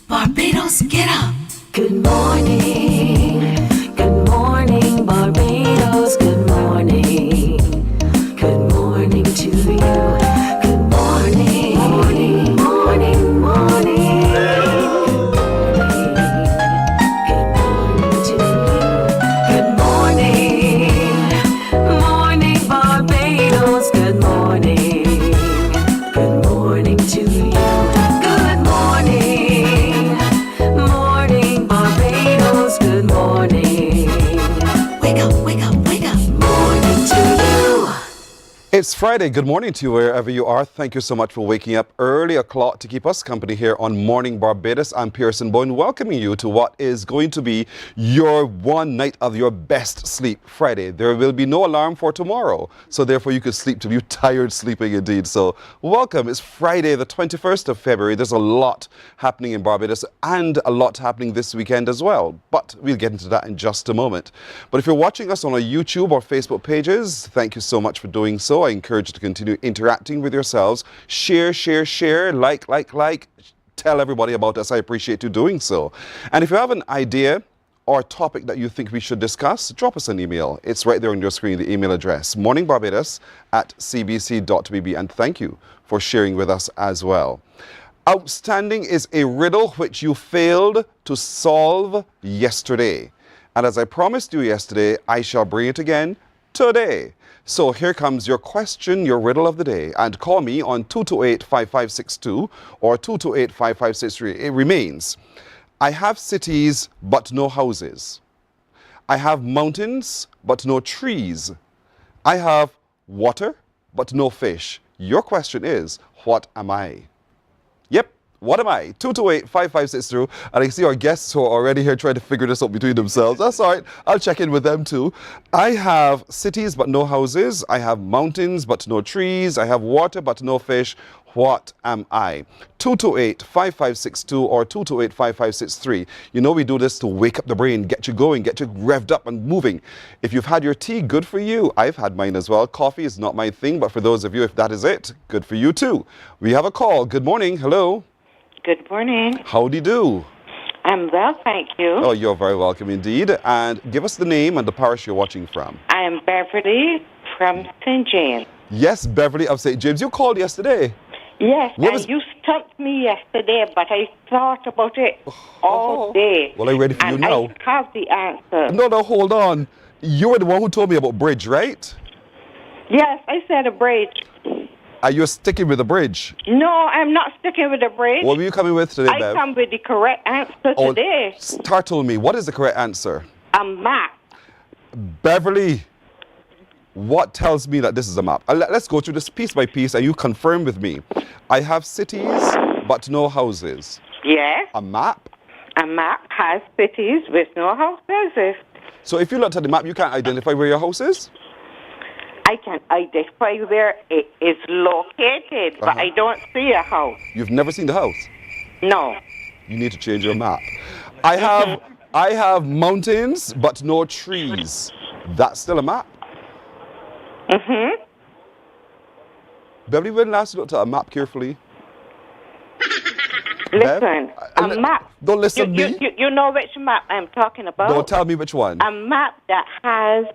Barbados, get up. Good morning Barbados, good morning to you. Good morning, morning, morning, morning. Good morning to you. Good morning, morning Barbados, good morning. Good morning to you. Good morning, morning Barbados, good morning. Wake up, wake up, wake up. Morning to you. It's Friday. Good morning to you wherever you are. Thank you so much for waking up early o'clock to keep us company here on Morning Barbados. I'm Pearson Boyne, welcoming you to what is going to be your one night of your best sleep Friday. There will be no alarm for tomorrow, so therefore you could sleep till you're tired sleeping indeed. So welcome. It's Friday, the 21st of February. There's a lot happening in Barbados and a lot happening this weekend as well, but we'll get into that in just a moment. But if you're watching us on our YouTube or Facebook pages, thank you so much for doing so. I encourage you to continue interacting with yourselves. Share, like. Tell everybody about us. I appreciate you doing so. And if you have an idea or topic that you think we should discuss, drop us an email. It's right there on your screen, the email address, morningbarbados@cbc.bb. And thank you for sharing with us as well. Outstanding is a riddle which you failed to solve yesterday. And as I promised you yesterday, I shall bring it again today. So here comes your question, your riddle of the day. And call me on 228-5562 or 228-5563. It remains, I have cities but no houses. I have mountains but no trees. I have water but no fish. Your question is, what am I? Yep. What am I? 228-5562. And I see our guests who are already here trying to figure this out between themselves. That's all right. I'll check in with them too. I have cities but no houses. I have mountains but no trees. I have water but no fish. What am I? 228-5562 or 228-5563. You know we do this to wake up the brain, get you going, get you revved up and moving. If you've had your tea, good for you. I've had mine as well. Coffee is not my thing, but for those of you, if that is it, good for you too. We have a call. Good morning. Hello. Good morning. Howdy do? I'm well, thank you. Oh, you're very welcome indeed. And give us the name and the parish you're watching from. I am Beverly from St. James. Yes, Beverly of St. James. You called yesterday. Yes, you stumped me yesterday, but I thought about it all day. Well, I'm ready for you now. I have the answer. No, hold on. You were the one who told me about bridge, right? Yes, I said a bridge. Are you sticking with the bridge? No, I'm not sticking with the bridge. What were you coming with today, I Bev? come with the correct answer today. Startle me. What is the correct answer? A map. Beverly, what tells me that this is a map? Let's go through this piece by piece and you confirm with me. I have cities but no houses. Yes. A map? A map has cities with no houses. So if you looked at the map, you can't identify where your house is? I can identify where it is located, but I don't see a house. You've never seen the house? No. You need to change your map. I have mountains but no trees. That's still a map? Mm-hmm. Beverly, when last you looked at a map carefully? Listen, a map. Don't listen to me. You know which map I'm talking about? Don't tell me which one. A map that has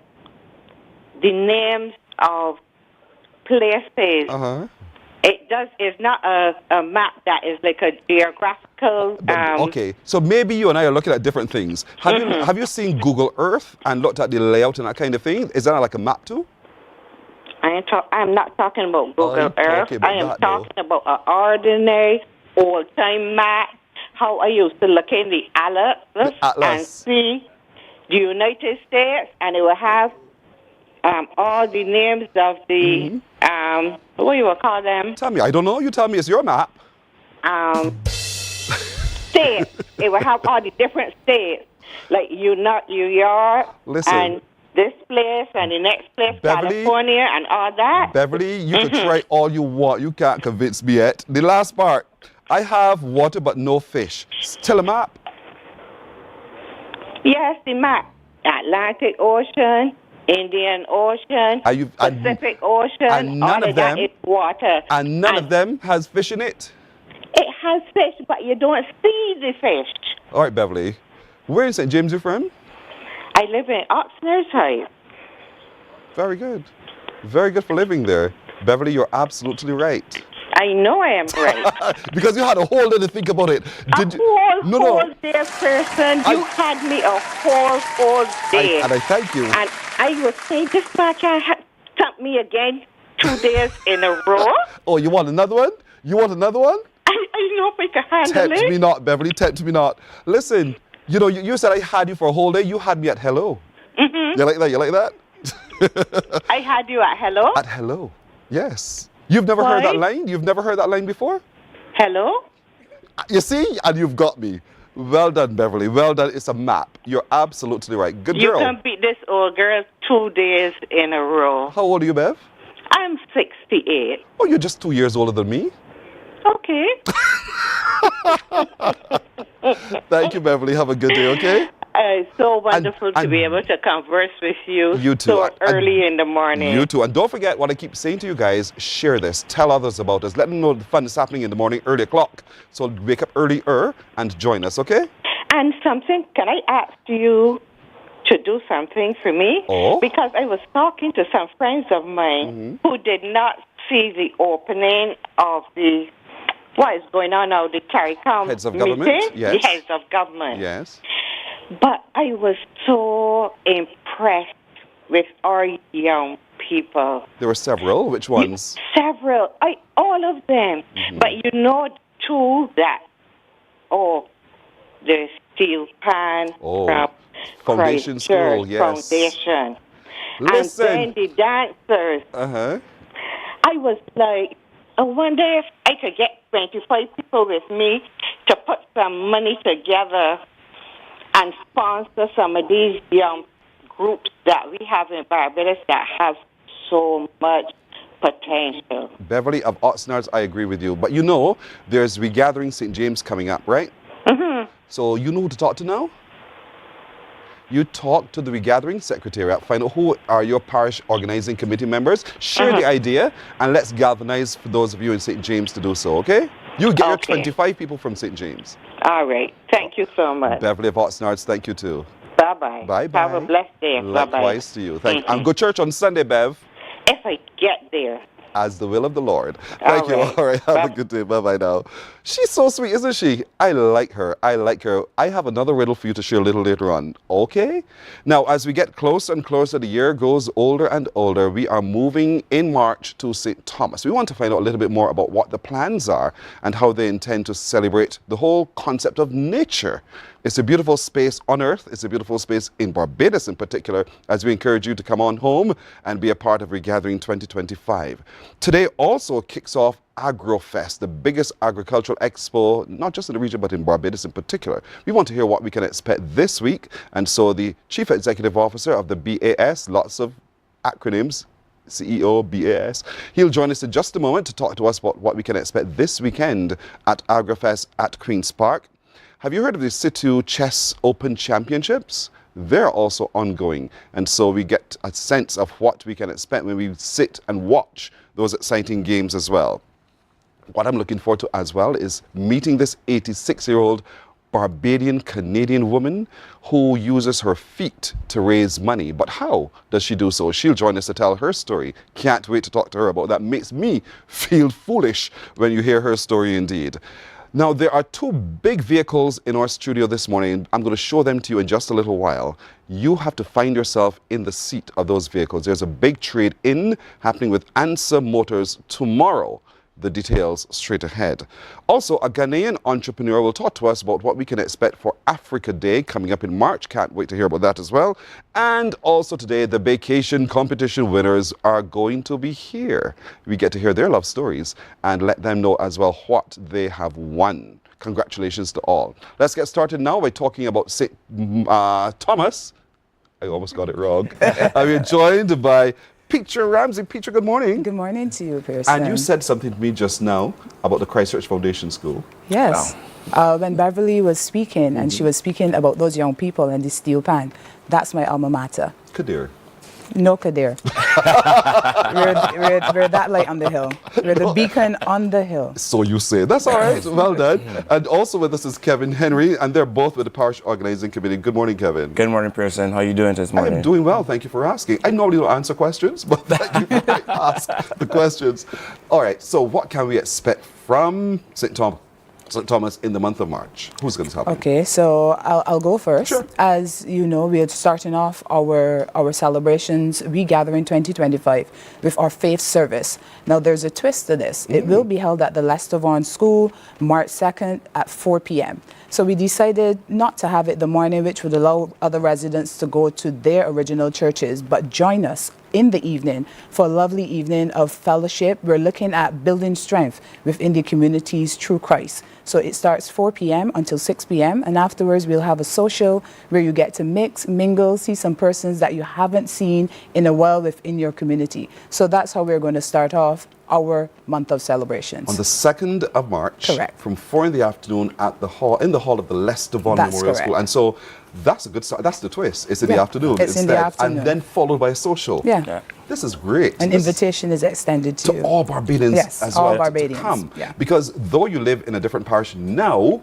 the names of places. Uh-huh. It's not a map that is like a geographical. Okay, so maybe you and I are looking at different things. Have you seen Google Earth and looked at the layout and that kind of thing? Is that like a map too? I'm not talking about Google Earth. About I am talking about an ordinary old-time map. How I used to look in the atlas and see the United States, and it will have all the names of the, what you will call them? Tell me, I don't know. You tell me, it's your map. States. It will have all the different states, like New York, and this place, and the next place, Beverly, California, and all that. Beverly, you can try all you want. You can't convince me yet. The last part, I have water but no fish. Still a map? Yes, the map. Atlantic Ocean, Indian Ocean, Pacific Ocean, and none all of them, that is water. And none of them has fish in it? It has fish, but you don't see the fish. All right, Beverly. Where in St. James you from? I live in Oxnard Heights. Very good. Very good for living there. Beverly, you're absolutely right. I know I am right. Because you had a whole day to think about it. Whole day, person. You had me a whole day. And I thank you. And I was saying, this man can stump me again 2 days in a row. Oh, you want another one? You want another one? I know if I can handle Tempt it. me not, Beverly. Tempt me not. Listen, you know, you said I had you for a whole day. You had me at hello. Mm-hmm. You like that? You like that? I had you at hello? At hello. Yes. You've never heard that line? You've never heard that line before? Hello? You see? And you've got me. Well done, Beverly. Well done. It's a map. You're absolutely right. Good girl. You can beat this old girl 2 days in a row. How old are you, Bev? I'm 68. Oh, you're just 2 years older than me. Okay. Thank you, Beverly. Have a good day, okay? It's so wonderful to be able to converse with you. You too. So early in the morning. You too. And don't forget what I keep saying to you guys, share this. Tell others about us. Let them know the fun is happening in the morning, early o'clock. So wake up earlier and join us, okay? And something, can I ask you to do something for me? Oh? Because I was talking to some friends of mine who did not see the opening of the, what is going on now, the CARICOM Heads of meeting? government, yes. The heads of government. Yes. But I was so impressed with our young people. There were several. Which ones? Several. All of them. But you know, two that, the steel pan from Foundation Christchurch School, yes. Foundation. Listen. And then the dancers. Uh-huh. I was like, I wonder if I could get 25 people with me to put some money together and sponsor some of these young groups that we have in Barbados that have so much potential. Beverly of Oxnard, I agree with you. But you know, there's Regathering St. James coming up, right? Mm-hmm. So you know who to talk to now? You talk to the Regathering Secretariat, find out who are your parish organizing committee members, share the idea, and let's galvanize for those of you in St. James to do so, okay? You get your 25 people from St. James. All right. Thank you so much. Beverly of Oxnard, thank you too. Bye-bye. Bye-bye. Have a blessed day. Bye-bye. Likewise to you. Thank you. And go church on Sunday, Bev. If I get there. As the will of the Lord. Thank you. All right. Have a good day. Bye-bye now. She's so sweet, isn't she? I like her. I like her. I have another riddle for you to share a little later on. Okay? Now, as we get closer and closer, the year goes older and older. We are moving in March to St. Thomas. We want to find out a little bit more about what the plans are and how they intend to celebrate the whole concept of nature. It's a beautiful space on Earth. It's a beautiful space in Barbados in particular, as we encourage you to come on home and be a part of Regathering 2025. Today also kicks off Agrofest, the biggest agricultural expo, not just in the region, but in Barbados in particular. We want to hear what we can expect this week. And so the Chief Executive Officer of the BAS, lots of acronyms, CEO, BAS. He'll join us in just a moment to talk to us about what we can expect this weekend at Agrofest at Queen's Park. Have you heard of the Situ Chess Open Championships? They're also ongoing. And so we get a sense of what we can expect when we sit and watch those exciting games as well. What I'm looking forward to as well is meeting this 86-year-old Barbadian Canadian woman who uses her feet to raise money. But how does she do so? She'll join us to tell her story. Can't wait to talk to her about that. Makes me feel foolish when you hear her story indeed. Now, there are two big vehicles in our studio this morning. I'm going to show them to you in just a little while. You have to find yourself in the seat of those vehicles. There's a big trade-in happening with Answer Motors tomorrow. The details straight ahead. Also, a Ghanaian entrepreneur will talk to us about what we can expect for Africa Day coming up in March. Can't wait to hear about that as well. And also today, the vacation competition winners are going to be here. We get to hear their love stories and let them know as well what they have won. Congratulations to all. Let's get started now by talking about St. Thomas. I almost got it wrong. I'm joined by Petra Ramsey. Petra, good morning. Good morning to you, Pearson. And you said something to me just now about the Christchurch Foundation School. Yes. When Beverly was speaking, and she was speaking about those young people and the steel pan, that's my alma mater. Kadir. No Kadir. we're that light on the hill. We're the beacon on the hill. So you say. That's all right. Well done. And also with us is Kevin Henry, and they're both with the Parish Organizing Committee. Good morning, Kevin. Good morning, Pearson. How are you doing this morning? I'm doing well. Thank you for asking. I normally don't answer questions, but thank you for asking the questions. All right. So what can we expect from St. Thomas in the month of March? Who's going to help me? Okay, so I'll go first. Sure. As you know, we are starting off our celebrations, Regathering 2025, with our faith service. Now, there's a twist to this. It will be held at the Lestavon School, March 2nd at 4 p.m. So we decided not to have it the morning, which would allow other residents to go to their original churches, but join us in the evening for a lovely evening of fellowship. We're looking at building strength within the communities through Christ. So it starts 4 p.m. until 6 p.m. and afterwards we'll have a social where you get to mix, mingle, see some persons that you haven't seen in a while within your community. So that's how we're going to start off our month of celebrations. On the 2nd of March, Correct. from 4 in the afternoon at the hall, in the hall of the Lestavon That's Memorial correct. School. And so that's a good start. That's the twist. It's in the Yeah, afternoon. it's in the afternoon. And then followed by a social. Yeah. This is great. An This- invitation is extended to to all Barbadians Yes, as all well to Barbadians, come. yeah. Because though you live in a different parish now,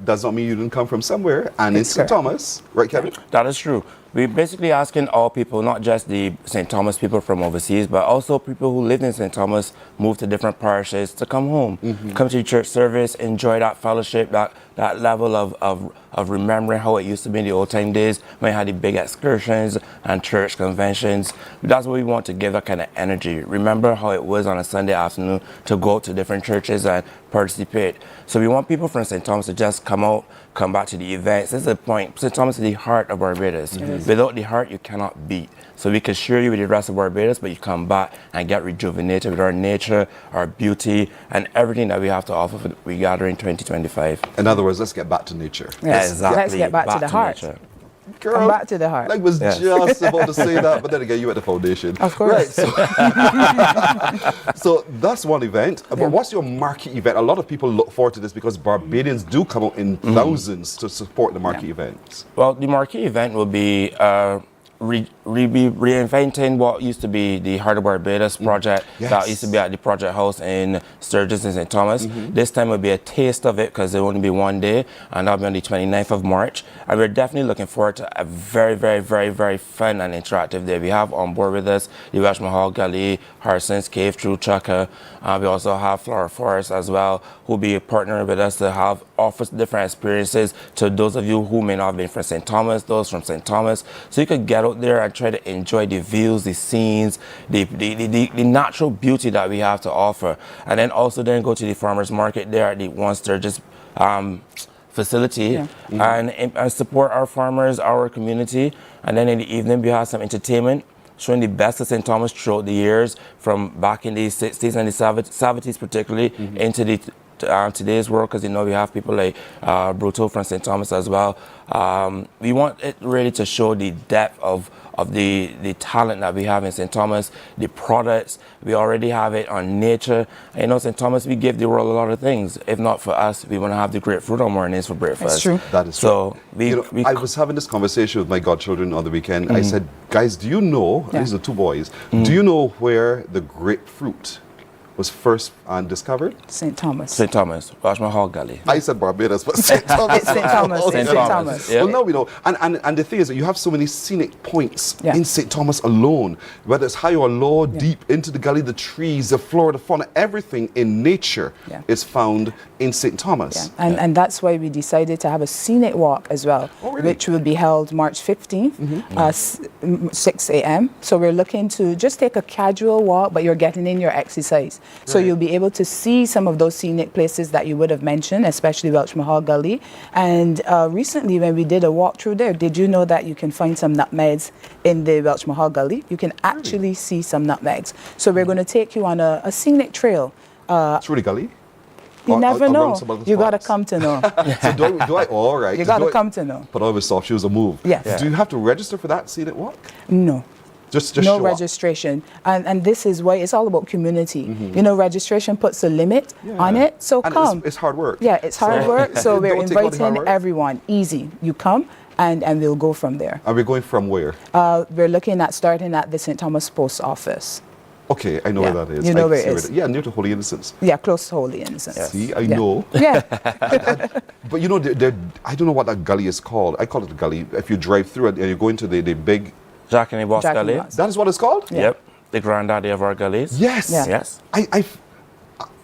does not mean you didn't come from somewhere. And in It's St. correct. Thomas, right, Kevin? That is true. We're basically asking all people, not just the St. Thomas people from overseas, but also people who live in St. Thomas, move to different parishes to come home, come to church service, enjoy that fellowship, that level of remembering how it used to be in the old time days when we had the big excursions and church conventions. That's what we want to give that kind of energy. Remember how it was on a Sunday afternoon to go to different churches and participate. So we want people from St. Thomas to just come out, come back to the events. This is the point. St. Thomas is the heart of Barbados. Without the heart, you cannot beat. So we can share you with the rest of Barbados, but you come back and get rejuvenated with our nature, our beauty, and everything that we have to offer for the Regathering 2025. In other words, let's get back to nature. Yes, Exactly. let's get back to the heart. nature. Girl, Come back to the heart. I was Yes. just about to say that, but then again, you at the foundation. Of course. Right, so, so that's one event. But what's your marquee event? A lot of people look forward to this because Barbadians do come out in thousands to support the marquee events. Well, the marquee event will be reinventing what used to be the Heart of Barbados project Yes. that used to be at the Project House in Sturgis and St. Thomas. This time will be a taste of it because it will only be one day, and that'll be on the 29th of March. And we're definitely looking forward to a very, very, very, very fun and interactive day. We have on board with us the Welsh Mahal Gully, Harson's Cave through Chaka. We also have Flower Forest as well, who will be partnering with us to have offer different experiences to those of you who may not have been from St. Thomas, those from St. Thomas. So you could get out there and try to enjoy the views, the scenes, the natural beauty that we have to offer. And then also then go to the farmers market there at the One Sturgis facility and support our farmers, our community. And then in the evening we have some entertainment showing the best of St. Thomas throughout the years, from back in the 60s and the 70s particularly into the today's world, because you know we have people like Bruto from St. Thomas as well. We want it really to show the depth of the talent that we have in St. Thomas, the products. We already have it on nature. And, you know, St. Thomas, we give the world a lot of things. If not for us, we want to have the grapefruit on mornings for breakfast. That's true. That is So true. I was having this conversation with my godchildren on the weekend. I said, guys, do you know, these are two boys, do you know where the grapefruit was first discovered? St. Thomas. St. Thomas, Welsh Mahal Gully. I said Barbados, but St. Thomas. It's St. Thomas. Oh, It's yeah. St. Thomas. Yeah. Well, no, we know. And the thing is that you have so many scenic points Yeah. in St. Thomas alone, whether it's high or low, deep into the gully, the trees, the flora, the fauna, everything in nature Yeah. is found in St. Thomas. Yeah. And that's why we decided to have a scenic walk as well, Oh, really? which will be held March 15th, 6 a.m. So we're looking to just take a casual walk, but you're getting in your exercise. So you'll be able to see some of those scenic places that you would have mentioned, especially Welsh Mahal Gully. And recently when we did a walk through there, did you know that you can find some nutmegs in the Welsh Mahal Gully? You can actually see some nutmegs. So we're going to take you on a scenic trail. It's really gully. You never around know. some other You got to spots. come to know. So do I? All right. You So got do to I come to know. Put on with soft shoes and move. Yes. Yeah. Do you have to register for that scenic walk? No. Just No show up. registration. And this is why it's all about community. You know, registration puts a limit on it. So And come. It's hard work. Yeah, it's hard work. So we're Don't take all the hard inviting work. everyone. Easy. You come and we'll go from there. Are we going from where? We're looking at starting at the St. Thomas Post Office. Okay, I know Yeah. where that is. You know I where it see is. Yeah, near to Holy Innocents. Yeah, close to Holy Innocents. See, I Yeah. know. Yeah. But you know, I don't know what that gully is called. I call it a gully. If you drive through it and you go into the big... Jack and the Boss Jack and Gully. Boss. That is what it's called? Yep. The granddaddy of our gullies. Yes. Yeah. Yes.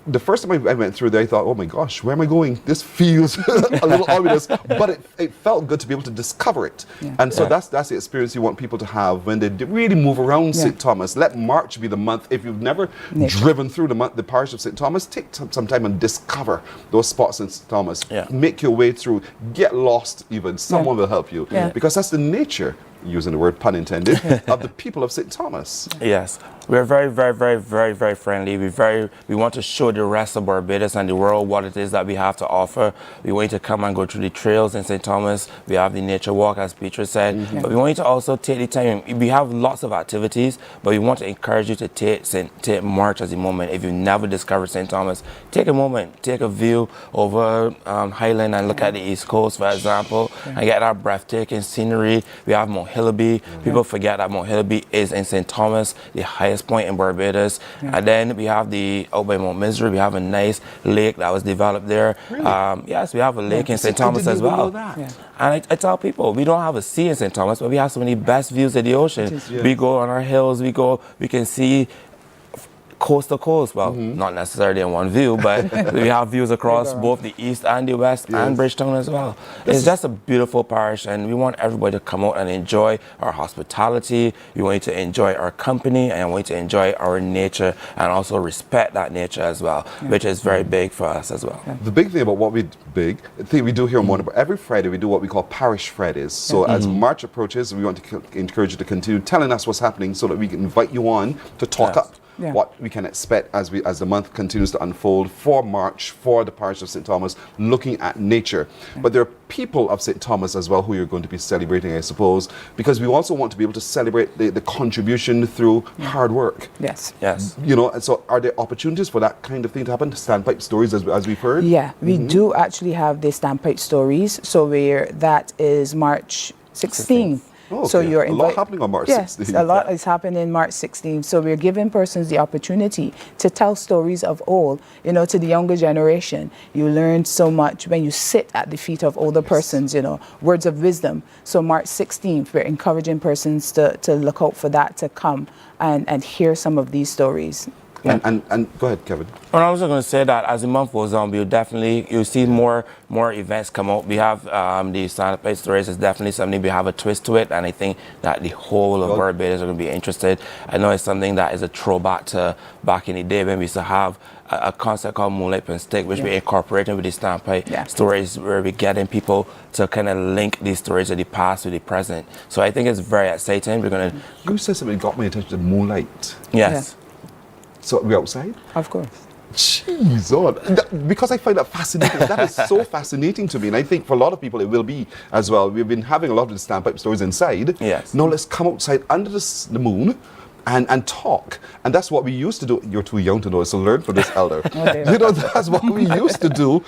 The first time I went through there, I thought, oh my gosh, where am I going? This feels a little ominous, but it felt good to be able to discover it. Yeah. And so Yeah. that's the experience you want people to have when they really move around Yeah. St. Thomas. Let March be the month. If you've never Nature. driven through the parish of St. Thomas, take some time and discover those spots in St. Thomas. Yeah. Make your way through. Get lost even. Someone will help you. Yeah. Because that's the nature, using the word pun intended, of the people of St. Thomas. Yes, we're very, very, very, very, very friendly. We want to show the rest of Barbados and the world what it is that we have to offer. We want you to come and go through the trails in St. Thomas. We have the nature walk, as Peter said. But we want you to also take the time. We have lots of activities, but we want to encourage you to take March as a moment. If you've never discovered St. Thomas, take a moment, take a view over Highland and look at the East Coast, for example, and get that breathtaking scenery. We have Mount Hillaby. People forget that Mount Hillaby is in St. Thomas, the highest point in Barbados. And then we have out by Mount Misery, we have a nice lake that was developed there. Yes, we have a lake in St. Thomas as well. Yeah. And I tell people, we don't have a sea in St. Thomas, but we have some of the best views of the ocean. Yeah. We go on our hills, we can see coast to coast. Well, not necessarily in one view, but we have views across both the east and the west and Bridgetown as well. It's just a beautiful parish, and we want everybody to come out and enjoy our hospitality. We want you to enjoy our company, and we want you to enjoy our nature and also respect that nature as well, which is very big for us as well. The big thing about the thing we do here on Mornin, every Friday we do what we call Parish Fridays. So as March approaches, we want to encourage you to continue telling us what's happening so that we can invite you on to talk up Yeah. what we can expect as the month continues to unfold for March, for the parish of St. Thomas, looking at nature. But there are people of St. Thomas as well who you're going to be celebrating, I suppose, because we also want to be able to celebrate the contribution through hard work. Yes. Yes. You know, and so are there opportunities for that kind of thing to happen? Standpipe stories, as we've heard? Yeah, we do actually have the Stampede Stories. So that is March 16th. Oh, So okay. you're A lot invite- happening on March yes, 16th. a lot is happening March 16th. So we're giving persons the opportunity to tell stories of old. You know, to the younger generation, you learn so much when you sit at the feet of older persons. You know, words of wisdom. So March 16th, we're encouraging persons to look out for that, to come and hear some of these stories. And go ahead, Kevin. Well, I was going to say that as the month goes on, you'll see more events come out. We have the Standpipe Stories is definitely something, we have a twist to it, and I think that the whole of Barbados are going to be interested. I know it's something that is a throwback to back in the day when we used to have a concept called Moonlight and Stick, which we incorporated with the Standpipe Stories, where we're getting people to kind of link these stories of the past with the present. So I think it's very exciting. We're going to... You said something that got my attention, moonlight. Yes. So we're outside? Of course. Jeez, because I find that fascinating. That is so fascinating to me, and I think for a lot of people it will be as well. We've been having a lot of the Standpipe Stories inside. Yes. Now let's come outside under the moon and talk. And that's what we used to do. You're too young to know, so learn from this elder. You know, that's what we used to do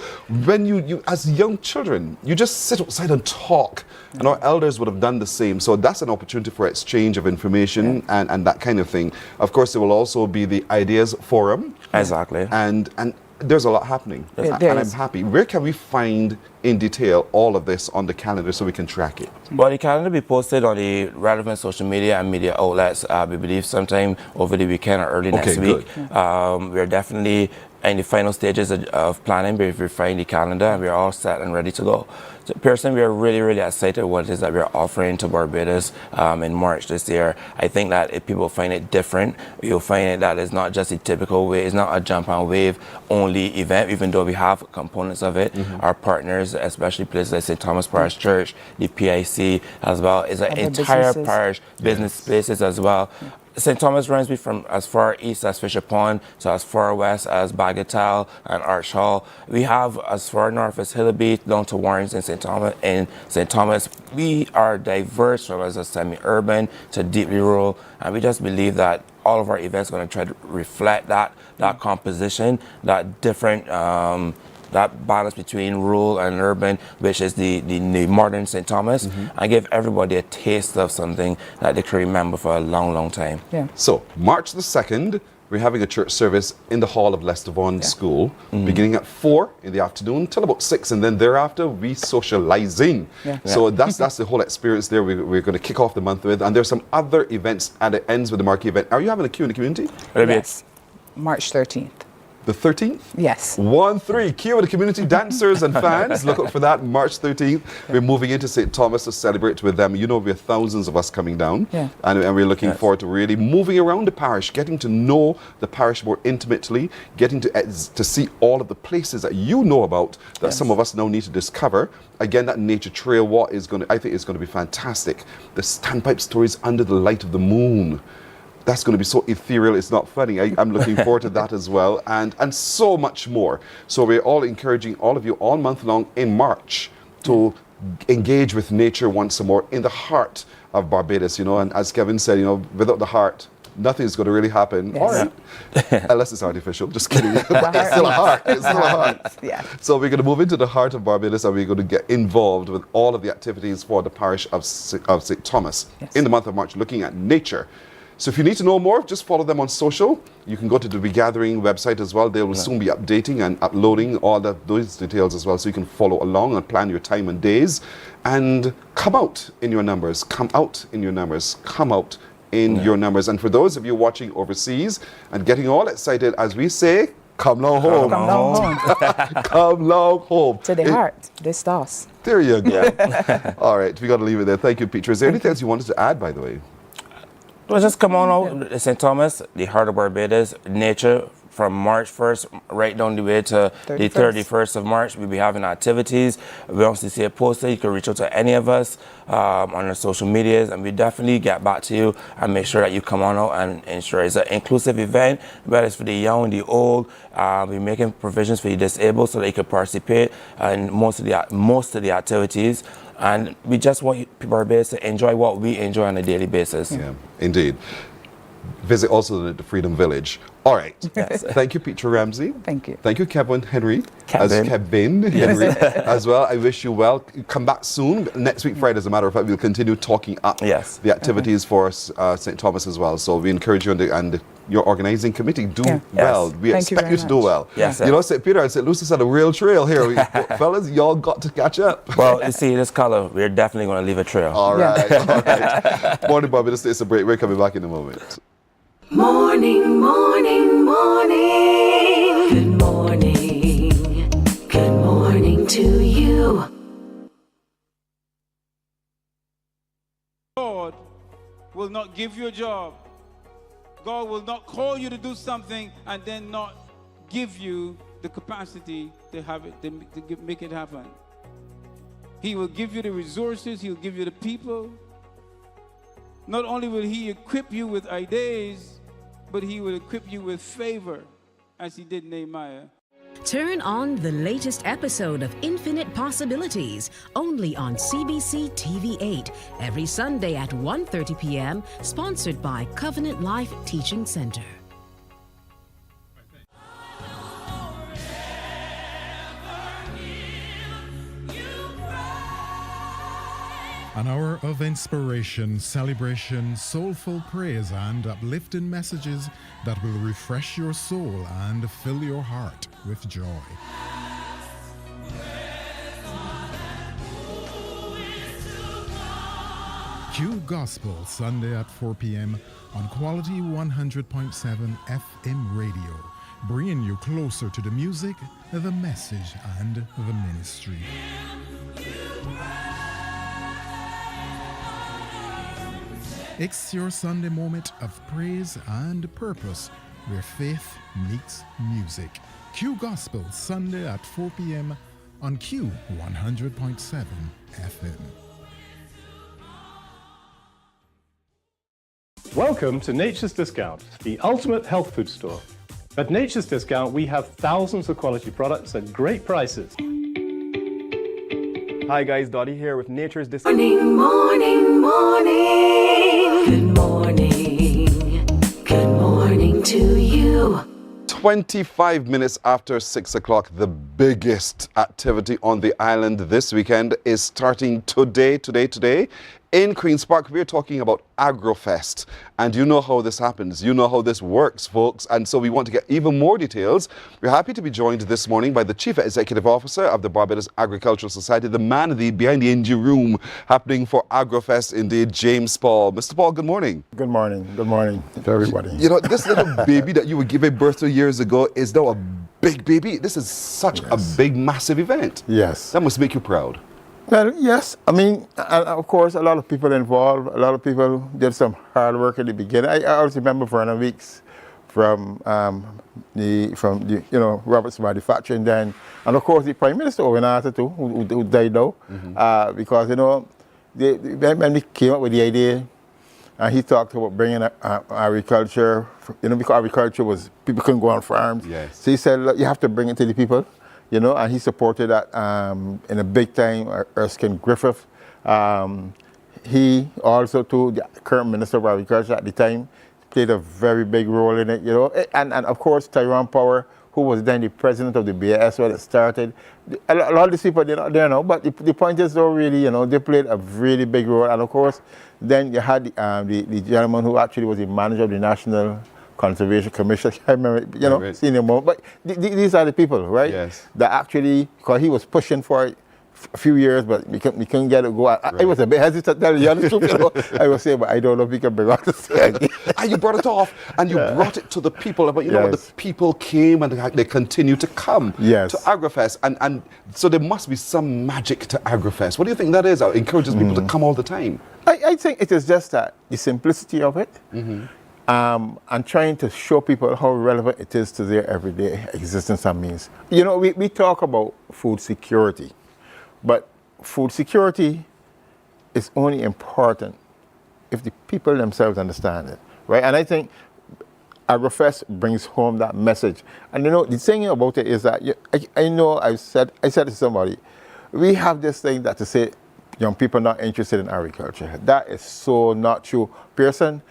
when you as young children, you just sit outside and talk. And our elders would have done the same. So that's an opportunity for exchange of information and that kind of thing. Of course, there will also be the Ideas Forum. Exactly. And there's a lot happening. And I'm happy. Where can we find in detail all of this on the calendar so we can track it? Well, the calendar will be posted on the relevant social media and media outlets, we believe sometime over the weekend or early next week. We're definitely in the final stages of planning. We've refined the calendar and we're all set and ready to go. So personally, we are really, really excited what it is that we're offering to Barbados in March this year. I think that if people find it different, you'll find it that it's not just a typical way, it's not a jump and wave only event, even though we have components of it. Our partners, especially places like St. Thomas Parish Church, the PIC as well, is an entire parish, business spaces as well. St. Thomas runs me from as far east as Fisher Pond to as far west as Bagatelle and Arch Hall. We have as far north as Hillaby down to Warrens in St. Thomas. In St. Thomas, we are diverse from as a semi-urban to deeply rural, and we just believe that all of our events are going to try to reflect that composition, that different that balance between rural and urban, which is the modern St. Thomas, and give everybody a taste of something that they can remember for a long, long time. Yeah. So, March the 2nd, we're having a church service in the hall of Lester Vaughan School, beginning at 4 in the afternoon till about 6, and then thereafter we socializing. Yeah. So that's the whole experience there we're going to kick off the month with. And there's some other events, and it ends with the marquee event. Are you having a queue in the community? Yes. March 13th. The 13th? Yes. 1-3, queue with the community dancers and fans. Look out for that, March 13th. We're moving into St. Thomas to celebrate with them. You know, we have thousands of us coming down. Yeah. And we're looking forward to really moving around the parish, getting to know the parish more intimately, getting to see all of the places that you know about that some of us now need to discover. Again, that nature trail walk I think is going to be fantastic. The standpipe stories under the light of the moon. That's going to be so ethereal, it's not funny. I'm looking forward to that as well, and so much more. So we're all encouraging all of you all month long in March to engage with nature once more in the heart of Barbados, you know, and as Kevin said, you know, without the heart, nothing is going to really happen. Yes. All right. Unless it's artificial, just kidding. But it's still a heart. It's still a heart. Yeah. So we're going to move into the heart of Barbados, and we're going to get involved with all of the activities for the parish of St. Thomas in the month of March, looking at nature. So if you need to know more, just follow them on social. You can go to the Regathering website as well. They will soon be updating and uploading all those details as well, so you can follow along and plan your time and days. And come out in your numbers. Come out in your numbers. Come out in your numbers. And for those of you watching overseas and getting all excited, as we say, come long home. Come long home. Come long home. To the heart, the stars. There you go. All right, we got to leave it there. Thank you, Peter. Is there anything else you wanted to add, by the way? Well, just come on out, St. Thomas, the heart of Barbados, nature, from March 1st right down the way to the 31st of March. We'll be having activities. We also see a poster. You can reach out to any of us on our social medias, and we definitely get back to you and make sure that you come on out and ensure it's an inclusive event, whether it's for the young, the old. We're making provisions for the disabled so that you can participate in most of the activities. And we just want Barbados to enjoy what we enjoy on a daily basis. Yeah, indeed. Visit also the Freedom Village. All right. Yes. Thank you, Peter Ramsey. Thank you. Thank you, Kevin Henry. Kevin Henry as well. I wish you well. Come back soon. Next week, Friday, as a matter of fact, we'll continue talking up the activities for St. Thomas as well. So we encourage you and your organizing committee do well. We expect you to do well. Yes, you know, St. Peter and St. Lucis had a real trail here. Fellas, y'all got to catch up. Well, you see this color, we're definitely going to leave a trail. All right. All right. Morning, Barbados. It's a break. We're coming back in a moment. Morning, morning, morning. Good morning. Good morning to you. God will not give you a job. God will not call you to do something and then not give you the capacity to have it, to make it happen. He will give you the resources. He'll give you the people. Not only will He equip you with ideas, but He will equip you with favor, as He did Nehemiah. Turn on the latest episode of Infinite Possibilities, only on CBC TV8, every Sunday at 1:30 p.m., sponsored by Covenant Life Teaching Center. An hour of inspiration, celebration, soulful praise, and uplifting messages that will refresh your soul and fill your heart with joy. Q Gospel, Sunday at 4 p.m. on Quality 100.7 FM radio, bringing you closer to the music, the message, and the ministry. It's your Sunday moment of praise and purpose, where faith meets music. Q Gospel, Sunday at 4 p.m. on Q 100.7 FM. Welcome to Nature's Discount, the ultimate health food store. At Nature's Discount, we have thousands of quality products at great prices. Hi guys, Dottie here with Nature's Discount. Morning, morning, morning. Good morning. Good morning to you. 25 minutes after 6 o'clock, the biggest activity on the island this weekend is starting today. In Queen's Park, we're talking about Agrofest. And you know how this happens. You know how this works, folks. And so we want to get even more details. We're happy to be joined this morning by the Chief Executive Officer of the Barbados Agricultural Society, the man behind the engine room happening for Agrofest, indeed, James Paul. Mr. Paul, good morning. Good morning. Good morning to everybody. You know, this little baby that you were giving birth to years ago is now a big baby. This is such a big, massive event. Yes. That must make you proud. Well, yes. I mean, and of course, a lot of people involved. A lot of people did some hard work at the beginning. I always remember Vernon Weeks from the Roberts Manufacturing then, and of course the Prime Minister organizer too, who died now, because when we came up with the idea, and he talked about bringing agriculture, because agriculture was people couldn't go on farms. Yes. So he said, look, you have to bring it to the people. And he supported that in a big time, Erskine Griffith. He also, too, the current Minister of Agriculture at the time, played a very big role in it, and of course, Tyrone Power, who was then the president of the BAS when it started. A lot of these people, they're not there now, but the point is, though, really, they played a really big role. And of course, then you had the gentleman who actually was the manager of the National Conservation Commission. I remember, seeing him more. But these are the people, right? Yes. That actually, because he was pushing for it a few years, but we couldn't get it go. I was a bit hesitant to tell you the truth. I was saying, but I don't know if we can bring out this thing. And you brought it off, and you brought it to the people. But you know what? The people came, and they continue to come to Agrofest. And so there must be some magic to Agrofest. What do you think that is? It encourages people to come all the time. I think it is just that the simplicity of it. And trying to show people how relevant it is to their everyday existence and means. We talk about food security, but food security is only important if the people themselves understand it, right? And I think Agrofest brings home that message. And the thing about it is that, I said to somebody, we have this thing that to say young people not interested in agriculture. That is so not true. Pearson,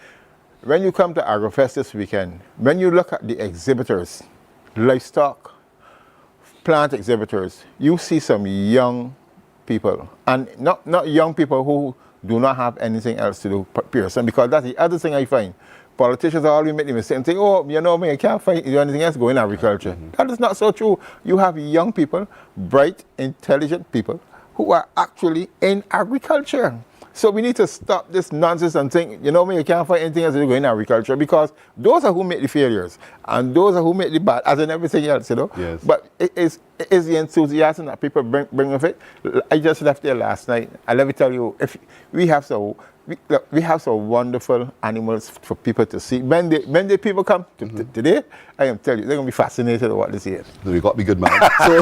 when you come to Agrofest this weekend, when you look at the exhibitors, livestock, plant exhibitors, you see some young people, and not young people who do not have anything else to do, Pearson, because that's the other thing I find. Politicians always make the mistake and say, I can't find anything else going in agriculture. That is not so true. You have young people, bright, intelligent people, who are actually in agriculture. So we need to stop this nonsense and think, you can't find anything else to do in agriculture, because those are who make the failures, and those are who make the bad, as in everything else, Yes. But it is the enthusiasm that people bring with it. I just left there last night, and let me tell you, if we have some wonderful animals for people to see. When the people come today, I am telling you, they're going to be fascinated with what they see. You got me good, man. So,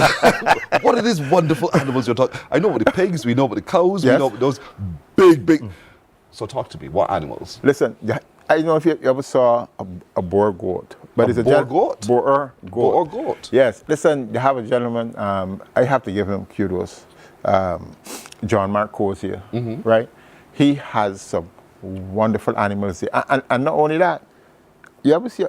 what are these wonderful animals you're talking? I know about the pigs, we know about the cows, we know about those big. So talk to me. What animals? Listen, I don't know if you ever saw a Boer goat. But it's a Boer goat? Boer goat. Boer goat. Yes. Listen, they have a gentleman, I have to give him kudos, John Mark Cozier, right? He has some wonderful animals there. And not only that, you ever see,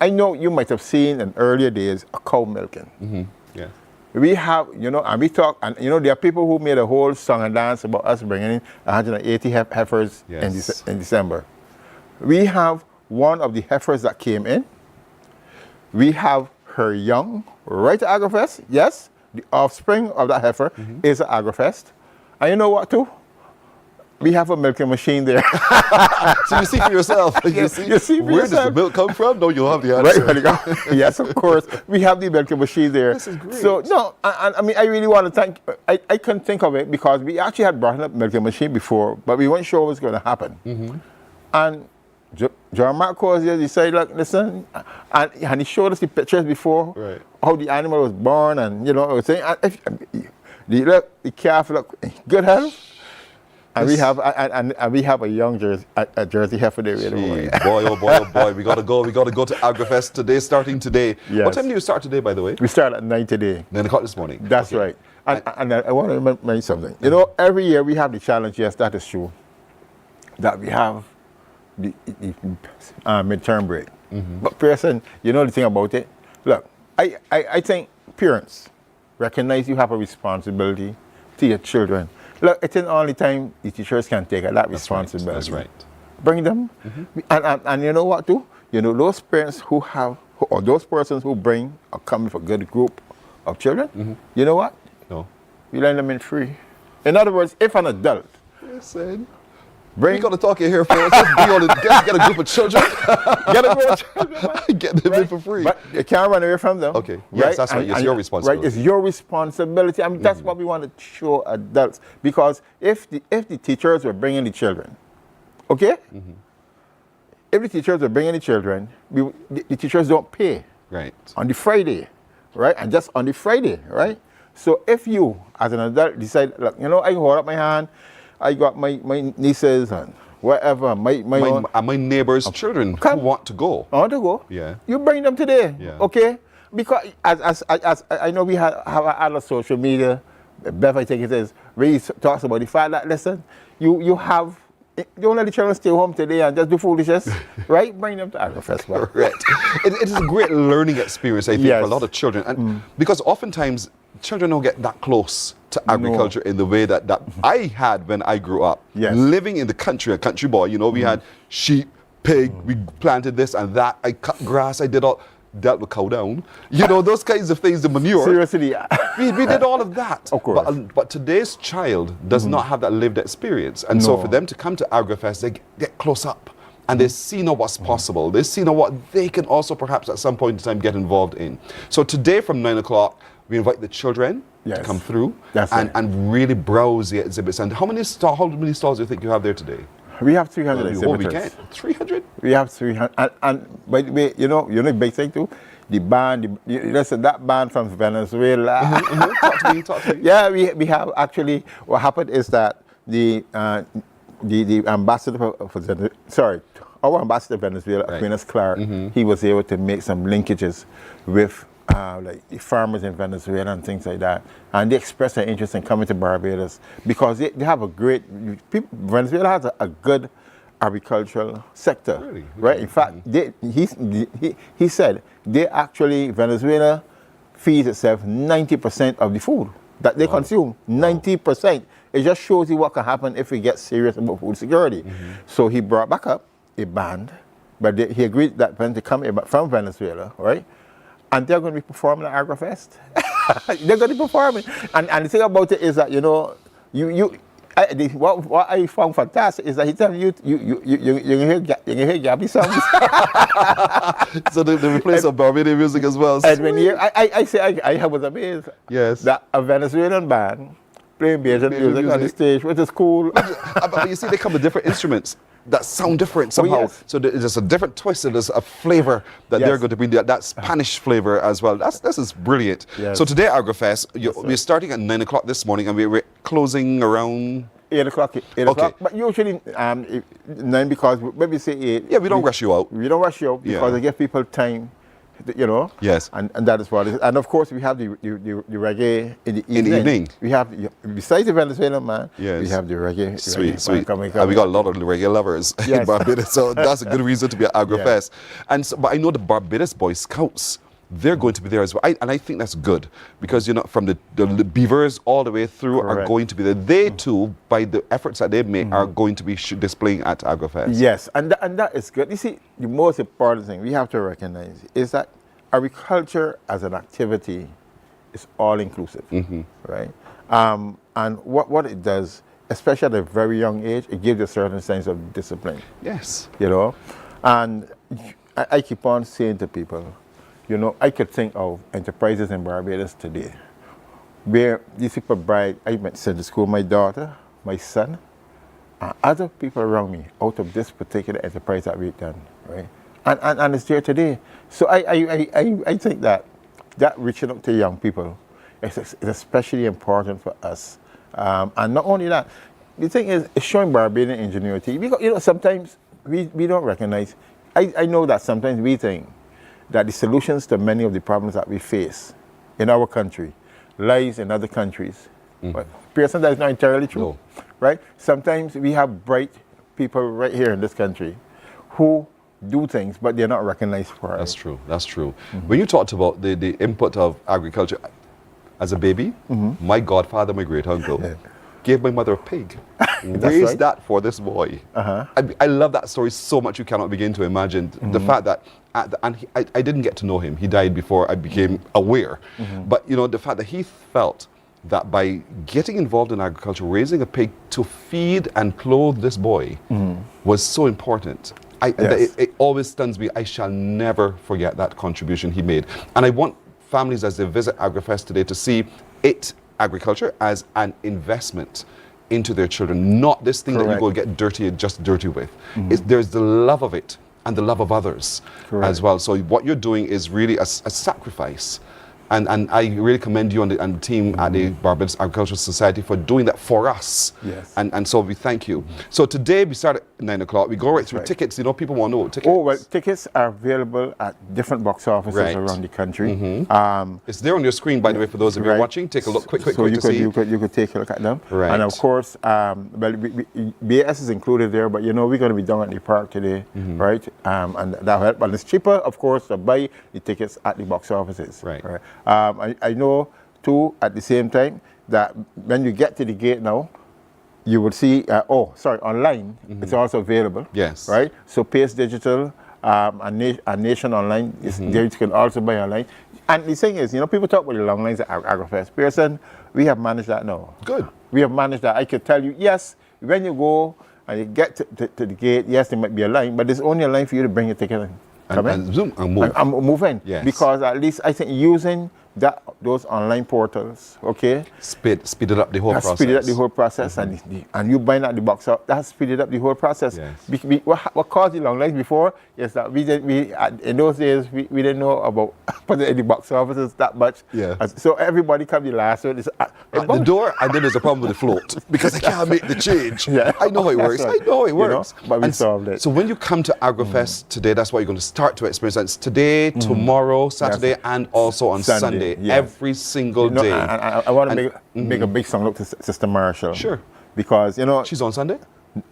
I know you might have seen in earlier days a cow milking. Yeah. We have, and we talk, and there are people who made a whole song and dance about us bringing in 180 heifers in December. We have one of the heifers that came in. We have her young, right at Agrofest. Yes, the offspring of that heifer is at Agrofest. And you know what too? We have a milking machine there. So you see for yourself. You see where does the milk come from? No, you'll have the answer. Right, yes, of course. We have the milking machine there. This is great. So, no, I mean, I really want to thank, I couldn't think of it because we actually had brought up milking machine before, but we weren't sure what was going to happen. And John Mark Cozier decided, like, listen, and he showed us the pictures before, how the animal was born, and, everything. The calf looked good health. And we have a young Jersey heifer there. Boy, oh boy, we gotta go to Agrofest today, starting today. Yes. What time do you start today, by the way? We start at 9 today. 9 o'clock this morning. That's right. And I want to mention something. Every year we have the challenge, yes, that is true, that we have midterm break. But Pearson, you know the thing about it? Look, I think parents recognize you have a responsibility to your children. Look, it's the only time the teachers can take that responsibility. That's right. Bring them. And you know what too? You know, those parents who have, or those persons who bring or come with a good group of children, you know what? No. We let them in free. In other words, if an adult Listen. bring... We got to talk in here first. Let's be on get a group of children. Get a group of children, man. Get them in for free. But you can't run away from them. Okay. Yes, that's right. It's your responsibility. Right, it's your responsibility. I mean, that's what we want to show adults. Because if the teachers were bringing the children, okay? If the teachers were bringing the children, the teachers don't pay. Right. On the Friday, right? And just on the Friday, right? So if you, as an adult, decide, look, you know, I hold up my hand, I got my nieces and whatever, my neighbors' children who want to go. Want to go? Yeah. You bring them today, Yeah. okay? Because as I know we have other social media, Bev, I think it is, really talks about the fact that, listen, you don't let the children stay home today and just do foolishness, right? Bring them to Agrofest. Right. It is a great learning experience, I think, for a lot of children. And because oftentimes children don't get that close to agriculture in the way that I had when I grew up. Yes. Living in the country, a country boy, you know, we had sheep, pig, we planted this and that, I cut grass, I dealt with cow down. You know, those kinds of things, the manure. Seriously. We did all of that. Of course. But today's child does not have that lived experience. And so for them to come to Agrofest, they get close up. And they see now what's possible. They see now what they can also perhaps at some point in time get involved in. So today from 9 o'clock, we invite the children to come through and really browse the exhibits. And how many stalls do you think you have there today? We have 300 exhibitors. Weekend. 300? We have 300. And by the way, you know the big thing too? The band, listen, that band from Venezuela. Talk to me. Yeah, we have actually, what happened is that the ambassador our ambassador of Venezuela, Aquinas Clark, he was able to make some linkages with like the farmers in Venezuela and things like that. And they expressed their interest in coming to Barbados because they have a great, Venezuela has a good agricultural sector, really? Right? In fact, he said Venezuela feeds itself 90% of the food that they consume. 90%. It just shows you what can happen if we get serious about food security. So he brought back up a band, but he agreed that when they come from Venezuela, right? And they're going to be performing at Agrofest. They're going to be performing. And the thing about it is that, you know, what I found fantastic is that he tells you hear Gabby songs. So they play some Barbadian music as well. And when I was amazed. Yes. That a Venezuelan band playing Bajan music on the stage, which is cool. But you see, they come with different instruments that sound different somehow. Yes. So there's a different twist, and there's a flavor that they're going to bring, that Spanish flavor as well. This is brilliant. Yes. So today, Agrofest, we're starting at 9 o'clock this morning, and we're closing around... 8 o'clock. 8 o'clock. But usually 9 because when we say 8... Yeah, we don't rush you out. We don't rush you out because it gives people time, you know. Yes. And that is what it is. And of course, we have the reggae in the evening. In the evening. We have, besides the Venezuelan man, yes, we have the reggae. Sweet. Coming. And we got a lot of reggae lovers in Barbados, so that's a good reason to be at Agrofest. Yes. But I know the Barbados Boy Scouts, they're going to be there as well. And I think that's good because, you know, from the beavers all the way through are going to be there. They too, by the efforts that they make, are going to be displaying at Agrofest. Yes, and that is good. You see, the most important thing we have to recognize is that agriculture as an activity is all-inclusive, right? And what it does, especially at a very young age, it gives you a certain sense of discipline. Yes. You know, and I keep on saying to people, you know, I could think of enterprises in Barbados today where these people I went to the school, my daughter, my son, and other people around me out of this particular enterprise that we've done, right? And it's there today. So I think that reaching out to young people is especially important for us. And not only that, the thing is, it's showing Barbadian ingenuity. Because, you know, sometimes we don't recognize, I know that sometimes we think that the solutions to many of the problems that we face in our country lies in other countries. But Pearson, that is not entirely true, right? Sometimes we have bright people right here in this country who do things, but they're not recognized for it. That's true. That's true. When you talked about the input of agriculture, as a baby, my godfather, my great uncle, gave my mother a pig. Raised that for this boy. I love that story so much you cannot begin to imagine. The fact that, I didn't get to know him. He died before I became aware. But you know, the fact that he felt that by getting involved in agriculture, raising a pig to feed and clothe this boy was so important. It always stuns me. I shall never forget that contribution he made. And I want families, as they visit Agrofest today, to see agriculture as an investment into their children, not this thing that you go get dirty with. There's the love of it and the love of others as well. So what you're doing is really a sacrifice. And I really commend you and the team at the Barbados Agricultural Society for doing that for us. Yes. And so we thank you. So today we start at 9 o'clock. We go right through tickets. You know, people want to know tickets. Oh, well, tickets are available at different box offices around the country. It's there on your screen, by the way, for those of you watching. Take a look, quick so to see. You could take a look at them. Right. And of course, BS is included there, but you know, we're going to be down at the park today, right? And that'll help. But it's cheaper, of course, to buy the tickets at the box offices. Right. I know, too, at the same time, that when you get to the gate now, you will see, online, it's also available. Yes. Right? So Pace Digital and Nation Online, there you can also buy online. And the thing is, you know, people talk about the long lines at Agrofest. Pearson, we have managed that now. Good. We have managed that. I could tell you, yes, when you go and you get to the gate, yes, there might be a line, but there's only a line for you to bring your ticket in. And zoom and move. And move in. Yes. Because at least I think using those online portals, speeded up the whole process. Speeded up the whole process, and you buying at the box up, that speeded up the whole process. Yes. What caused the long lines before is that in those days we didn't know about putting it in the box offices that much. Yeah. So everybody come the last one. At the door, and then there's a problem with the float because I can't make the change. I know how it works. Right. I know how it works. You know, but we solved it. So when you come to Agrofest today, that's what you're going to start to experience. That's today, tomorrow, Saturday, and also on Sunday. Yes. Every single day. I want to make a big song look to Sister Marshall. Sure. Because, you know... She's on Sunday?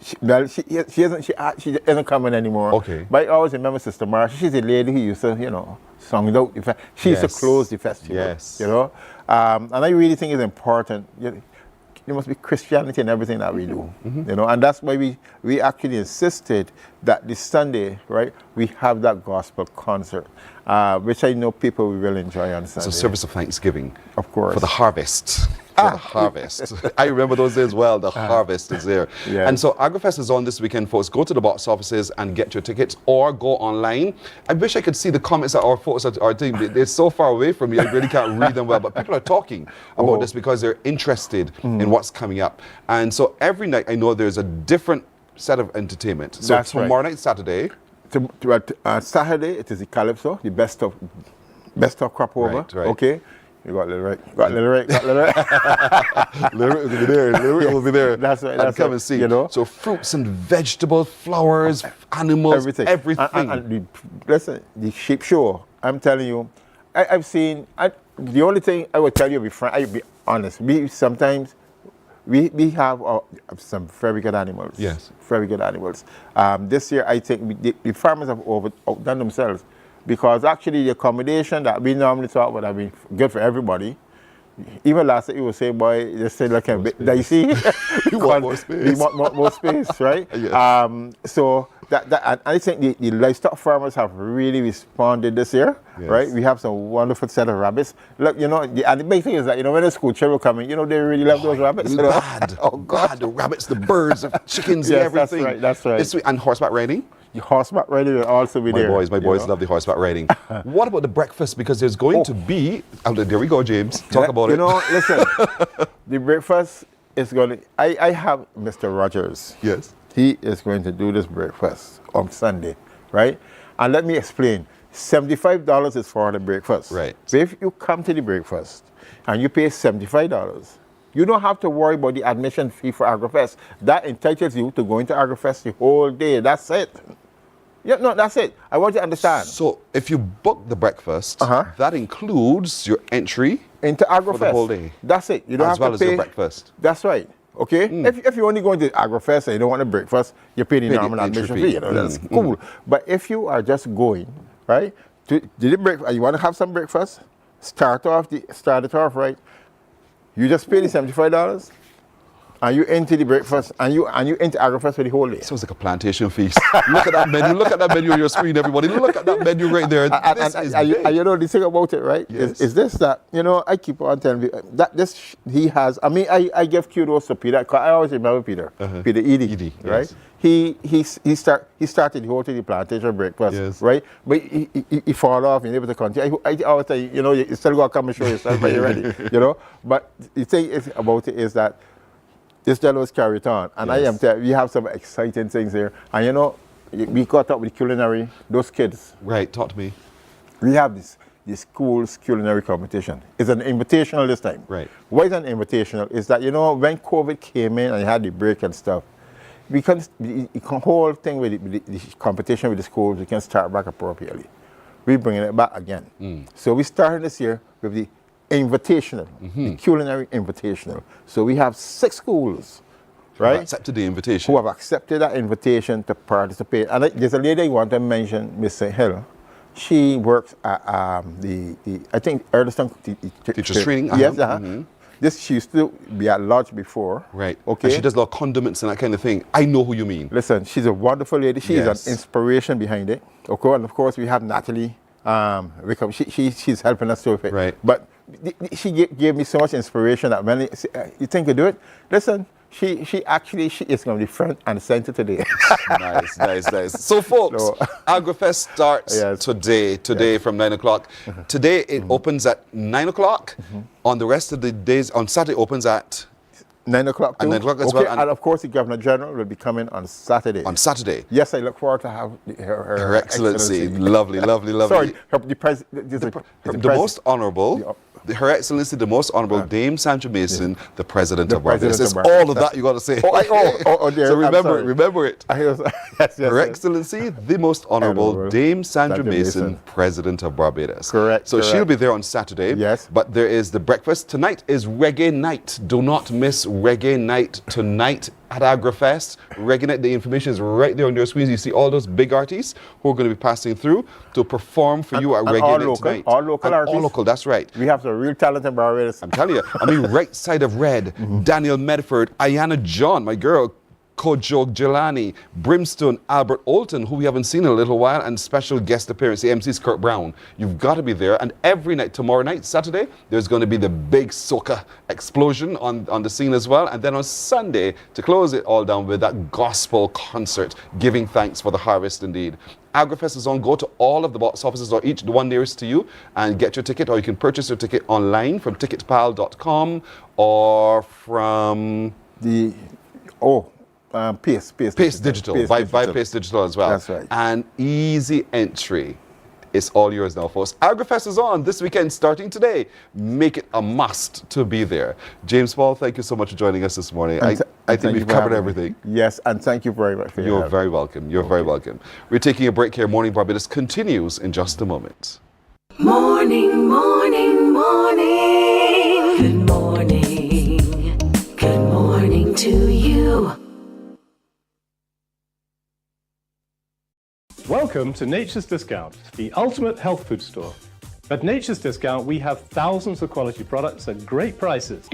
She isn't coming anymore. Okay. But I always remember Sister Marshall. She's a lady who used to, you know, song out. She used to close the festival. Yes. You know? And I really think it's important. There must be Christianity in everything that we do, you know, and that's why we actually insisted that this Sunday, right, we have that gospel concert, which I know people will enjoy on Sunday. It's a service of thanksgiving, of course, for the harvest. For the harvest. I remember those days well. The harvest is there. Yes. And so Agrofest is on this weekend, folks. Go to the box offices and get your tickets, or go online. I wish I could see the comments that our folks are doing. They're so far away from me, I really can't read them well. But people are talking about this because they're interested in what's coming up. And so every night, I know there's a different set of entertainment. So tomorrow night, Saturday. Saturday, it is the Calypso, the best of crop over. Right. Okay. You got little right. Got little right. Little will be there. Little will be there. That's right. And come and see. You know? So fruits and vegetables, flowers, animals, everything. And listen, the sheep show. I'm telling you, I've seen. The only thing I would tell you, I'll be honest. Sometimes we have some very good animals. Yes. Very good animals. This year, I think the farmers have outdone themselves. Because actually the accommodation that we normally talk about have been good for everybody. Even last year, you were saying, boy, just say like a bit dicey. We want more space. We want more space, right? Yes. So and I think the livestock farmers have really responded this year, right? We have some wonderful set of rabbits. Look, you know, and the big thing is that, you know, when the school children come in, you know, they really love those rabbits. You know? Oh, God, the rabbits, the birds, the chickens, and everything. That's right. It's sweet. And horseback riding? The horseback riding will also be there. My boys love the horseback riding. What about the breakfast? Because there's going to be, there we go, James. Talk about it. You know, listen, the breakfast is going to, I have Mr. Rogers. Yes. He is going to do this breakfast on Sunday, right? And let me explain. $75 is for the breakfast. Right. So if you come to the breakfast and you pay $75, you don't have to worry about the admission fee for Agrofest. That entitles you to go into Agrofest the whole day. That's it. Yeah, no, that's it. I want you to understand. So if you book the breakfast, that includes your entry into Agrofest for the whole day. That's it. You don't have to pay. As well as your breakfast. That's right. Okay? If you're only going to Agrofest and you don't want a breakfast, you pay the normal admission fee. You know, that's cool. But if you are just going, right, to the breakfast, you want to have some breakfast, start it off right. You just pay the $75. And you into the breakfast, and you into Agrofest for the whole day. Sounds like a plantation feast. Look at that menu. Look at that menu on your screen, everybody. Look at that menu right there. And you know the thing about it, right? Yes. Is this that, you know, I keep on telling you that this he has. I mean, I give kudos to Peter, because I always remember Peter, Peter Edie, right? Yes. He started the whole thing, the plantation breakfast, right? But he fall off and able to continue. I always say, you know, you still got to come and show yourself when you're ready, you know. But the thing about it is that this gentleman was carried on, and I am telling you, we have some exciting things here. And you know, we caught up with culinary, those kids. Right, talk to me. We have this school's culinary competition. It's an invitational this time. Right. Why is it an invitational? Is that, you know, when COVID came in and you had the break and stuff, we can, the whole thing with the competition with the schools, we can start back appropriately. We're bringing it back again. So we started this year with the invitational, the culinary invitational. So we have 6 schools, right? Who accepted the invitation. Who have accepted that invitation to participate. And there's a lady I want to mention, Miss Hill. She works at I think Earlston Teachers Training. Yes, This, she used to be at Lodge before. Right. Okay. And she does a lot of condiments and that kind of thing. I know who you mean. Listen, she's a wonderful lady. She's an inspiration behind it. Okay. And of course we have Natalie Wickham. She's helping us with it. Right. But she gave me so much inspiration that when you think you do it, listen, she is going to be front and center today. Nice. So folks, Agrofest starts today from 9 o'clock. Today it opens at 9 o'clock. On the rest of the days, on Saturday opens at 9 o'clock too. At 9 o'clock as well. And of course the Governor General will be coming on Saturday. On Saturday. Yes, I look forward to have her Excellency. Lovely. Sorry, the most honorable. Her Excellency, the Most Honorable Dame Sandra Mason, the President of Barbados. It's all of that you got to say. Dear, so remember it. Yes, Her Excellency, the Most Honorable Dame Sandra Mason, President of Barbados. Correct. So she'll be there on Saturday. Yes. But there is the breakfast. Tonight is Reggae Night. Do not miss Reggae Night tonight at Agrofest. Reggae Night, the information is right there on your screens. You see all those big artists who are going to be passing through to perform for you at Reggae Night tonight. All local artists. All local, that's right. We have some real talent in Barbados. I'm telling you. I mean, right side of red, Daniel Medford, Ayana John, my girl, Kojo Jelani, Brimstone, Albert Olton, who we haven't seen in a little while, and special guest appearance, the MC Kurt Brown. You've got to be there. And every night, tomorrow night, Saturday, there's going to be the big soca explosion on the scene as well. And then on Sunday, to close it all down with that gospel concert, giving thanks for the harvest indeed. Agrofest is on. Go to all of the box offices or each the one nearest to you and get your ticket, or you can purchase your ticket online from ticketpal.com or from the Pace Digital. Buy Pace Digital as well. That's right. And easy entry. It's all yours now, folks. Agrofest is on this weekend, starting today. Make it a must to be there. James Paul, thank you so much for joining us this morning. I think we've covered everything. Yes, and thank you very much for your help. You're very welcome. You're very welcome. We're taking a break here. Morning Barbados continues in just a moment. Morning, morning, morning. Good morning. Good morning to you. Welcome to Nature's Discount, the ultimate health food store. At Nature's Discount, we have thousands of quality products at great prices.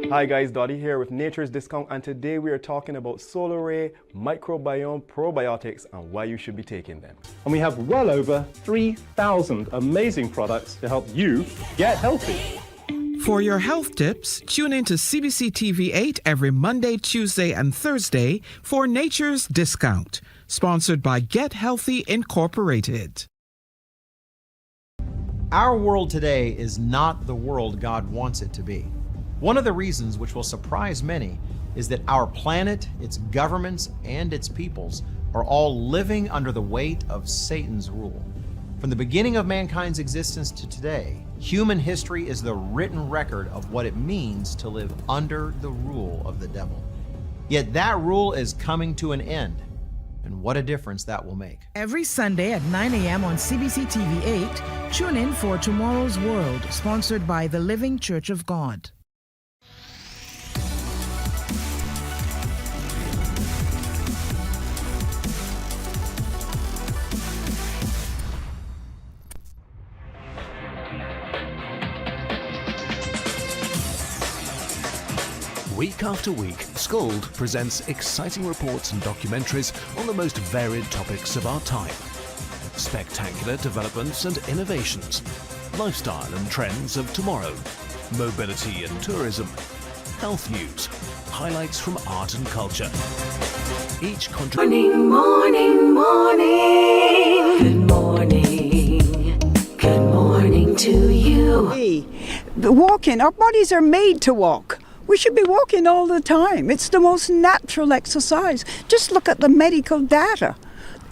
Hi guys, Dottie here with Nature's Discount, and today we are talking about solar ray, microbiome, probiotics, and why you should be taking them. And we have well over 3,000 amazing products to help you get healthy. For your health tips, tune in to CBC TV 8 every Monday, Tuesday, and Thursday for Nature's Discount, sponsored by Get Healthy Incorporated. Our world today is not the world God wants it to be. One of the reasons, which will surprise many, is that our planet, its governments, and its peoples are all living under the weight of Satan's rule. From the beginning of mankind's existence to today, human history is the written record of what it means to live under the rule of the devil. Yet that rule is coming to an end, and what a difference that will make. Every Sunday at 9 a.m. on CBC TV 8, tune in for Tomorrow's World, sponsored by the Living Church of God. Week after week, Scald presents exciting reports and documentaries on the most varied topics of our time. Spectacular developments and innovations, lifestyle and trends of tomorrow, mobility and tourism, health news, highlights from art and culture. Each Morning, morning, morning. Good morning. Good morning to you. Hey, walking, our bodies are made to walk. We should be walking all the time. It's the most natural exercise. Just look at the medical data.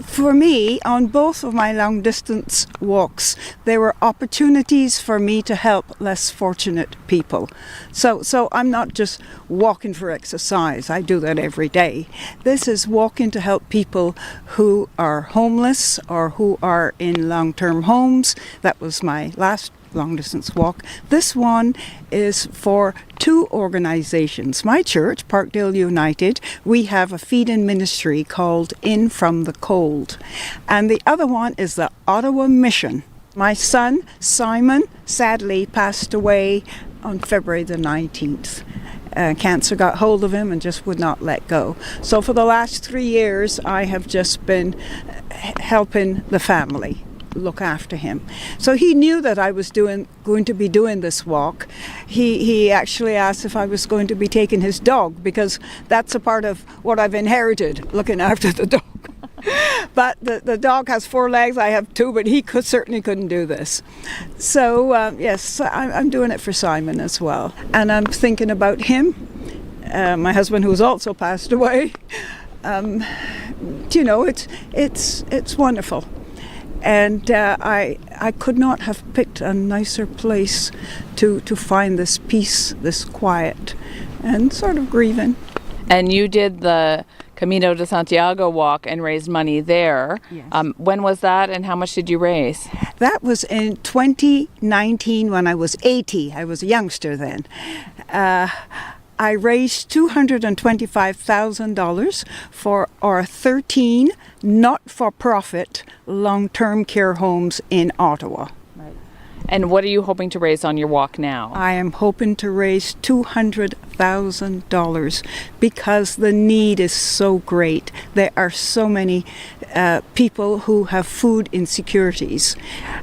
For me, on both of my long distance walks, there were opportunities for me to help less fortunate people. So I'm not just walking for exercise. I do that every day. This is walking to help people who are homeless or who are in long-term homes. That was my last long distance walk. This one is for two organizations. My church, Parkdale United, we have a feed-in ministry called In From the Cold. And the other one is the Ottawa Mission. My son, Simon, sadly passed away on February the 19th. Cancer got hold of him and just would not let go. So for the last 3 years, I have just been helping the family look after him. So he knew that I was going to be doing this walk. He actually asked if I was going to be taking his dog, because that's a part of what I've inherited, looking after the dog. But the dog has 4 legs, I have 2, but he certainly couldn't do this. So yes, I'm doing it for Simon as well. And I'm thinking about him, my husband who's also passed away. You know, it's wonderful. And I could not have picked a nicer place to find this peace, this quiet, and sort of grieving. And you did the Camino de Santiago walk and raised money there. Yes. When was that, and how much did you raise? That was in 2019 when I was 80. I was a youngster then. I raised $225,000 for our 13 not-for-profit long-term care homes in Ottawa. Right. And what are you hoping to raise on your walk now? I am hoping to raise $200,000 because the need is so great. There are so many people who have food insecurities.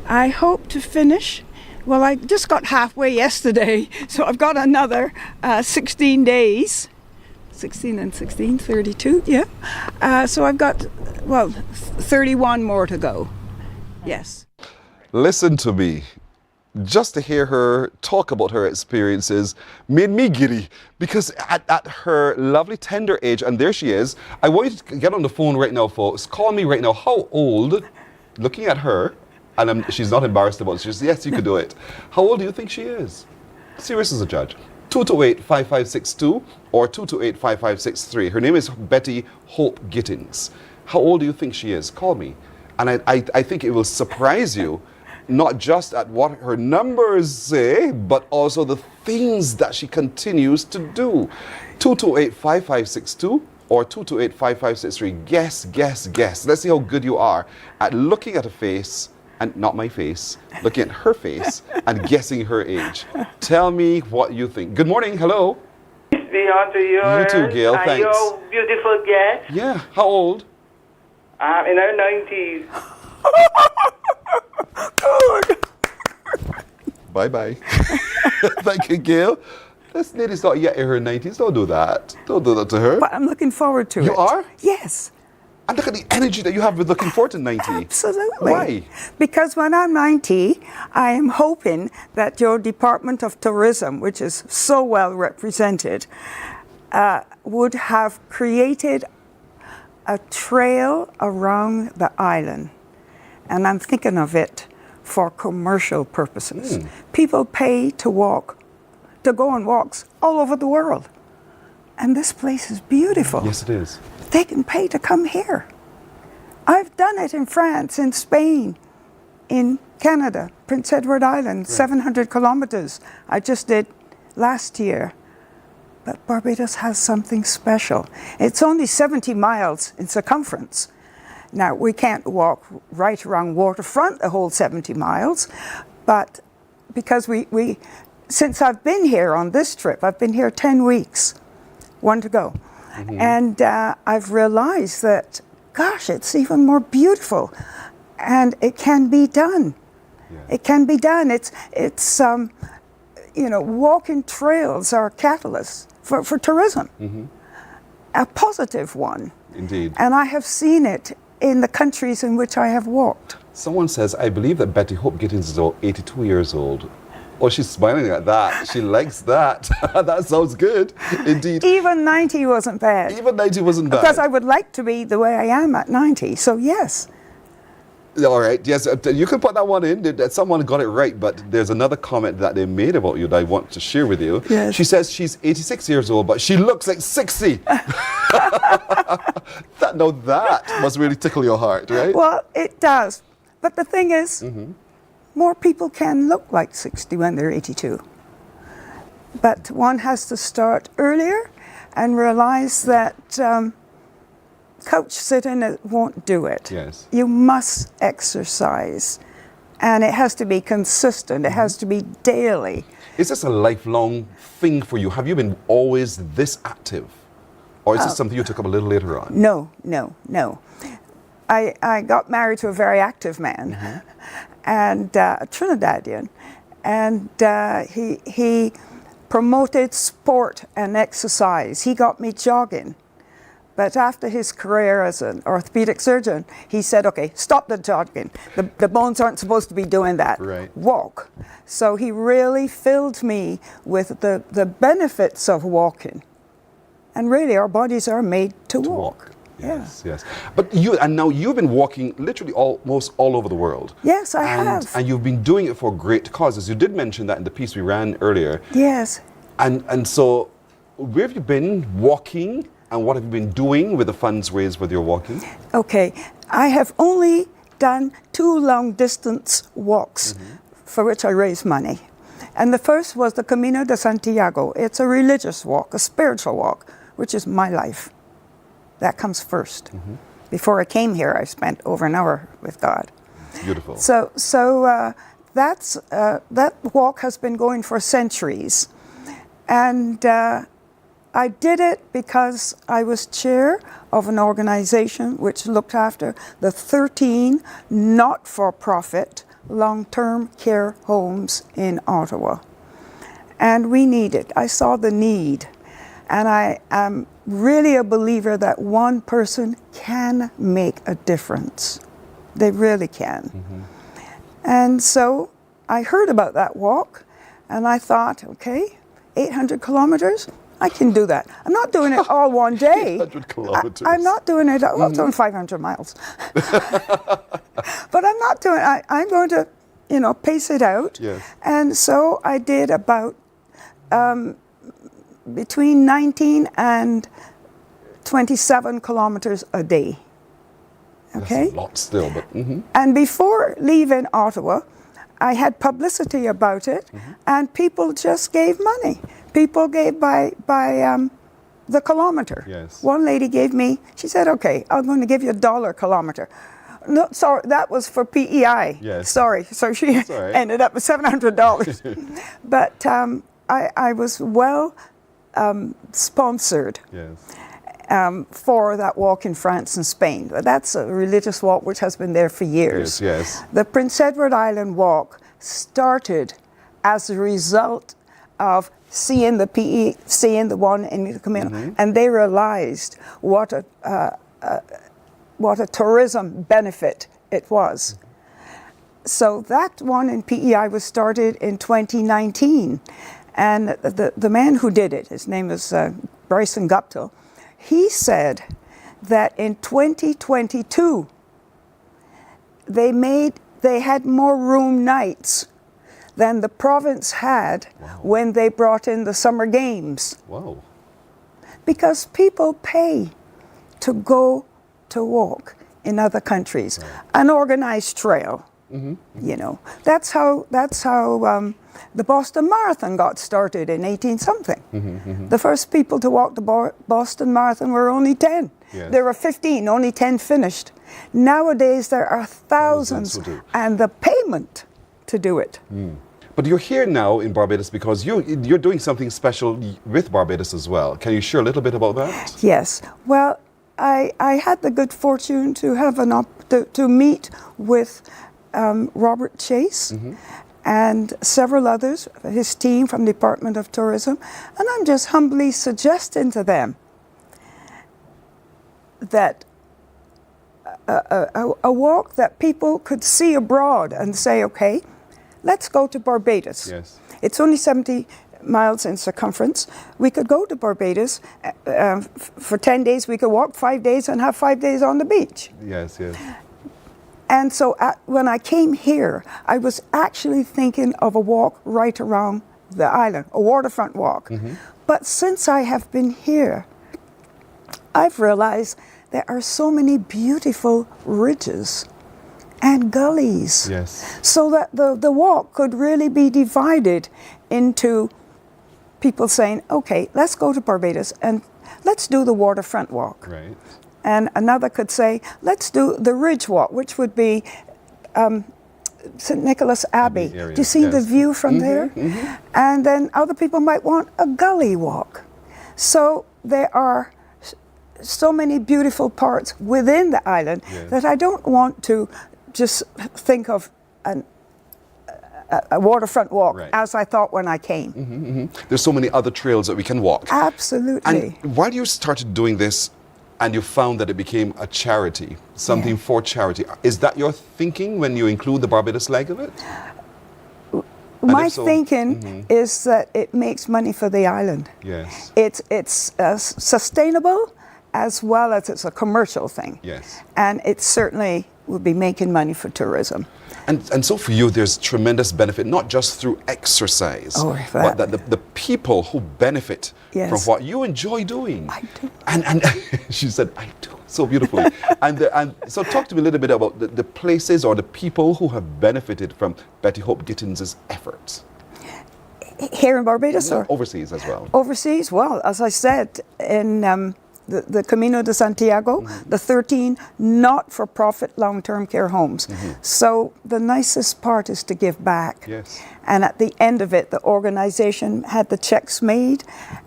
I hope to finish. Well, I just got halfway yesterday, so I've got another 16 days. 16 and 16, 32, yeah. So I've got, 31 more to go. Yes. Listen to me. Just to hear her talk about her experiences made me giddy, because at her lovely tender age, and there she is, I want you to get on the phone right now, folks. Call me right now. How old, looking at her, and she's not embarrassed about it. She says, yes, you could do it. How old do you think she is? Serious as a judge. 228-5562 or 228-5563. Her name is Betty Hope Gittins. How old do you think she is? Call me. And I think it will surprise you, not just at what her numbers say, but also the things that she continues to do. 228-5562 or 228-5563. Guess, guess, guess. Let's see how good you are at looking at a face, and not my face, looking at her face and guessing her age. Tell me what you think. Good morning, hello. Beyond to you. You too, Gail, and thanks. your beautiful guest. Yeah, how old? In her 90s. Bye-bye. Thank you, Gail. This lady's not yet in her 90s. Don't do that. Don't do that to her. But I'm looking forward to it. You are? Yes. And look at the energy that you have with looking forward to 90. Absolutely. Why? Because when I'm 90, I am hoping that your Department of Tourism, which is so well represented, would have created a trail around the island. And I'm thinking of it for commercial purposes. People pay to walk, to go on walks all over the world. And this place is beautiful. Yes, it is. They can pay to come here. I've done it in France, in Spain, in Canada, Prince Edward Island, 700 kilometers. I just did last year. But Barbados has something special. It's only 70 miles in circumference. Now, we can't walk right around waterfront the whole 70 miles, but because since I've been here on this trip, I've been here 10 weeks. one to go. And I've realized that, gosh, it's even more beautiful, and it can be done. It can be done. It's you know, walking trails are catalysts for tourism, a positive one. Indeed. And I have seen it in the countries in which I have walked. Someone says, I believe that Betty Hope Gittins is 82 years old. Oh, she's smiling at that. She likes that. That sounds good. Indeed. Even 90 wasn't bad. Even 90 wasn't bad. Because I would like to be the way I am at 90, so yes. All right, yes, you can put that one in. Someone got it right, but there's another comment that they made about you that I want to share with you. Yes. She says she's 86 years old, but she looks like 60. That must really tickle your heart, right? Well, it does. But the thing is, more people can look like 60 when they're 82. But one has to start earlier and realize that couch sitting won't do it. Yes. You must exercise. And it has to be consistent. It has to be daily. Is this a lifelong thing for you? Have you been always this active? Or is this something you took up a little later on? No. I got married to a very active man, and a Trinidadian, and he promoted sport and exercise. He got me jogging. But after his career as an orthopedic surgeon, he said, okay, stop the jogging. The bones aren't supposed to be doing that. Right. Walk. So he really filled me with the benefits of walking. And really, our bodies are made to walk. Yes, yes. But now you've been walking literally almost all over the world. Yes, I have. And you've been doing it for great causes. You did mention that in the piece we ran earlier. Yes. And so, where have you been walking, and what have you been doing with the funds raised with your walking? Okay, I have only done 2 long-distance walks for which I raised money. And the first was the Camino de Santiago. It's a religious walk, a spiritual walk, which is my life. That comes first. Before I came here, I spent over an hour with God. Beautiful. So that walk has been going for centuries. And I did it because I was chair of an organization which looked after the 13 not-for-profit long-term care homes in Ottawa. And we needed, I saw the need. And I am really a believer that one person can make a difference. They really can. And so I heard about that walk, and I thought, okay, 800 kilometers, I can do that. I'm not doing it all one day. 800 kilometers. I'm not doing it, I'm doing 500 miles. But I'm not doing, I'm going to, pace it out. Yes. And so I did about between 19 and 27 kilometers a day. Okay? That's a lot still, but... And before leaving Ottawa, I had publicity about it, and people just gave money. People gave by the kilometer. Yes. One lady gave me, she said, okay, I'm going to give you $1 kilometer. No, sorry, that was for PEI. Yes. Sorry, so she ended up with $700. But I was well sponsored. Yes. For that walk in France and Spain. That's a religious walk which has been there for years. Yes. The Prince Edward Island walk started as a result of seeing the one in the Camino, and they realized what a tourism benefit it was. So that one in PEI was started in 2019, and the man who did it, his name is Bryson Guptill. He said that in 2022, they had more room nights than the province had when they brought in the summer games. Wow. Because people pay to go to walk in other countries. An organized trail. That's how the Boston Marathon got started in 18-something. The first people to walk the Boston Marathon were only 10. Yes. There were 15, only 10 finished. Nowadays there are thousands, and the payment to do it. But you're here now in Barbados because you're doing something special with Barbados as well. Can you share a little bit about that? Yes. Well, I had the good fortune to have to meet with Robert Chase and several others, his team from the Department of Tourism, and I'm just humbly suggesting to them that a walk that people could see abroad and say, okay, let's go to Barbados. Yes. It's only 70 miles in circumference. We could go to Barbados for 10 days. We could walk 5 days and have 5 days on the beach. Yes, yes. And so when I came here, I was actually thinking of a walk right around the island, a waterfront walk. But since I have been here, I've realized there are so many beautiful ridges and gullies. Yes. So that the walk could really be divided into people saying, okay, let's go to Barbados and let's do the waterfront walk. Right. And another could say, let's do the ridge walk, which would be St. Nicholas Abbey. Do you see the view from there? And then other people might want a gully walk. So there are so many beautiful parts within the island that I don't want to just think of a waterfront walk as I thought when I came. There's so many other trails that we can walk. Absolutely. And while you started doing this and you found that it became a charity, something for charity, is that your thinking when you include the Barbados leg of it? My thinking is that it makes money for the island. Yes. It's sustainable as well as it's a commercial thing. Yes. And it certainly would be making money for tourism. And so for you, there's tremendous benefit, not just through exercise, but that the people who benefit from what you enjoy doing. I do. And she said, I do, so beautifully. and so talk to me a little bit about the places or the people who have benefited from Betty Hope Gittins' efforts. Here in Barbados or? Overseas as well. Overseas, well, as I said, in the Camino de Santiago, the 13 not-for-profit long-term care homes. So the nicest part is to give back. Yes. And at the end of it, the organization had the checks made,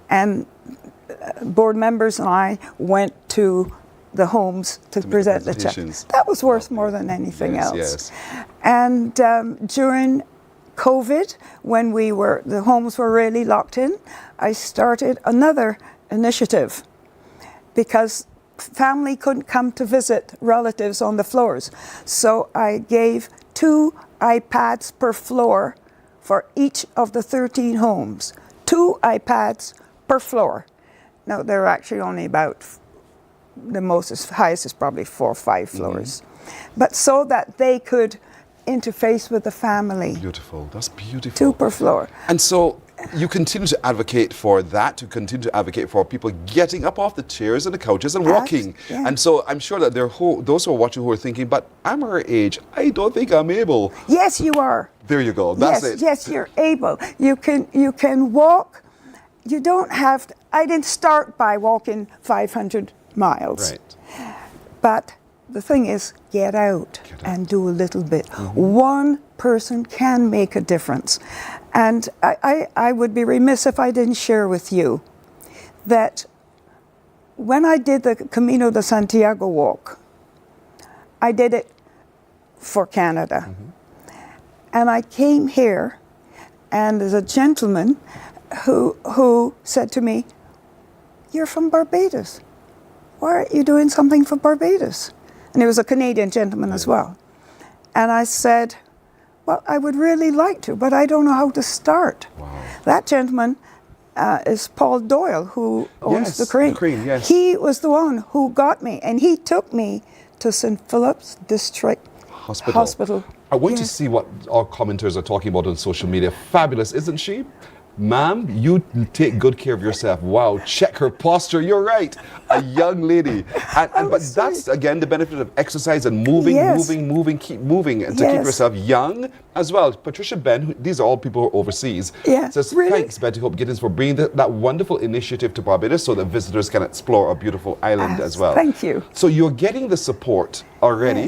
and board members and I went to the homes to present the checks. That was worth more than anything else. Yes. And during COVID, when the homes were really locked in, I started another initiative, because family couldn't come to visit relatives on the floors. So I gave 2 iPads per floor for each of the 13 homes. 2 iPads per floor. Now, they're actually only about, the highest is probably 4 or 5 floors. But so that they could interface with the family. Beautiful, that's beautiful. 2 per floor. And so you continue to advocate for that, to continue to advocate for people getting up off the chairs and the couches and walking. And so I'm sure that there are those who are watching who are thinking, but I'm her age, I don't think I'm able. Yes, you are. There you go, that's it. Yes, you're able. You can walk. You don't have to, I didn't start by walking 500 miles. Right. But the thing is, get out and do a little bit. One person can make a difference. And I would be remiss if I didn't share with you that when I did the Camino de Santiago walk, I did it for Canada. And I came here, and there's a gentleman who said to me, "You're from Barbados. Why aren't you doing something for Barbados?" And he was a Canadian gentleman as well. And I said, well, I would really like to, but I don't know how to start. That gentleman is Paul Doyle, who owns the Crane. He was the one who got me, and he took me to St. Philip's District Hospital. I want to see what our commenters are talking about on social media. Fabulous, isn't she? Ma'am, you take good care of yourself. Wow, check her posture. You're right. A young lady. But that's, again, the benefit of exercise and moving, keep moving, and to keep yourself young as well. Patricia Ben, these are all people who are overseas. Says, thanks, Betty Hope Gittins, for bringing that wonderful initiative to Barbados so that visitors can explore our beautiful island as well. Thank you. So you're getting the support already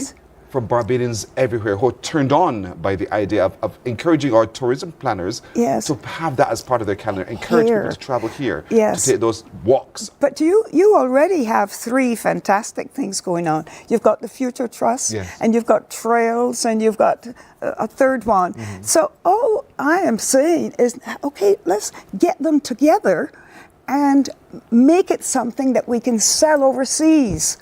from Barbadians everywhere who are turned on by the idea of encouraging our tourism planners Yes. to have that as part of their calendar, encourage Here. people to travel here, Yes. to take those walks. But you already have 3 fantastic things going on. You've got the Future Trust, Yes. and you've got trails, and you've got a third one. So all I am saying is, okay, let's get them together and make it something that we can sell overseas.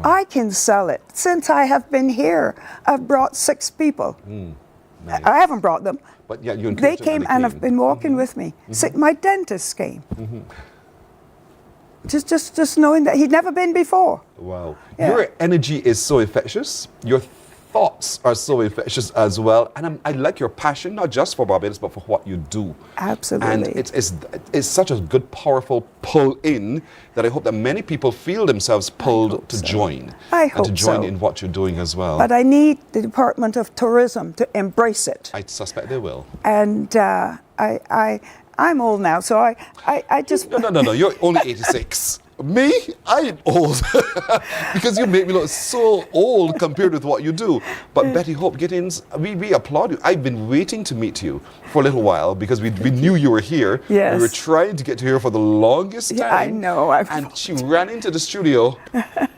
I can sell it. Since I have been here, I've brought 6 people. Nice. I haven't brought them. But yeah, you They encouraged them came and have been walking with me. My dentist came. Just knowing that he'd never been before. Wow. Yeah. Your energy is so infectious. Your thoughts are so infectious as well. And I like your passion, not just for Barbados, but for what you do. Absolutely. And it's such a good, powerful pull in that I hope that many people feel themselves pulled to join. I and hope to join so. in what you're doing as well. But I need the Department of Tourism to embrace it. I suspect they will. And I'm old now, so I just... No, you're only 86. Me? I ain't old. Because you make me look so old compared with what you do. But Betty Hope Gittins, we applaud you. I've been waiting to meet you for a little while because we knew you were here. Yes. We were trying to get to here for the longest time. Yeah, I know. And she ran into the studio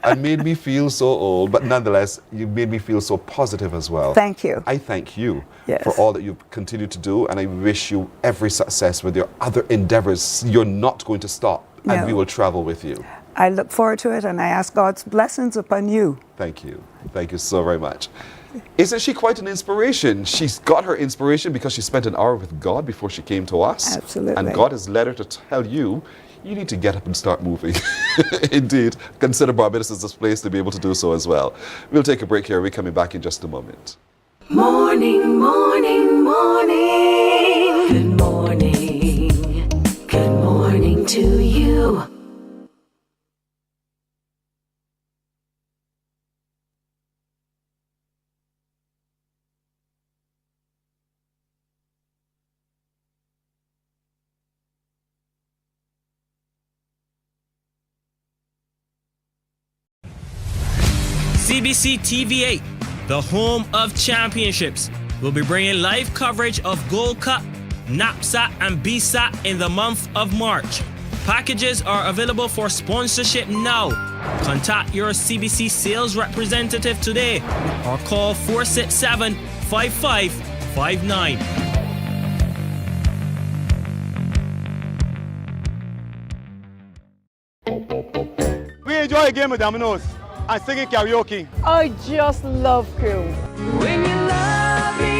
and made me feel so old. But nonetheless, you made me feel so positive as well. Thank you. I thank you Yes. for all that you've continued to do. And I wish you every success with your other endeavors. You're not going to stop. And No. we will travel with you. I look forward to it, and I ask God's blessings upon you. Thank you. Thank you so very much. Isn't she quite an inspiration? She's got her inspiration because she spent an hour with God before she came to us. Absolutely. And God has led her to tell you, you need to get up and start moving. Indeed. Consider Barbados as this place to be able to do so as well. We'll take a break here. We're coming back in just a moment. Morning, morning, morning. Good morning. Good morning to you. CBC TV8, the home of championships, will be bringing live coverage of Gold Cup, NAPSAT and BSAT in the month of March. Packages are available for sponsorship now. Contact your CBC sales representative today or call 467-5559. We enjoy a game of dominoes and singing karaoke. I just love crew. When you love me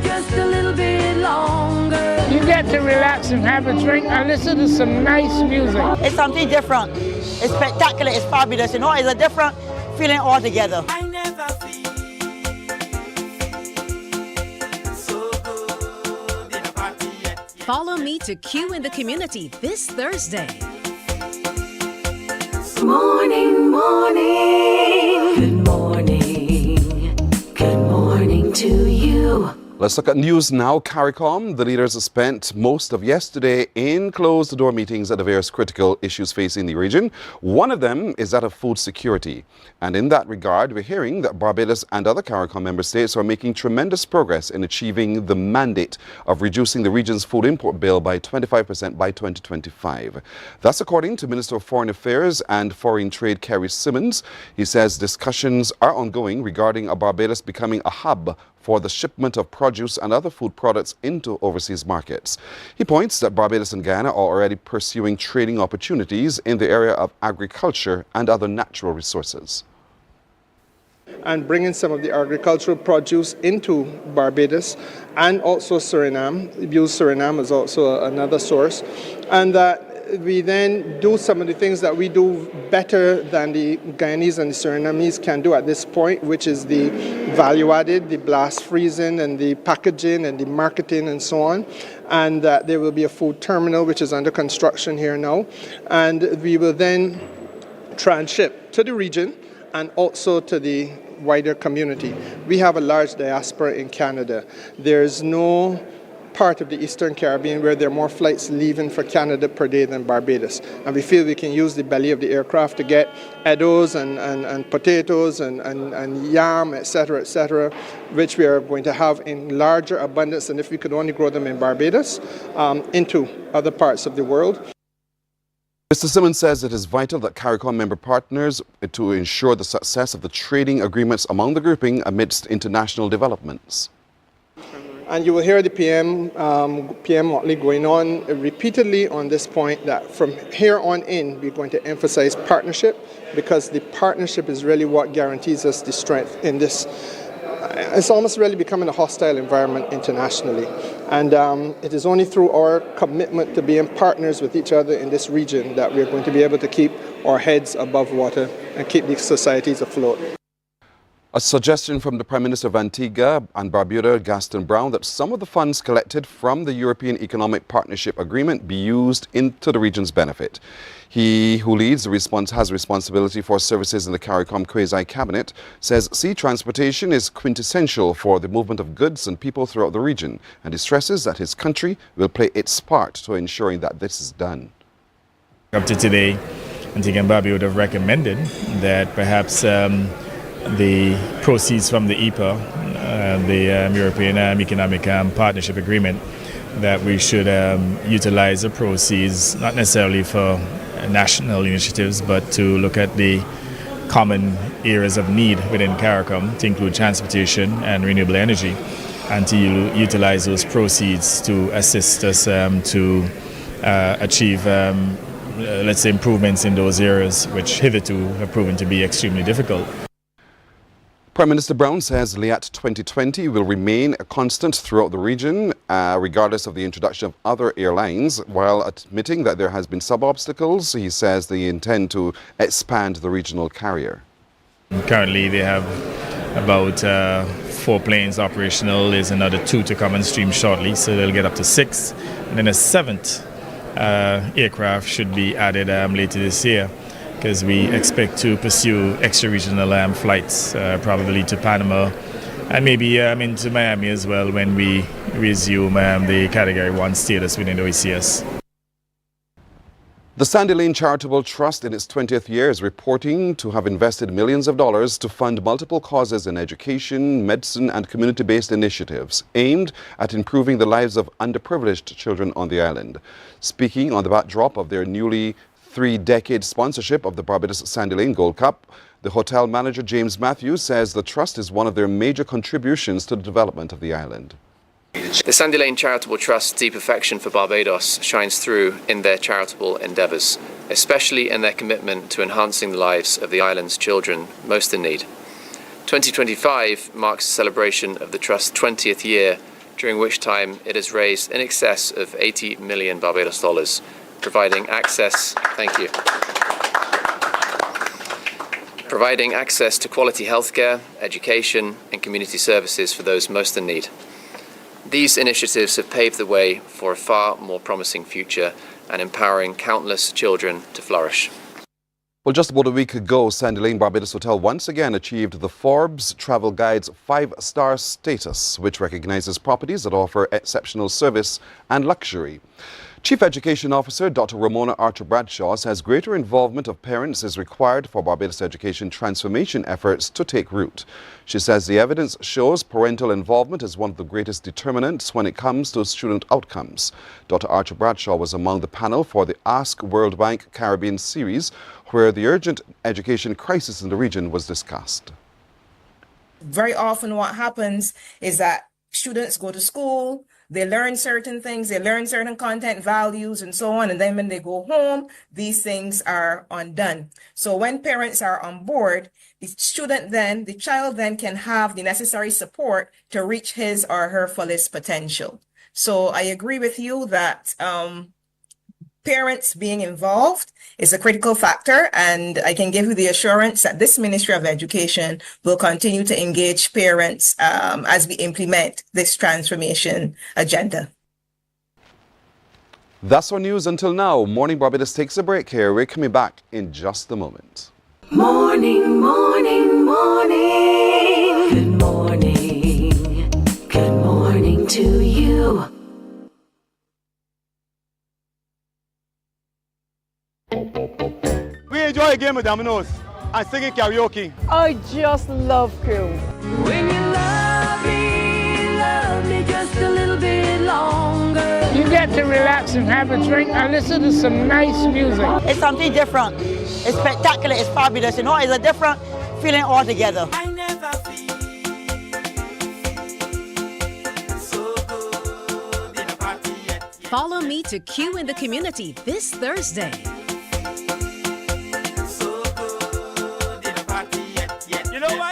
just a little bit longer. You get to relax and have a drink and listen to some nice music. It's something different. It's spectacular. It's fabulous. You know, it's a different feeling altogether. Follow me to Q in the Community this Thursday. Morning, morning. Good morning. Good morning to you. Let's look at news now. CARICOM, the leaders have spent most of yesterday in closed-door meetings at the various critical issues facing the region. One of them is that of food security. And in that regard, we're hearing that Barbados and other CARICOM member states are making tremendous progress in achieving the mandate of reducing the region's food import bill by 25% by 2025. That's according to Minister of Foreign Affairs and Foreign Trade Kerry Simmons. He says discussions are ongoing regarding Barbados becoming a hub for the shipment of produce and other food products into overseas markets. He points that Barbados and Guyana are already pursuing trading opportunities in the area of agriculture and other natural resources. And bringing some of the agricultural produce into Barbados and also Suriname. We use Suriname as also another source. And that we then do some of the things that we do better than the Guyanese and the Surinamese can do at this point, which is the value added, the blast freezing and the packaging and the marketing and so on. And there will be a food terminal which is under construction here now. And we will then transship to the region and also to the wider community. We have a large diaspora in Canada. There's no part of the Eastern Caribbean where there are more flights leaving for Canada per day than Barbados. And we feel we can use the belly of the aircraft to get eddos and potatoes and yam, etc., which we are going to have in larger abundance than if we could only grow them in Barbados, into other parts of the world. Mr. Simmons says it is vital that CARICOM member partners to ensure the success of the trading agreements among the grouping amidst international developments. And you will hear the PM Motley going on repeatedly on this point that from here on in, we're going to emphasize partnership, because the partnership is really what guarantees us the strength in this. It's almost really becoming a hostile environment internationally. And it is only through our commitment to being partners with each other in this region that we're going to be able to keep our heads above water and keep these societies afloat. A suggestion from the Prime Minister of Antigua and Barbuda, Gaston Brown, that some of the funds collected from the European Economic Partnership Agreement be used into the region's benefit. He who leads the has responsibility for services in the CARICOM quasi-cabinet, says sea transportation is quintessential for the movement of goods and people throughout the region, and he stresses that his country will play its part to ensuring that this is done. Up to today, Antigua and Barbuda have recommended that perhaps the proceeds from the EPA, the European Economic Partnership Agreement, that we should utilize the proceeds not necessarily for national initiatives, but to look at the common areas of need within CARICOM, to include transportation and renewable energy, and to utilize those proceeds to assist us to achieve, let's say, improvements in those areas which hitherto have proven to be extremely difficult. Prime Minister Brown says LIAT 2020 will remain a constant throughout the region, regardless of the introduction of other airlines. While admitting that there has been sub-obstacles, he says they intend to expand the regional carrier. Currently, they have about 4 planes operational. There's another 2 to come on stream shortly, so they'll get up to 6. And then a 7th aircraft should be added later this year, because we expect to pursue extra-regional flights, probably to Panama and maybe into Miami as well when we resume the Category 1 status within the OECS. The Sandy Lane Charitable Trust in its 20th year is reporting to have invested millions of dollars to fund multiple causes in education, medicine and community-based initiatives aimed at improving the lives of underprivileged children on the island. Speaking on the backdrop of their newly 3-decade sponsorship of the Barbados Sandy Lane Gold Cup, the hotel manager James Matthews says the trust is one of their major contributions to the development of the island. The Sandy Lane Charitable Trust's deep affection for Barbados shines through in their charitable endeavours, especially in their commitment to enhancing the lives of the island's children most in need. 2025 marks the celebration of the Trust's 20th year, during which time it has raised in excess of 80 million Barbados dollars, providing access to quality healthcare, education and community services for those most in need. These initiatives have paved the way for a far more promising future and empowering countless children to flourish. Well, just about a week ago, Sandy Lane Barbados Hotel once again achieved the Forbes Travel Guide's 5-star status, which recognizes properties that offer exceptional service and luxury. Chief Education Officer Dr. Ramona Archer Bradshaw says greater involvement of parents is required for Barbados education transformation efforts to take root. She says the evidence shows parental involvement is one of the greatest determinants when it comes to student outcomes. Dr. Archer Bradshaw was among the panel for the Ask World Bank Caribbean series, where the urgent education crisis in the region was discussed. Very often what happens is that students go to school, they learn certain things, they learn certain content, values, and so on. And then when they go home, these things are undone. So when parents are on board, the child then can have the necessary support to reach his or her fullest potential. So I agree with you that parents being involved is a critical factor, and I can give you the assurance that this Ministry of Education will continue to engage parents as we implement this transformation agenda. That's our news until now. Morning Barbados takes a break here. We're coming back in just a moment. Morning, morning, morning. Good morning. Good morning to you. enjoy a game of dominoes and singing karaoke. I just love crew. When you love me just a little bit longer. You get to relax and have a drink and listen to some nice music. It's something different. It's spectacular. It's fabulous. You know, it's a different feeling altogether. Follow me to Q in the Community this Thursday. You know why?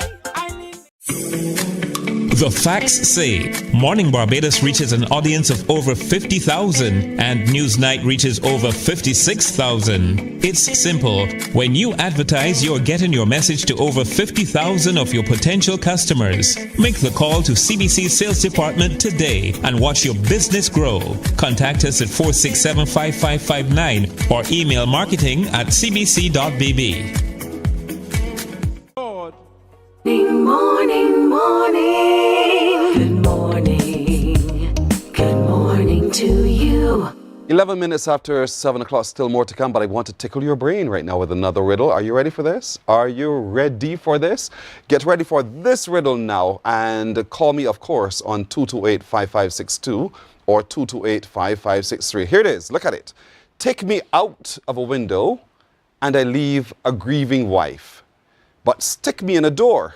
The facts say Morning Barbados reaches an audience of over 50,000 and Newsnight reaches over 56,000. It's simple. When you advertise, you're getting your message to over 50,000 of your potential customers. Make the call to CBC Sales Department today and watch your business grow. Contact us at 467-5559 or email marketing@cbc.bb. Morning, morning. Good morning. Good morning to you. 11 minutes after 7 o'clock, still more to come, but I want to tickle your brain right now with another riddle. Are you ready for this? Are you ready for this? Get ready for this riddle now and call me, of course, on 228-5562 or 228-5563. Here it is. Look at it. Take me out of a window and I leave a grieving wife, but stick me in a door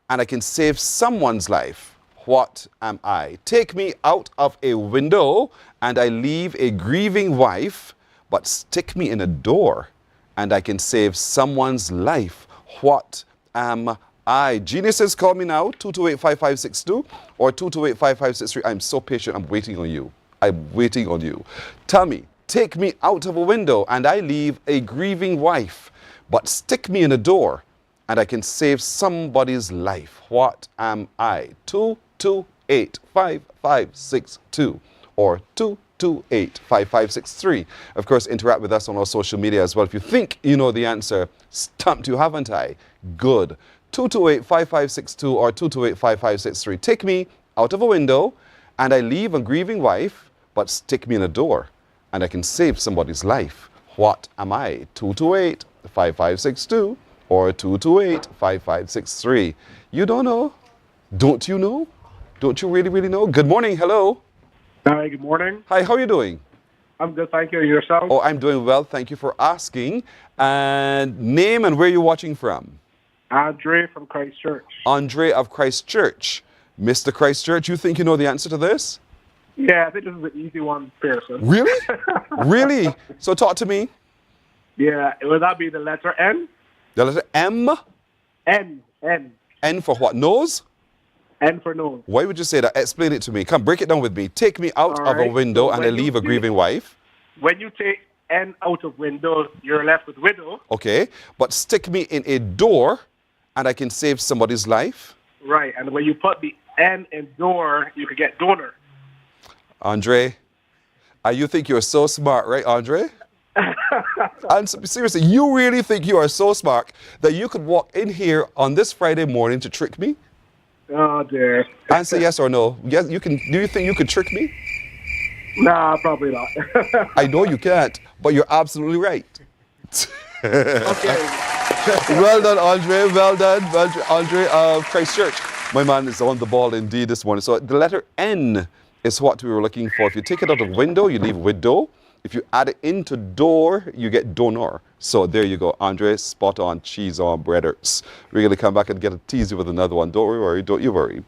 and I can save someone's life. What am I? Take me out of a window and I leave a grieving wife, but stick me in a door and I can save someone's life. What am I? Geniuses, call me now, 228-5562 or 228-5563. I'm so patient. I'm waiting on you. I'm waiting on you. Tell me, take me out of a window and I leave a grieving wife, but stick me in a door and I can save somebody's life. What am I? 228-5562 or 228-5563. Of course, interact with us on our social media as well. If you think you know the answer, stumped you, haven't I? Good. 228-5562 or 228-5563. Take me out of a window and I leave a grieving wife, but stick me in a door and I can save somebody's life. What am I? 228-5562 or 228-5563. You don't know? Don't you know? Don't you really, really know? Good morning. Hello. Hi, good morning. Hi, how are you doing? I'm good, thank you. Yourself? Oh, I'm doing well. Thank you for asking. And name and where you're watching from? Andre from Christchurch. Andre of Christchurch. Mr. Christchurch, you think you know the answer to this? Yeah, I think this is an easy one, Pearson. Really? Really? So talk to me. Yeah, would that be the letter N? The letter M? N. N for what? Nose? N for nose. Why would you say that? Explain it to me. Come, break it down with me. Take me out of a window and I leave a grieving wife. When you take N out of window, you're left with widow. Okay, but stick me in a door and I can save somebody's life. Right, and when you put the N in door, you could get donor. Andre, you think you're so smart, right, Andre? And seriously, you really think you are so smart that you could walk in here on this Friday morning to trick me? Oh, dear. Answer yes or no. Yes, you can. Do you think you could trick me? Nah, probably not. I know you can't, but you're absolutely right. Okay. Well done, Andre. Well done, Andre of Christchurch. My man is on the ball indeed this morning. So the letter N is what we were looking for. If you take it out of window, you leave widow. If you add it into door, you get donor. So there you go, Andre, spot on, cheese on, breaders. We're going to come back and get a teaser with another one. Don't worry, don't you worry.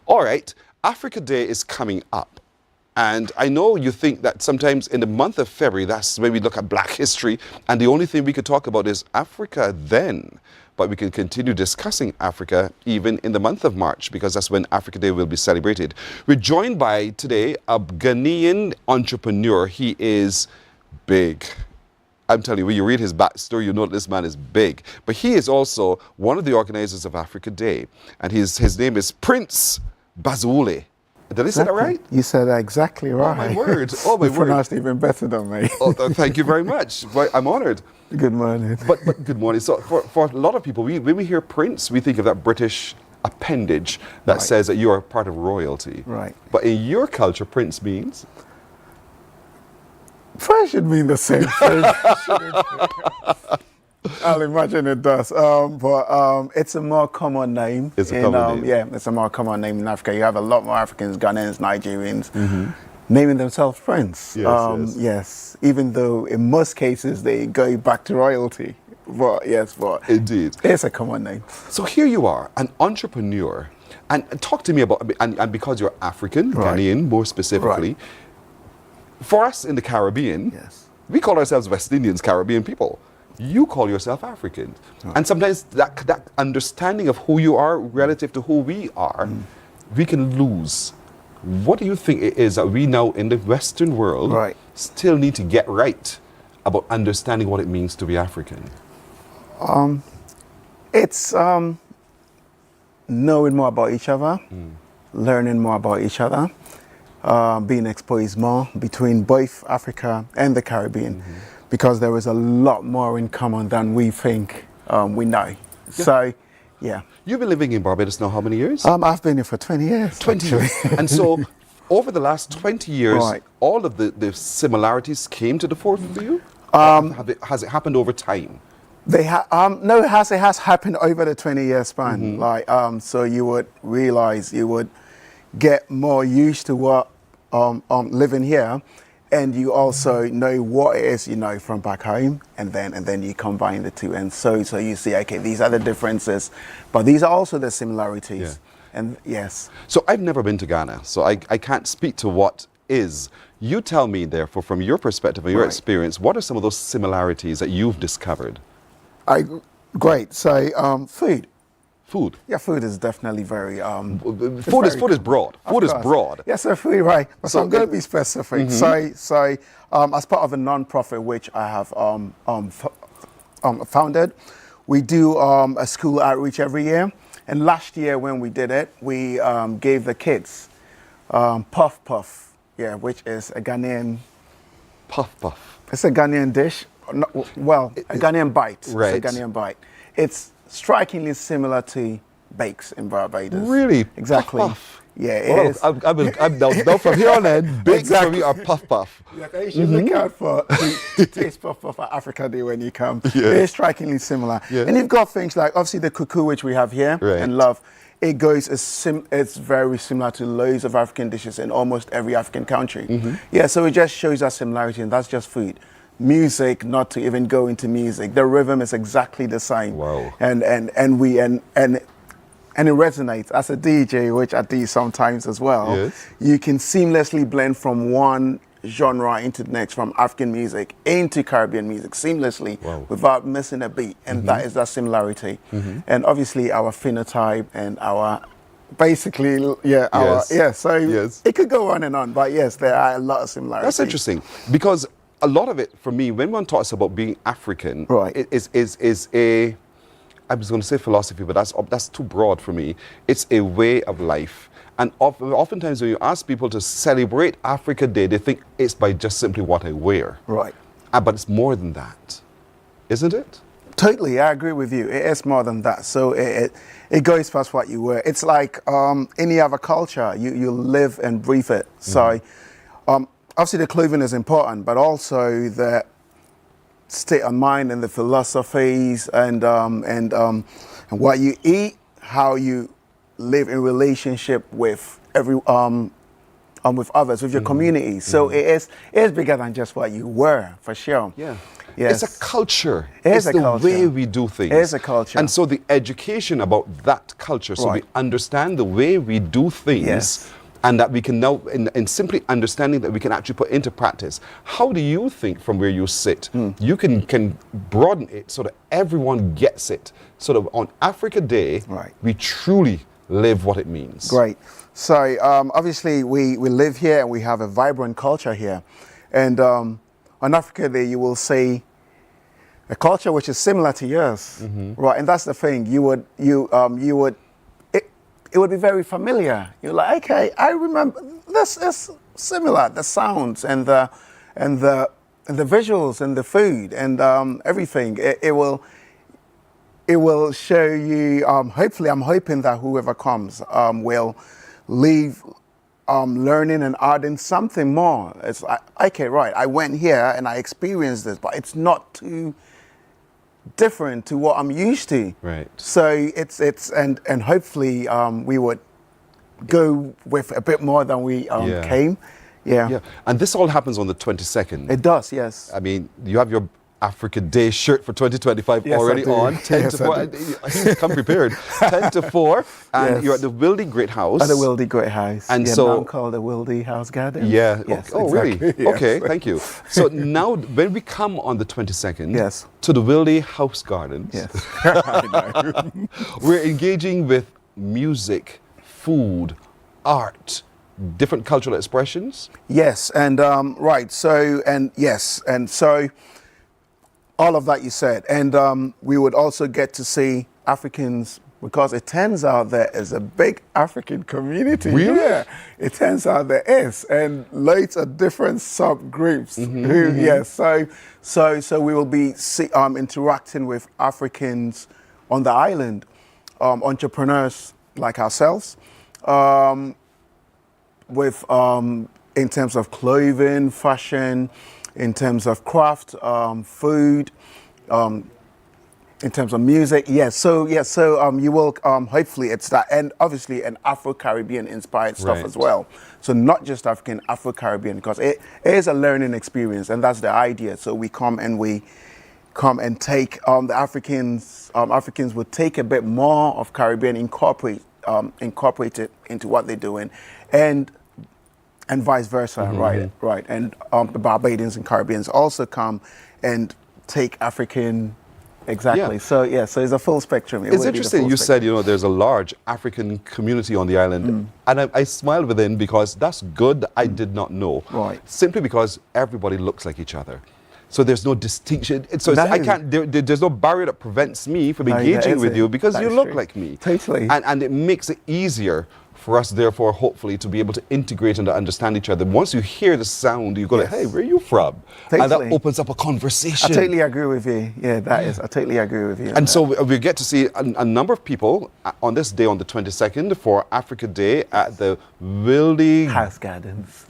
All right, Africa Day is coming up. And I know you think that sometimes in the month of February, that's when we look at Black history, and the only thing we could talk about is Africa then. But we can continue discussing Africa even in the month of March, because that's when Africa Day will be celebrated. We're joined by today a Ghanaian entrepreneur. He is big. I'm telling you, when you read his backstory, you know this man is big. But he is also one of the organizers of Africa Day. And his name is Prince Bazule. Did I say that right? You said that exactly right. Oh, my word. Oh, my You word. pronounced even better than me. Oh, thank you very much. I'm honored. Good morning. But good morning. So for a lot of people, when we hear Prince, we think of that British appendage that says that you are part of royalty. Right. But in your culture, Prince means? Probably should mean the same thing. I'll imagine it does. But it's a more common name. It's a common name. Yeah, it's a more common name in Africa. You have a lot more Africans, Ghanaians, Nigerians naming themselves Prince. Yes. Even though in most cases they go back to royalty. But indeed, it's a common name. So here you are, an entrepreneur. And talk to me about, and because you're African, Ghanaian more specifically, for us in the Caribbean, we call ourselves West Indians, Caribbean people. You call yourself African. And sometimes that understanding of who you are relative to who we are, we can lose. What do you think it is that we now in the Western world still need to get right about understanding what it means to be African? It's knowing more about each other, learning more about each other, being exposed more between both Africa and the Caribbean, because there is a lot more in common than we think we know. So, yeah. You've been living in Barbados now how many years? I've been here for 20 years. 20 years. And so, over the last 20 years, all of the similarities came to the fore for you? Has it happened over time? No, it has happened over the 20-year span. So you would realize, you would get more used to what living here, and you also know what it is you know from back home, and then you combine the two, and so you see, okay, these are the differences, but these are also the similarities. And yes. So I've never been to Ghana, so I can't speak to what is. You tell me, therefore, from your perspective and your experience, what are some of those similarities that you've discovered? Great. So food. Food. Yeah, food is definitely very. Food is broad. Food is broad. Yes, so food, right. But so I'm going to be specific. So as part of a non-profit which I have founded, we do a school outreach every year. And last year when we did it, we gave the kids puff puff, which is a Ghanaian. Puff puff. It's a Ghanaian dish. A Ghanaian bite. Right. It's a Ghanaian bite. It's strikingly similar to bakes in Barbados. Really? Exactly. Puff. Yeah, it is. I'm now from here on in, bakes for me are puff puff. Yeah, you should look out for to taste puff puff at Africa Day when you come. It is strikingly similar. And you've got things like, obviously, the cuckoo, which we have here and love. It goes it's very similar to loads of African dishes in almost every African country. Yeah, so it just shows us similarity, and that's just food. Music, not to even go into music. The rhythm is exactly the same. Wow. And it resonates. As a DJ, which I do sometimes as well, you can seamlessly blend from one genre into the next, from African music into Caribbean music seamlessly without missing a beat. And that is that similarity. And obviously our phenotype and our basically, it could go on and on, but yes, there are a lot of similarities. That's interesting, because a lot of it, for me, when one talks about being African, is a, I was going to say philosophy, but that's too broad for me. It's a way of life. And oftentimes when you ask people to celebrate Africa Day, they think it's by just simply what I wear. Right. But it's more than that, isn't it? Totally, I agree with you. It is more than that. So it goes past what you wear. It's like any other culture. You live and breathe it. So obviously the clothing is important, but also the state of mind and the philosophies and what you eat, how you live in relationship with with others, with your community. So it is bigger than just what you wear, for sure. Yeah. Yes. It's a culture. It's the way we do things. It is a culture. And so the education about that culture, so we understand the way we do things, and that we can now, in simply understanding that we can actually put into practice. How do you think, from where you sit, you can broaden it so that everyone gets it, so that on Africa Day, we truly live what it means? Great. So obviously we live here and we have a vibrant culture here. And on Africa Day, you will see a culture which is similar to yours, right? And that's the thing. It would be very familiar. You're like, okay, I remember this is similar. The sounds and the visuals and the food and everything. It will show you. Hopefully, I'm hoping that whoever comes will leave learning and adding something more. It's like, okay, right, I went here and I experienced this, but it's not too different to what I'm used to. Right. So and hopefully we would go with a bit more than we came. Yeah. And this all happens on the 22nd. It does, yes. I mean, you have your Africa Day shirt for 2025 Yes, already I do. on. 10 Yes, to 4. I do. You come prepared. 10 to 4. And Yes. you're at the Wildy Great House. At the Wildy Great House. And yeah, so now called the Wildy House Garden. Yeah. Yes, Oh, exactly. really? Yes. Okay, thank you. So now, when we come on the 22nd Yes. to the Wildy House Gardens, Yes. we're engaging with music, food, art, different cultural expressions. Yes, and right. So all of that you said, and we would also get to see Africans, because it turns out there is a big African community. Really? Yeah, it turns out there is, and loads of different subgroups. So we will be interacting with Africans on the island, entrepreneurs like ourselves, with in terms of clothing, fashion, in terms of craft, food, in terms of music. So you will hopefully it's that, and obviously an Afro-Caribbean inspired stuff Right. as well. So not just African, Afro-Caribbean, because it is a learning experience, and that's the idea. So we come and take the Africans would take a bit more of Caribbean, incorporate it into what they're doing, and vice versa, right. And the Barbadians and Caribbeans also come and take African, exactly. Yeah. So it's a full spectrum. It's interesting you said, there's a large African community on the island. And I smiled within because that's good. I did not know. Right. Simply because everybody looks like each other. So there's no distinction. So No. I can't. There's no barrier that prevents me from engaging with you because you look like me. Totally. And it makes it easier for us, therefore, hopefully, to be able to integrate and to understand each other. Once you hear the sound, you go like, "Hey, where are you from?" And Totally. that opens up a conversation. I totally agree with you. Yeah, I totally agree with you. And so we get to see a number of people on this day, on the 22nd, for Africa Day at the Wildy House Gardens,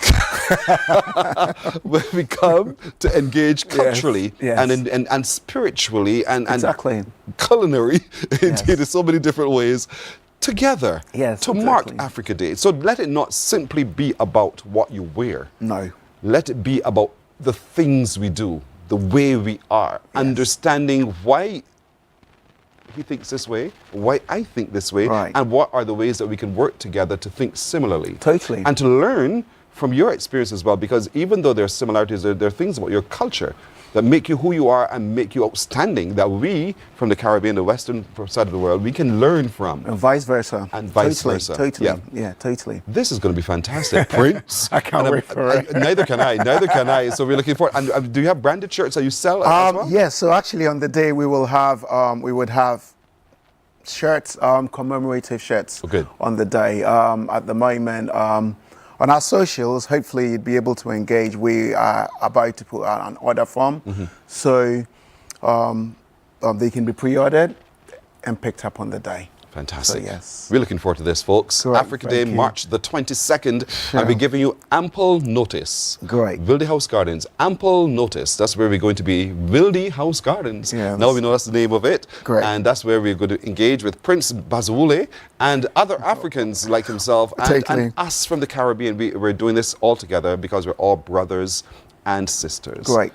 where we come to engage culturally Yes. and spiritually and Exactly. culinary, indeed, in so many different ways, together to mark Africa Day. So let it not simply be about what you wear. No. Let it be about the things we do, the way we are, understanding why he thinks this way, why I think this way, and what are the ways that we can work together to think similarly. Totally. And to learn from your experience as well, because even though there are similarities, there are things about your culture that make you who you are and make you outstanding, that we, from the Caribbean, the western side of the world, we can learn from. And vice versa. And vice versa. Totally. Yeah, totally. This is going to be fantastic. Prince. I can't wait for it. Neither can I. So we're looking forward. And do you have branded shirts that you sell as well? Yes, so actually on the day we would have shirts, commemorative shirts on the day. At the moment, on our socials, hopefully you'd be able to engage. We are about to put out an order form, so they can be pre-ordered and picked up on the day. Fantastic. So, yes. We're looking forward to this, folks. Great, Africa Day, thank you. March the 22nd. I'll be giving you ample notice. Great. Wildy House Gardens, ample notice. That's where we're going to be. Wildy House Gardens. Yes. Now we know that's the name of it. Great. And that's where we're going to engage with Prince Bazule and other Africans like himself and us from the Caribbean. We're doing this all together because we're all brothers and sisters. Great.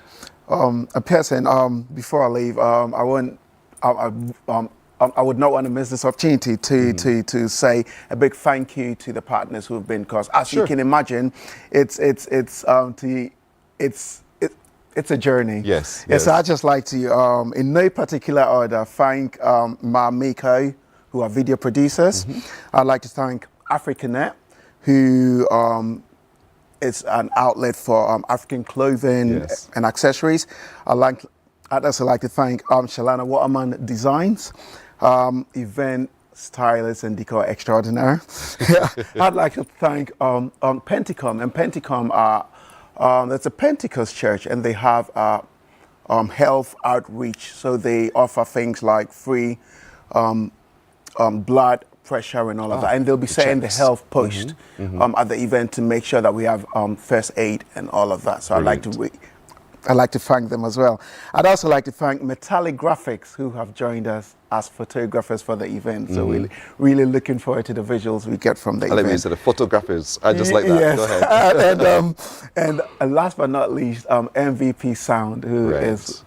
Pearson, before I leave, I would not want to miss this opportunity to say a big thank you to the partners who have been, because as you can imagine, it's a journey. Yes. So I'd just like to, in no particular order, thank Miko, who are video producers. I'd like to thank Africanet, who is an outlet for African clothing and accessories. I'd also like to thank Shalana Waterman Designs, event stylist and decor extraordinaire. I'd like to thank Pentecost, and Pentecost are that's a Pentecost church, and they have health outreach. So they offer things like free blood pressure and all of that, and they'll be setting the health post at the event to make sure that we have first aid and all of that. So I'd like to I'd like to thank them as well. I'd also like to thank Metallic Graphics, who have joined us as photographers for the event. So we're really looking forward to the visuals we get from the event. I like you said, the photographers. I just like that. Yes. Go ahead. and last but not least, MVP Sound, who is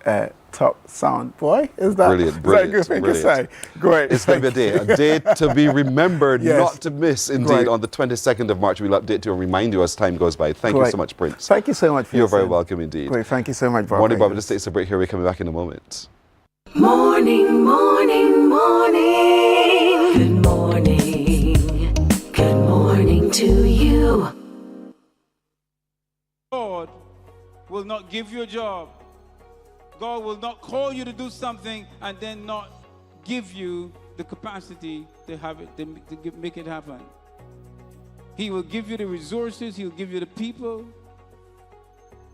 top sound boy. Is that brilliant? Is that a good thing to say? Great. It's going to be a day to be remembered, Yes. not to miss. Indeed, Great. on the 22nd of March, we'll update you and remind you as time goes by. Thank you Great. so much, Prince. Thank you so much. For You're very welcome indeed. Great. Thank you so much, Barbados. Morning Barbados takes a break here. We're coming back in a moment. Morning, morning, morning. Good morning. Good morning to you. God will not give you a job. God will not call you to do something and then not give you the capacity to have it, to make it happen. He will give you the resources. He'll give you the people.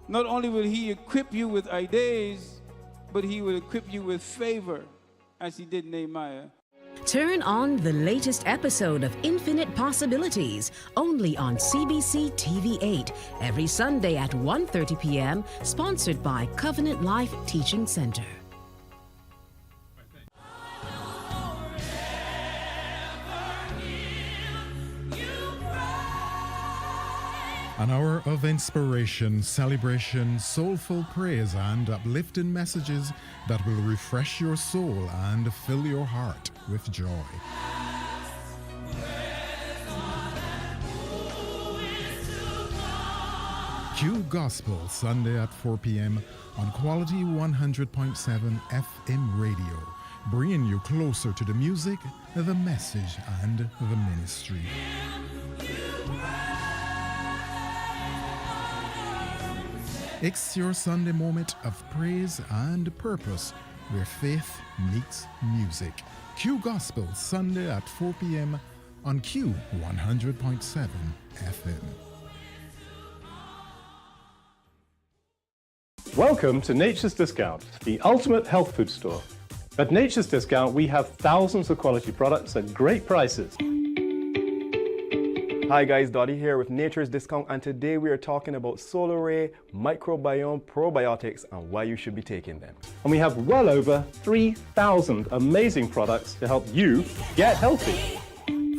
Not only will he equip you with ideas, but he will equip you with favor, as he did Nehemiah. Turn on the latest episode of Infinite Possibilities, only on CBC TV8, every Sunday at 1:30 p.m., sponsored by Covenant Life Teaching Center. An hour of inspiration, celebration, soulful praise, and uplifting messages that will refresh your soul and fill your heart with joy. Q Gospel, Sunday at 4 p.m. on Quality 100.7 FM radio, bringing you closer to the music, the message, and the ministry. It's your Sunday moment of praise and purpose, where faith meets music. Q Gospel, Sunday at 4 p.m. on Q 100.7 FM. Welcome to Nature's Discount, the ultimate health food store. At Nature's Discount, we have thousands of quality products at great prices. Hi guys, Dottie here with Nature's Discount, and today we are talking about Solar Ray Microbiome Probiotics and why you should be taking them. And we have well over 3,000 amazing products to help you get healthy.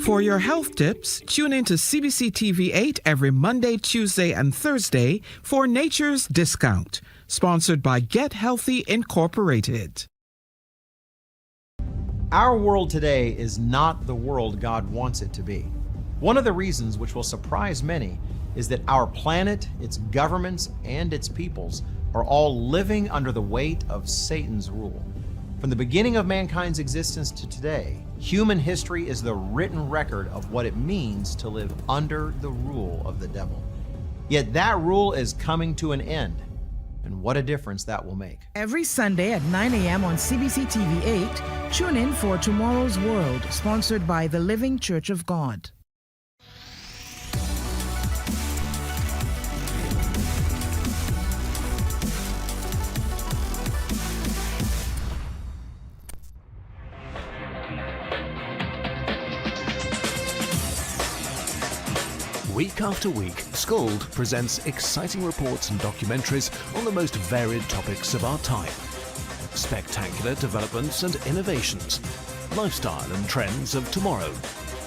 For your health tips, tune in to CBC TV8 every Monday, Tuesday, and Thursday for Nature's Discount, sponsored by Get Healthy Incorporated. Our world today is not the world God wants it to be. One of the reasons which will surprise many is that our planet, its governments, and its peoples are all living under the weight of Satan's rule. From the beginning of mankind's existence to today, human history is the written record of what it means to live under the rule of the devil. Yet that rule is coming to an end, and what a difference that will make. Every Sunday at 9 a.m. on CBC TV8, tune in for Tomorrow's World, sponsored by the Living Church of God. Week after week, Scold presents exciting reports and documentaries on the most varied topics of our time. Spectacular developments and innovations, lifestyle and trends of tomorrow,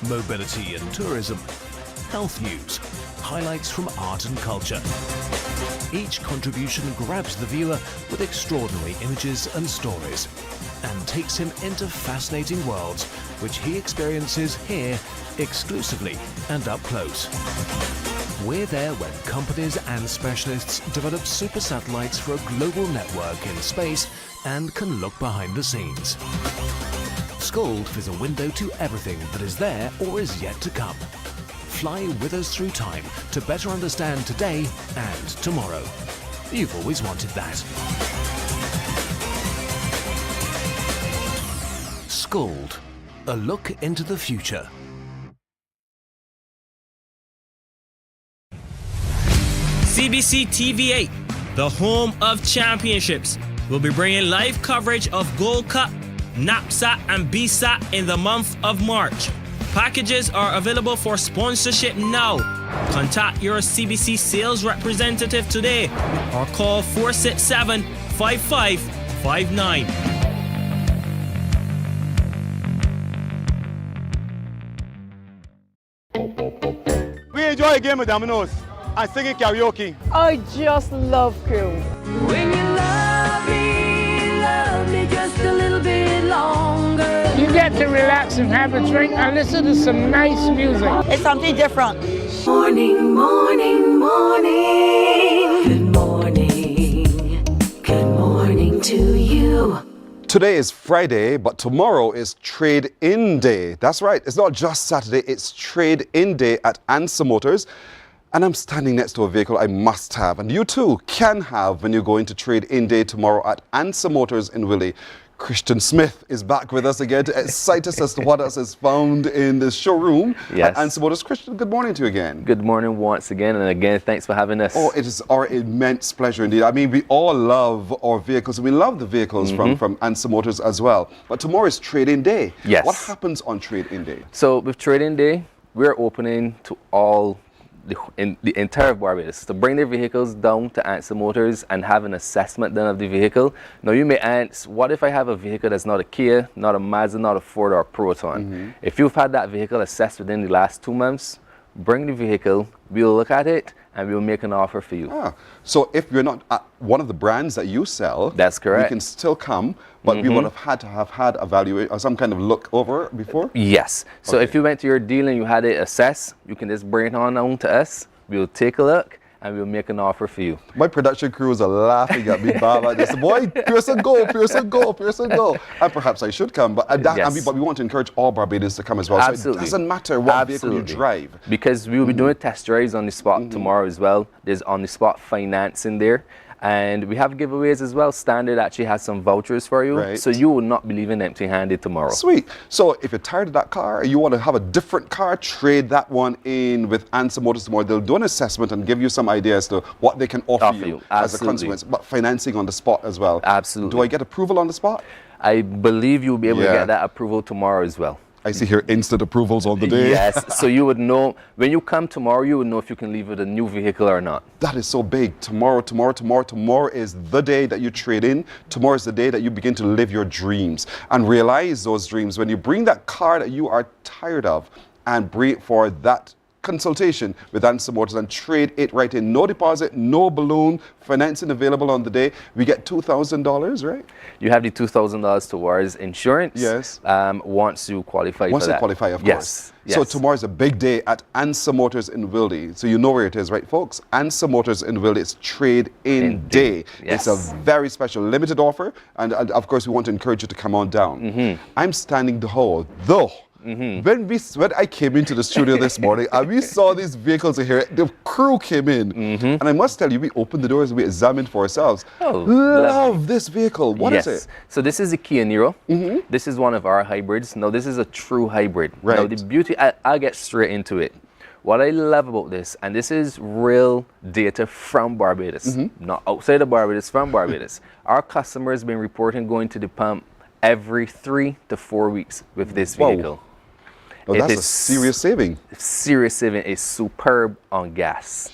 mobility and tourism, health news, highlights from art and culture. Each contribution grabs the viewer with extraordinary images and stories and takes him into fascinating worlds which he experiences here exclusively and up close. We're there when companies and specialists develop super satellites for a global network in space and can look behind the scenes. Scold is a window to everything that is there or is yet to come. Fly with us through time to better understand today and tomorrow. You've always wanted that. Scold, a look into the future. CBC TV8, the home of championships, will be bringing live coverage of Gold Cup, NAPSAT and BSAT in the month of March. Packages are available for sponsorship now. Contact your CBC sales representative today or call 467-5559. We enjoy a game of dominoes and singing karaoke. I just love cruise. When you love me just a little bit longer. You get to relax and have a drink and listen to some nice music. It's something different. Morning, morning, morning. Good morning. Good morning to you. Today is Friday, but tomorrow is Trade-In Day. That's right, it's not just Saturday, it's Trade-In Day at Ansa Motors. And I'm standing next to a vehicle I must have, and you too can have when you're going to Trade-In Day tomorrow at Ansa Motors in Willie. Christian Smith is back with us again to excite us as to what else is found in the showroom at Ansa Motors. Christian, good morning to you again. Good morning once again, and again, thanks for having us. Oh, it is our immense pleasure indeed. I mean, we all love our vehicles, and we love the vehicles from Ansa Motors as well. But tomorrow is Trade-In Day. Yes. What happens on Trade-In Day? So with Trade-In Day, we're opening to all the entire Barbados to bring their vehicles down to Ansa Motors and have an assessment done of the vehicle. Now you may ask, what if I have a vehicle that's not a Kia, not a Mazda, not a Ford or a Proton? If you've had that vehicle assessed within the last 2 months, bring the vehicle, we'll look at it, and we'll make an offer for you. So if you're not at one of the brands that you sell, that's correct. You can still come, but we would have had to have had evaluate or some kind of look over before? Yes. So if you went to your dealer and you had it assessed, you can just bring it on down to us. We'll take a look and we'll make an offer for you. My production crews are laughing at me, Bob. They say, boy, Pearson, go, Pearson, go, Pearson, go. And perhaps I should come, but, but we want to encourage all Barbadians to come as well. Absolutely. So it doesn't matter what vehicle you drive. Because we will be doing test drives on the spot tomorrow as well. There's on-the-spot financing there. And we have giveaways as well. Standard actually has some vouchers for you. So you will not be leaving empty-handed tomorrow. Sweet. So if you're tired of that car, you want to have a different car, trade that one in with Ansa Motors tomorrow. They'll do an assessment and give you some ideas to what they can offer you as a consequence. But financing on the spot as well. Absolutely. Do I get approval on the spot? I believe you'll be able to get that approval tomorrow as well. I see here instant approvals on the day. Yes, so you would know, when you come tomorrow, you would know if you can leave with a new vehicle or not. That is so big. Tomorrow is the day that you trade in. Tomorrow is the day that you begin to live your dreams and realize those dreams. When you bring that car that you are tired of and bring it for that consultation with Ansa Motors and trade it right in. No deposit, no balloon, financing available on the day. We get $2,000, right? You have the $2,000 towards insurance. Yes. Once you qualify for that. Once you qualify, of course. So tomorrow's a big day at Ansa Motors in Wilde. So you know where it is, right, folks? Ansa Motors in Wilde. It's Trade-In Day. Yes. It's a very special limited offer. And of course, we want to encourage you to come on down. I'm standing the hall, though. When I came into the studio this morning and we saw these vehicles here, the crew came in. And I must tell you, we opened the doors and we examined for ourselves. Love this vehicle. What is it? So this is the Kia Niro. This is one of our hybrids. Now this is a true hybrid. Now the beauty, I'll get straight into it. What I love about this, and this is real data from Barbados, not outside of Barbados, from Barbados. Our customers have been reporting going to the pump every 3 to 4 weeks with this vehicle. Oh, that's a serious saving. Serious saving. Is superb on gas.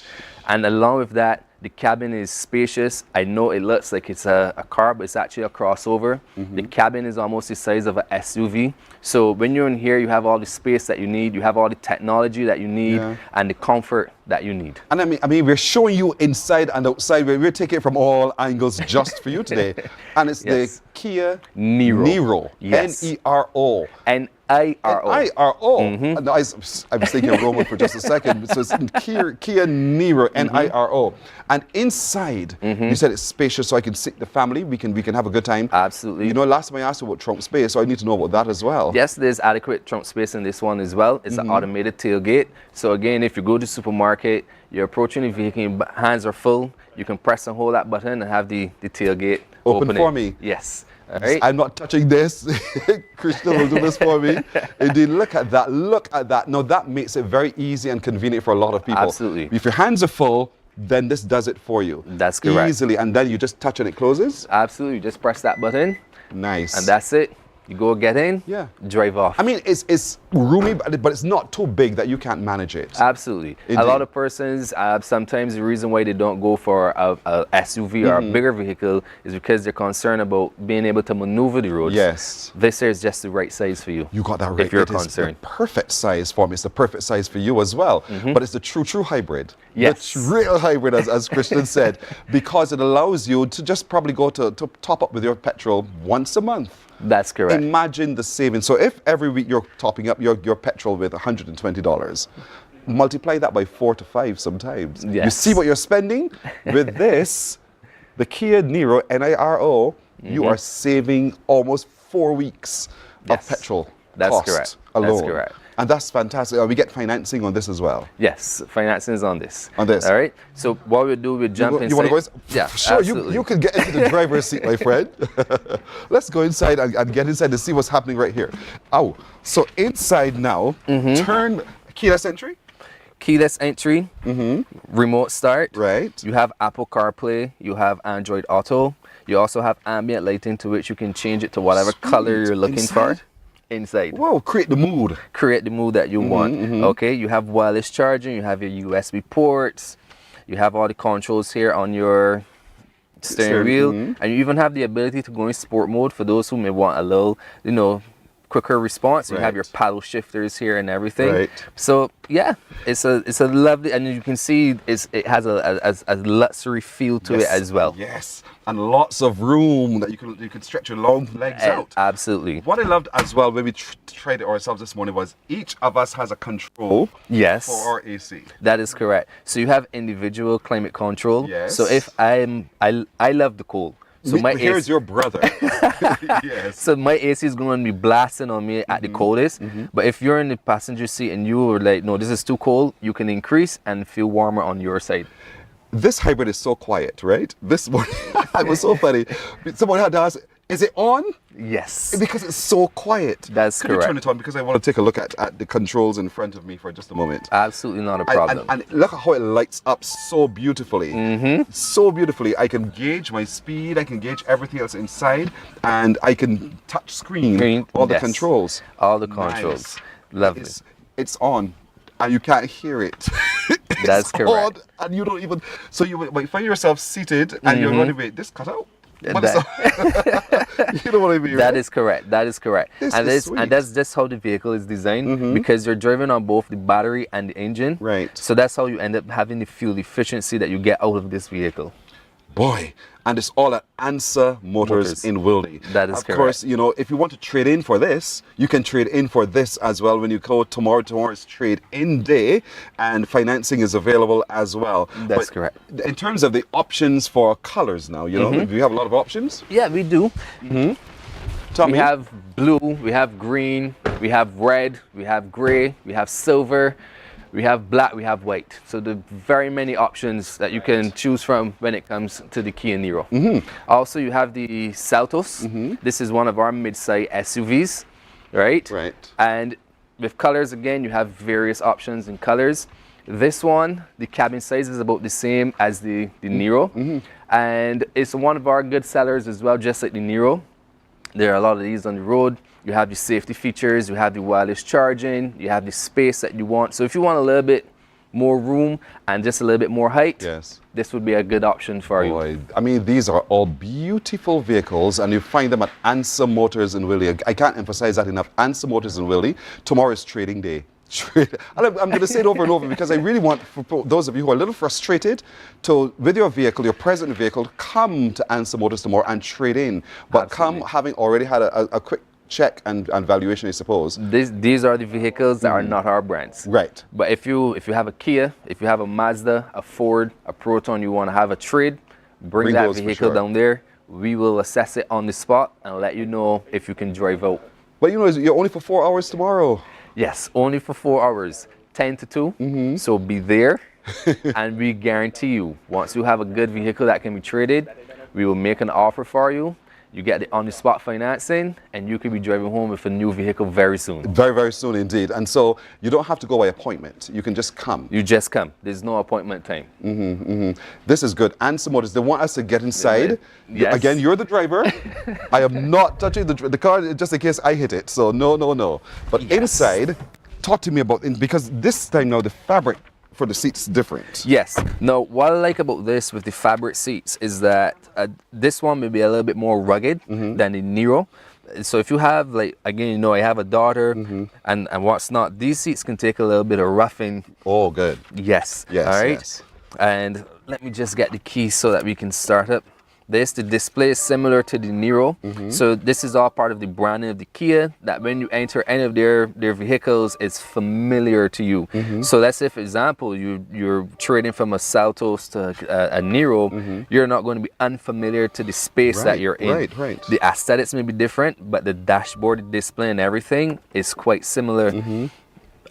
And along with that, the cabin is spacious. I know it looks like it's a car, but it's actually a crossover. The cabin is almost the size of an SUV. So when you're in here, you have all the space that you need, you have all the technology that you need, and the comfort that you need. And I mean, we're showing you inside and outside. We're taking it from all angles just for you today. And it's the Kia Niro. Yes. N-E-R-O. N-I-R-O. N-I-R-O. And I was thinking Roman for just a second. So it's Kia Niro, N-I-R-O. And inside, you said it's spacious, so I can sit the family. We can have a good time. Absolutely. You know, last time I asked you about trunk space, so I need to know about that as well. Yes, there's adequate trunk space in this one as well. It's an automated tailgate. So again, if you go to the supermarket, you're approaching the vehicle, your hands are full, you can press and hold that button and have the tailgate open for me. Yes. All right. I'm not touching this. Christian will do this for me. Indeed, look at that. Look at that. Now, that makes it very easy and convenient for a lot of people. Absolutely. If your hands are full, then this does it for you. That's correct. Easily. And then you just touch and it closes? Absolutely. Just press that button. Nice. And that's it. You go get in, drive off. I mean, it's roomy, but it's not too big that you can't manage it. Absolutely. Indeed. A lot of persons, sometimes the reason why they don't go for a SUV or a bigger vehicle is because they're concerned about being able to maneuver the roads. Yes. This is just the right size for you. You got that right. If you're It is concerned. the perfect size for me. It's the perfect size for you as well. But it's the true hybrid. Yes. The real hybrid, as Christian said, because it allows you to just probably go to top up with your petrol once a month. That's correct. Imagine the savings. So if every week you're topping up your petrol with $120, multiply that by 4 to 5 sometimes. Yes. You see what you're spending? With this, the Kia Niro, Niro, you are saving almost 4 weeks of petrol cost correct. alone. That's correct. And that's fantastic. We get financing on this as well. Yes, financing is on this. On this. All right. So what we do, we jump inside. You want to go? Yeah, sure. absolutely. You can get into the driver's seat, my friend. Let's go inside and get inside to see what's happening right here. Oh, so inside now, turn keyless entry. Keyless entry, remote start. Right. You have Apple CarPlay. You have Android Auto. You also have ambient lighting to which you can change it to whatever color you're looking for. Inside. Whoa, create the mood. Create the mood that you want. Okay, you have wireless charging, you have your USB ports, you have all the controls here on your steering wheel, and you even have the ability to go in sport mode for those who may want a little, quicker response. You have your paddle shifters here and everything. Right. So yeah, it's a lovely, and you can see it has a luxury feel to it as well. Yes, and lots of room that you could stretch your long legs out. Absolutely. What I loved as well when we tried it ourselves this morning was each of us has a control. Yes. For our AC. That is correct. So you have individual climate control. Yes. So if I love the cold. So my here's AC, your brother. Yes. So my AC is going to be blasting on me at the coldest. But if you're in the passenger seat and you were like, no, this is too cold, you can increase and feel warmer on your side. This hybrid is so quiet, right? This morning, it was so funny. Someone had to ask, is it on? Yes. Because it's so quiet. That's Could correct. you turn it on? Because I want to take a look at the controls in front of me for just a moment. Absolutely not a problem. And look at how it lights up so beautifully. So beautifully. I can gauge my speed. I can gauge everything else inside. And I can touch screen all the controls. All the controls. Nice. Lovely. It's on. And you can't hear it. That's correct. On, and you don't even. So you might find yourself seated and you're running, wait, this cut out? You know what I mean? That is correct. That is correct. And that's just how the vehicle is designed because you're driving on both the battery and the engine. Right. So that's how you end up having the fuel efficiency that you get out of this vehicle. Boy, and it's all at Answer Motors in Wildy. That is correct. Of course, if you want to trade in for this, you can trade in for this as well when you go tomorrow. Tomorrow's trade-in day, and financing is available as well. That's correct. In terms of the options for colors now, do you have a lot of options? Yeah, we do. Tell we me. have blue, we have green, we have red, we have gray, we have silver, we have black, we have white. So there are very many options that you can choose from when it comes to the Kia Niro. Also, you have the Seltos. This is one of our mid-size SUVs, right? Right. And with colors, again, you have various options in colors. This one, the cabin size is about the same as the Niro. And it's one of our good sellers as well, just like the Niro. There are a lot of these on the road. You have the safety features, you have the wireless charging, you have the space that you want. So if you want a little bit more room and just a little bit more height, this would be a good option for you. I mean, these are all beautiful vehicles, and you find them at Answer Motors in Wildy. I can't emphasize that enough. Answer Motors in Wildy. Tomorrow is trading day. And I'm going to say it over and over because I really want, for those of you who are a little frustrated, with your vehicle, your present vehicle, come to Answer Motors tomorrow and trade in. But come having already had a quick check and valuation, I suppose. These are the vehicles that are not our brands. Right. But if you have a Kia, if you have a Mazda, a Ford, a Proton, you want to have a trade, bring that vehicle down there. We will assess it on the spot and let you know if you can drive out. But you're only for 4 hours tomorrow. Yes, only for 4 hours, 10 to 2. So be there, and we guarantee you, once you have a good vehicle that can be traded, we will make an offer for you. you get the on-the-spot financing, and you could be driving home with a new vehicle very soon. Very, very soon indeed. And so you don't have to go by appointment. You can just come. You just come. There's no appointment time. This is good. Answer Motors, they want us to get inside. Yes. Again, you're the driver. I am not touching the car just in case I hit it. So no. But inside, talk to me about, because this time now the fabric for the seats different. Yes. Now, what I like about this with the fabric seats is that this one may be a little bit more rugged than the Nero. So if you have, like, again, you know, I have a daughter and what's not, these seats can take a little bit of roughing. Oh, good. Yes. Yes. All right. Yes. And let me just get the key so that we can start up. The display is similar to the Nero. So this is all part of the branding of the Kia, that when you enter any of their vehicles, it's familiar to you. So let's say, for example, you're trading from a Seltos to a Nero, you're not going to be unfamiliar to the space that you're in. Right. The aesthetics may be different, but the dashboard, the display and everything is quite similar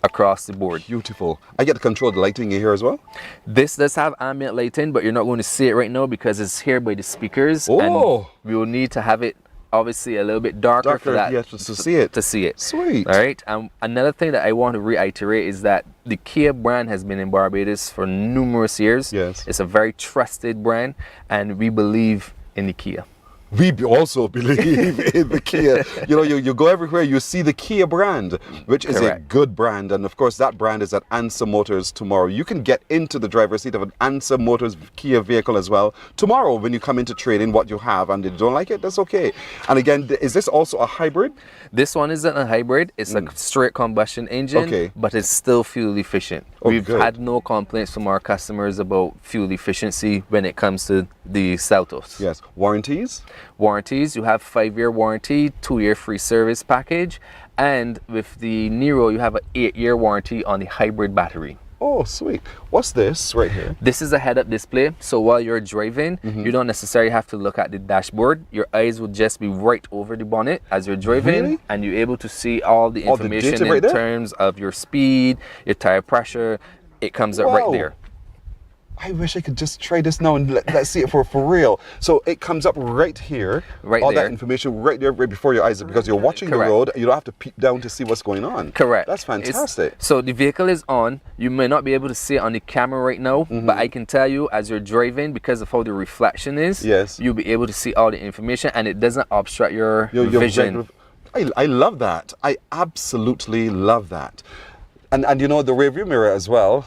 across the board. Beautiful. I get to control the lighting in here as well? This does have ambient lighting, but you're not going to see it right now because it's here by the speakers. Oh. And we will need to have it obviously a little bit darker for that. Yes, to see it. To see it. Sweet. All right. And another thing that I want to reiterate is that the Kia brand has been in Barbados for numerous years. Yes. It's a very trusted brand, and we believe in the Kia. We also believe in the Kia. You know, you go everywhere, you see the Kia brand, which is a good brand. And of course, that brand is at Answer Motors tomorrow. You can get into the driver's seat of an Answer Motors Kia vehicle as well tomorrow when you come into trading what you have. And if you don't like it, that's okay. And again, is this also a hybrid? This one isn't a hybrid. It's a straight combustion engine, but it's still fuel efficient. We've had no complaints from our customers about fuel efficiency when it comes to the Seltos. Yes. Warranties? Warranties, you have 5-year warranty, 2-year free service package, and with the Nero, you have an 8-year warranty on the hybrid battery. Oh, sweet. What's this right here? This is a head-up display, so while you're driving, you don't necessarily have to look at the dashboard. Your eyes will just be right over the bonnet as you're driving, and you're able to see all the information in terms of your speed, your tire pressure. It comes up right there. I wish I could just try this now and let's see it for real. So it comes up right here. All that information right there, right before your eyes, because you're watching the road. You don't have to peep down to see what's going on. Correct. That's fantastic. So the vehicle is on. You may not be able to see it on the camera right now, but I can tell you as you're driving, because of how the reflection is, you'll be able to see all the information, and it doesn't obstruct your vision. I love that. I absolutely love that. And you know, the rear view mirror as well.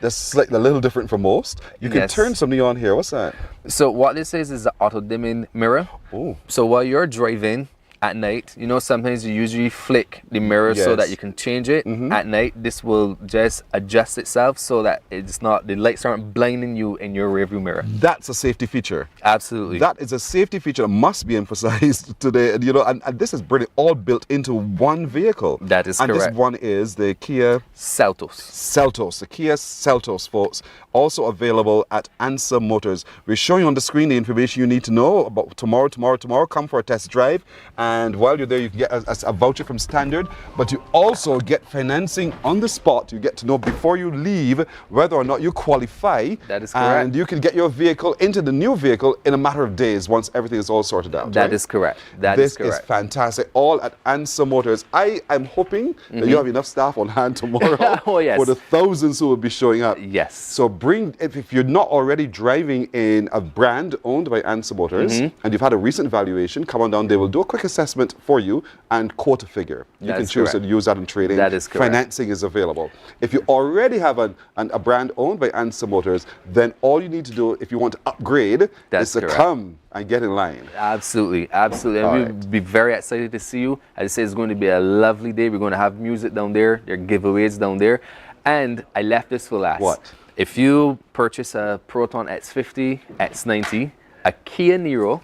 That's like a little different from most. You can turn something on here. What's that? So what this is the auto dimming mirror. Oh. So while you're driving at night, you know, sometimes you usually flick the mirror so that you can change it. At night, this will just adjust itself so that it's not, the lights aren't blinding you in your rearview mirror. That's a safety feature. Absolutely. That is a safety feature that must be emphasized today. And, you know, and this is brilliant, all built into one vehicle. That is correct. And this one is the Kia Seltos. The Kia Seltos, folks. Also available at Answer Motors. We're showing you on the screen the information you need to know about tomorrow. Come for a test drive. And while you're there, you can get a voucher from Standard, but you also get financing on the spot. You get to know before you leave whether or not you qualify. That is correct. And you can get your vehicle into the new vehicle in a matter of days once everything is all sorted out. That is correct. This is fantastic. All at Answer Motors. I am hoping that you have enough staff on hand tomorrow for the thousands who will be showing up. Yes. So bring, if you're not already driving in a brand owned by Answer Motors and you've had a recent valuation, come on down. They will do a quick assessment for you and quote a figure. You can choose to use that in trading. That is correct. Financing is available. If you already have a brand owned by Answer Motors, then all you need to do if you want to upgrade is to come and get in line. Absolutely. And we'll be very excited to see you. As I say, it's going to be a lovely day. We're going to have music down there. There are giveaways down there. And I left this for last. What? If you purchase a Proton X50, X90, a Kia Nero,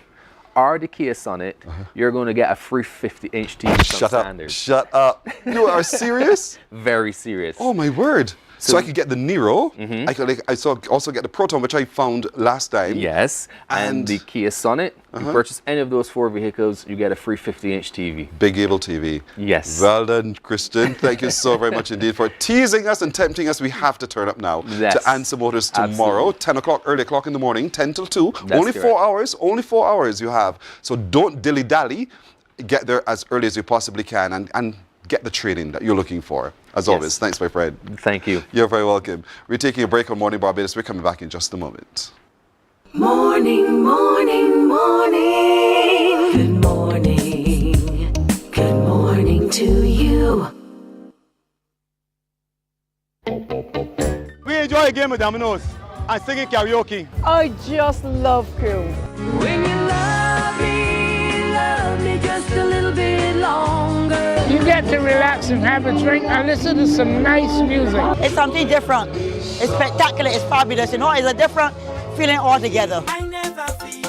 or the Kia Sonet, you're going to get a free 50-inch TV from Standard. Shut up. You are serious? Very serious. Oh my word. So I could get the Nero. I could also get the Proton, which I found last time. Yes, and the Kia Sonet. You purchase any of those 4 vehicles, you get a free 50-inch TV. Big Able TV. Yes. Well done, Christian. Thank you so very much indeed for teasing us and tempting us. We have to turn up now to Answer Motors tomorrow, 10 o'clock, early o'clock in the morning, 10 till 2. Only 4 hours. Only 4 hours you have. So don't dilly-dally. Get there as early as you possibly can and get the training that you're looking for. As always, thanks, my friend. Thank you. You're very welcome. We're taking a break on Morning Barbados. We're coming back in just a moment. Morning, morning, morning. Good morning. Good morning to you. We enjoy a game of dominoes and singing karaoke. I just love cruise. When you love me just a little bit longer. You get to relax and have a drink and listen to some nice music. It's something different. It's spectacular. It's fabulous. You know, it's a different feeling altogether. I never feel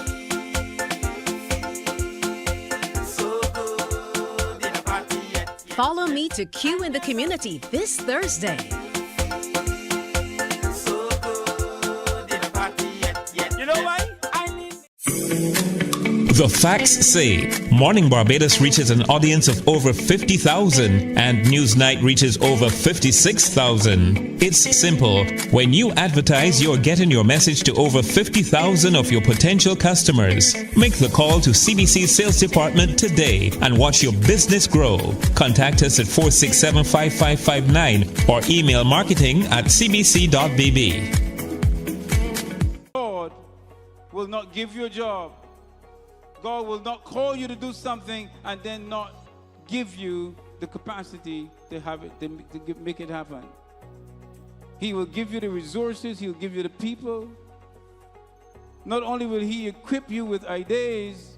so good in a party yet. Follow me to Q in the Community this Thursday. So good in a party yet. You know why? The facts say Morning Barbados reaches an audience of over 50,000 and Newsnight reaches over 56,000. It's simple. When you advertise, you're getting your message to over 50,000 of your potential customers. Make the call to CBC Sales Department today and watch your business grow. Contact us at 467-5559 or email marketing@cbc.bb. God will not give you a job. God will not call you to do something and then not give you the capacity to have it, to make it happen. He will give you the resources. He'll give you the people. Not only will He equip you with ideas,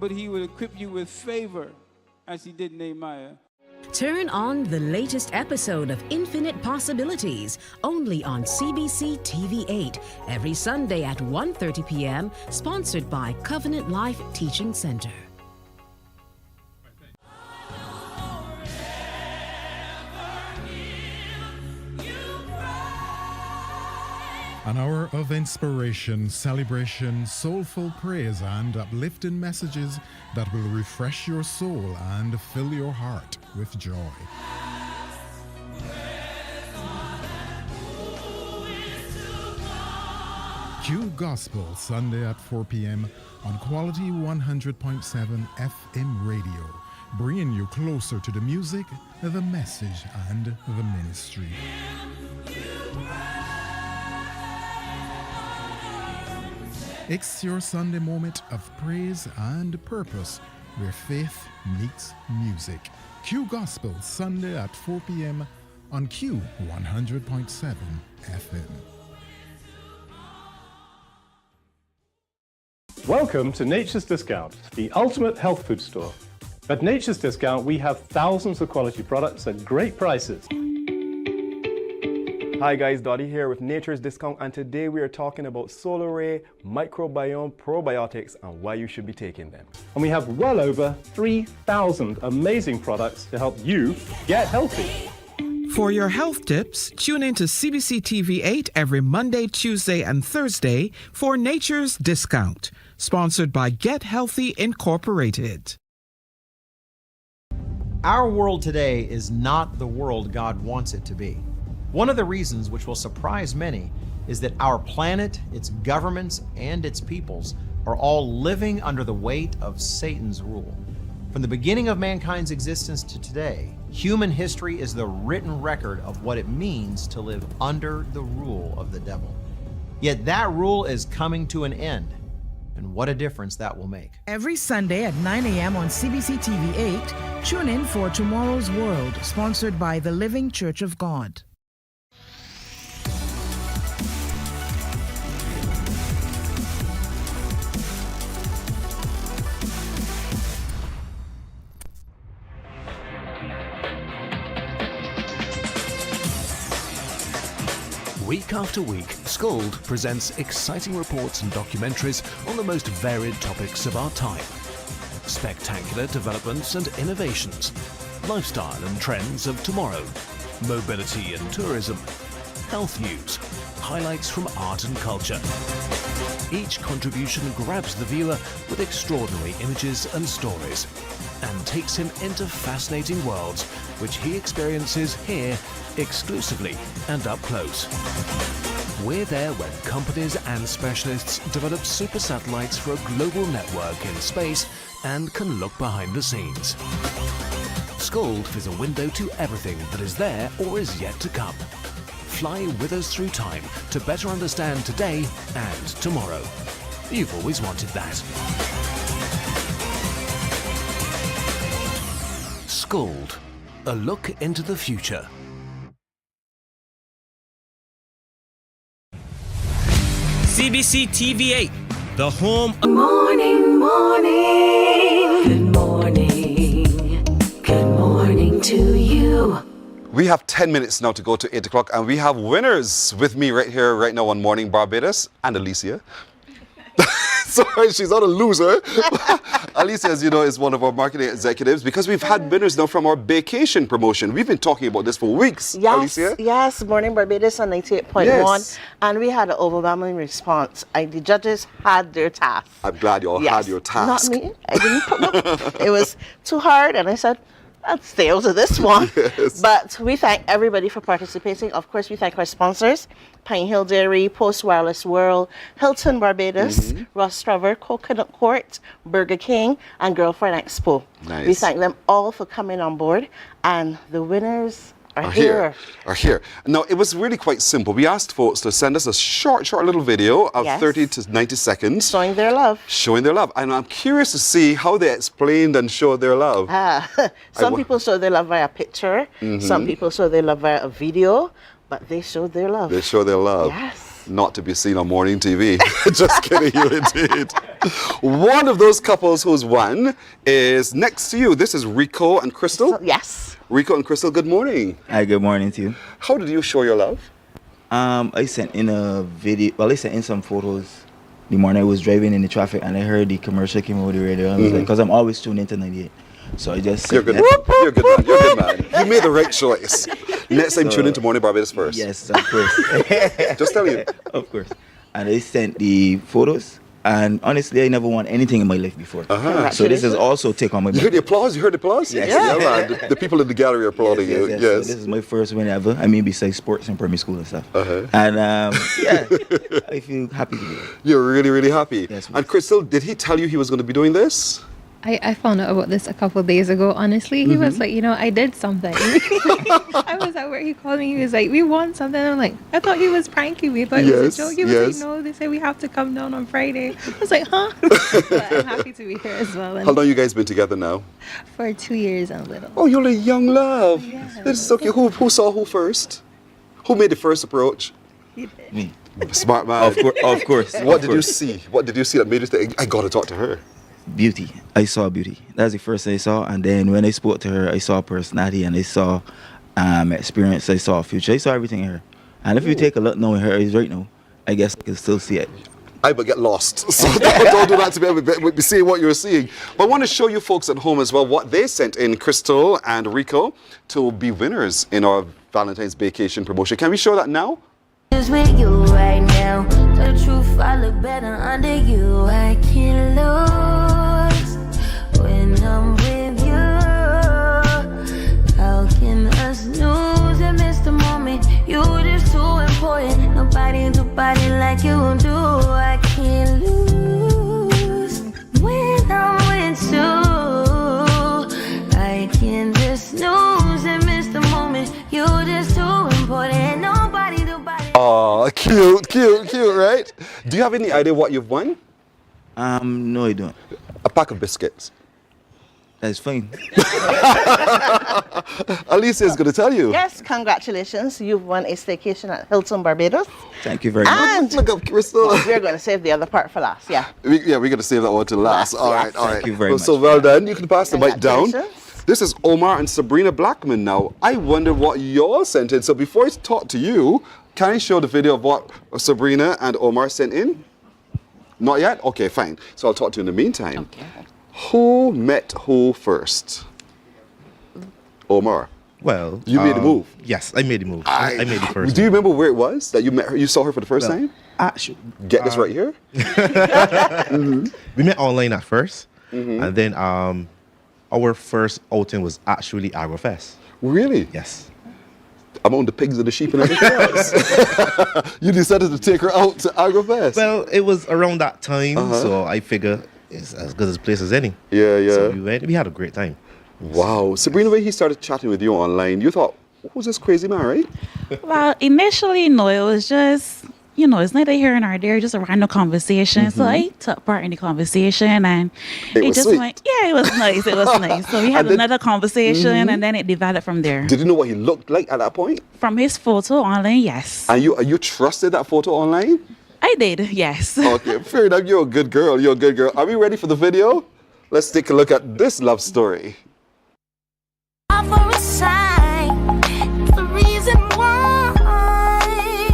but He will equip you with favor, as He did Nehemiah. Turn on the latest episode of Infinite Possibilities, only on CBC TV8, every Sunday at 1:30 p.m., sponsored by Covenant Life Teaching Center. An hour of inspiration, celebration, soulful praise, and uplifting messages that will refresh your soul and fill your heart with joy. Q Gospel, Sunday at 4 p.m. on Quality 100.7 FM radio, bringing you closer to the music, the message, and the ministry. It's your Sunday moment of praise and purpose, where faith meets music. Q Gospel, Sunday at 4 p.m. on Q 100.7 FM. Welcome to Nature's Discount, the ultimate health food store. At Nature's Discount, we have thousands of quality products at great prices. Hi guys, Dottie here with Nature's Discount, and today we are talking about Solar Ray Microbiome Probiotics and why you should be taking them. And we have well over 3,000 amazing products to help you get healthy. For your health tips, tune in to CBC TV8 every Monday, Tuesday, and Thursday for Nature's Discount, sponsored by Get Healthy Incorporated. Our world today is not the world God wants it to be. One of the reasons which will surprise many is that our planet, its governments, and its peoples are all living under the weight of Satan's rule. From the beginning of mankind's existence to today, human history is the written record of what it means to live under the rule of the devil. Yet that rule is coming to an end, and what a difference that will make. Every Sunday at 9 a.m. on CBC TV8, tune in for Tomorrow's World, sponsored by the Living Church of God. Week after week, Scold presents exciting reports and documentaries on the most varied topics of our time. Spectacular developments and innovations, lifestyle and trends of tomorrow, mobility and tourism, health news, highlights from art and culture. Each contribution grabs the viewer with extraordinary images and stories and takes him into fascinating worlds which he experiences here exclusively and up close. We're there when companies and specialists develop super satellites for a global network in space and can look behind the scenes. Scold is a window to everything that is there or is yet to come. Fly with us through time to better understand today and tomorrow. You've always wanted that. Scold, a look into the future. CBC TV8, the home of Morning, morning. Good morning. Good morning to you. We have 10 minutes now to go to 8 o'clock, and we have winners with me right here, right now on Morning Barbados, and Alicia. Sorry, she's not a loser. Alicia, as you know, is one of our marketing executives because we've had winners now from our vacation promotion. We've been talking about this for weeks, Yes, Alicia. yes, Morning Barbados on 98.1. Yes. And we had an overwhelming response. The judges had their task. I'm glad you all had your task. Not me. I didn't put no. It was too hard, and I said, let's stay out of this one. Yes. But we thank everybody for participating. Of course, we thank our sponsors, Pine Hill Dairy, Post Wireless World, Hilton Barbados, Ross Trevor, Coconut Court, Burger King, and Girlfriend Expo. Nice. We thank them all for coming on board, and the winners are here. Are here. Now, it was really quite simple. We asked folks to send us a short little video of Yes. 30 to 90 seconds. Showing their love. Showing their love. And I'm curious to see how they explained and showed their love. Some people show their love via picture. Some people show their love via a video, but they showed their love. They show their love. Yes. Not to be seen on morning TV. Just kidding, you indeed. One of those couples who's won is next to you. This is Rico and Crystal. Yes. Rico and Crystal, good morning. Hi, good morning to you. How did you show your love? I sent in a video, I sent in some photos the morning I was driving in the traffic and I heard the commercial came over the radio. I was like, because I'm always tuned into 98. So I just You're good. You're a good man. You're a good man. You made the right choice. Next time, tune into Morning Barbados first. Yes, of course. Just tell you. Of course. And I sent the photos. And honestly, I never won anything in my life before. So this is also take on my. You heard the applause? You heard the applause? Yes. Yeah, man. The people in the gallery are applauding you. Yes. So this is my first win ever. I mean, besides sports and primary school and stuff. And yeah, I feel happy to be here. You're really, really happy. Yes, and Crystal, did he tell you he was going to be doing this? I found out about this a couple of days ago, honestly. He was like, I did something. I was at work, he called me, he was like, we won something. I'm like, I thought he was pranking me. I thought it was a joke. He was like, no, they said we have to come down on Friday. I was like, huh? But I'm happy to be here as well. And How long you guys been together now? for 2 years and a little. Oh, you're a young love. This is so cute. Who saw who first? Who made the first approach? Me. Smart man. Of course. What did you see? What did you see that made you think, I got to talk to her? Beauty. I saw beauty. That's the first thing I saw. And then when I spoke to her, I saw personality and I saw experience. I saw future. I saw everything in her. And if you take a look now in her eyes right now, I guess I can still see it. I would get lost. So don't do that to me. I would be seeing what you're seeing. But I want to show you folks at home as well what they sent in, Crystal and Rico, to be winners in our Valentine's vacation promotion. Can we show that now? Is with you right now. The truth, I look better under you. I can't lose when I'm with you. How can us lose and miss the moment? You just too important. Nobody do body like you do. I can't lose when I'm with you. I can't just lose and miss the moment. You just too important. Nobody do body. Oh, cute, right? Do you have any idea what you've won? No, I don't. A pack of biscuits. That's fine. Alicia is going to tell you. Yes, congratulations. You've won a staycation at Hilton Barbados. Thank you very much. And look up, Crystal. We're going to save the other part for last, yeah. We're going to save that one to last. All right. Thank you very much. So well done. You can pass the mic down. Congratulations. This is Omar and Sabrina Blackman now. I wonder what y'all sent in. So before I talk to you, can I show the video of what Sabrina and Omar sent in? Not yet? Okay, fine. So I'll talk to you in the meantime. Okay. Who met who first? Omar. Well, You made the move. Yes, I made the move. I made the first. Do you remember where it was that you met her? You saw her for the first time? Actually, Get this right here. We met online at 1st, Mhm. and then our first outing was actually Agrofest. Really? Yes. Among the pigs and the sheep and everything else. You decided to take her out to Agrofest. Well, it was around that time, Uh-huh. so I figure it's as good a place as any. Yeah, yeah. So we went. We had a great time. Wow. Sabrina, when he started chatting with you online, you thought, who's this crazy man, right? Well, initially, no, it was just, it's neither here nor there, just a random conversation. So I took part in the conversation and It was just sweet. went, yeah, it was nice. It was nice. So we had And then- another conversation Mhm. and then it developed from there. Did you know what he looked like at that point? From his photo online, yes. And you trusted that photo online? I did, yes. Okay, fair enough. You're a good girl. You're a good girl. Are we ready for the video? Let's take a look at this love story. For a sign, the reason why.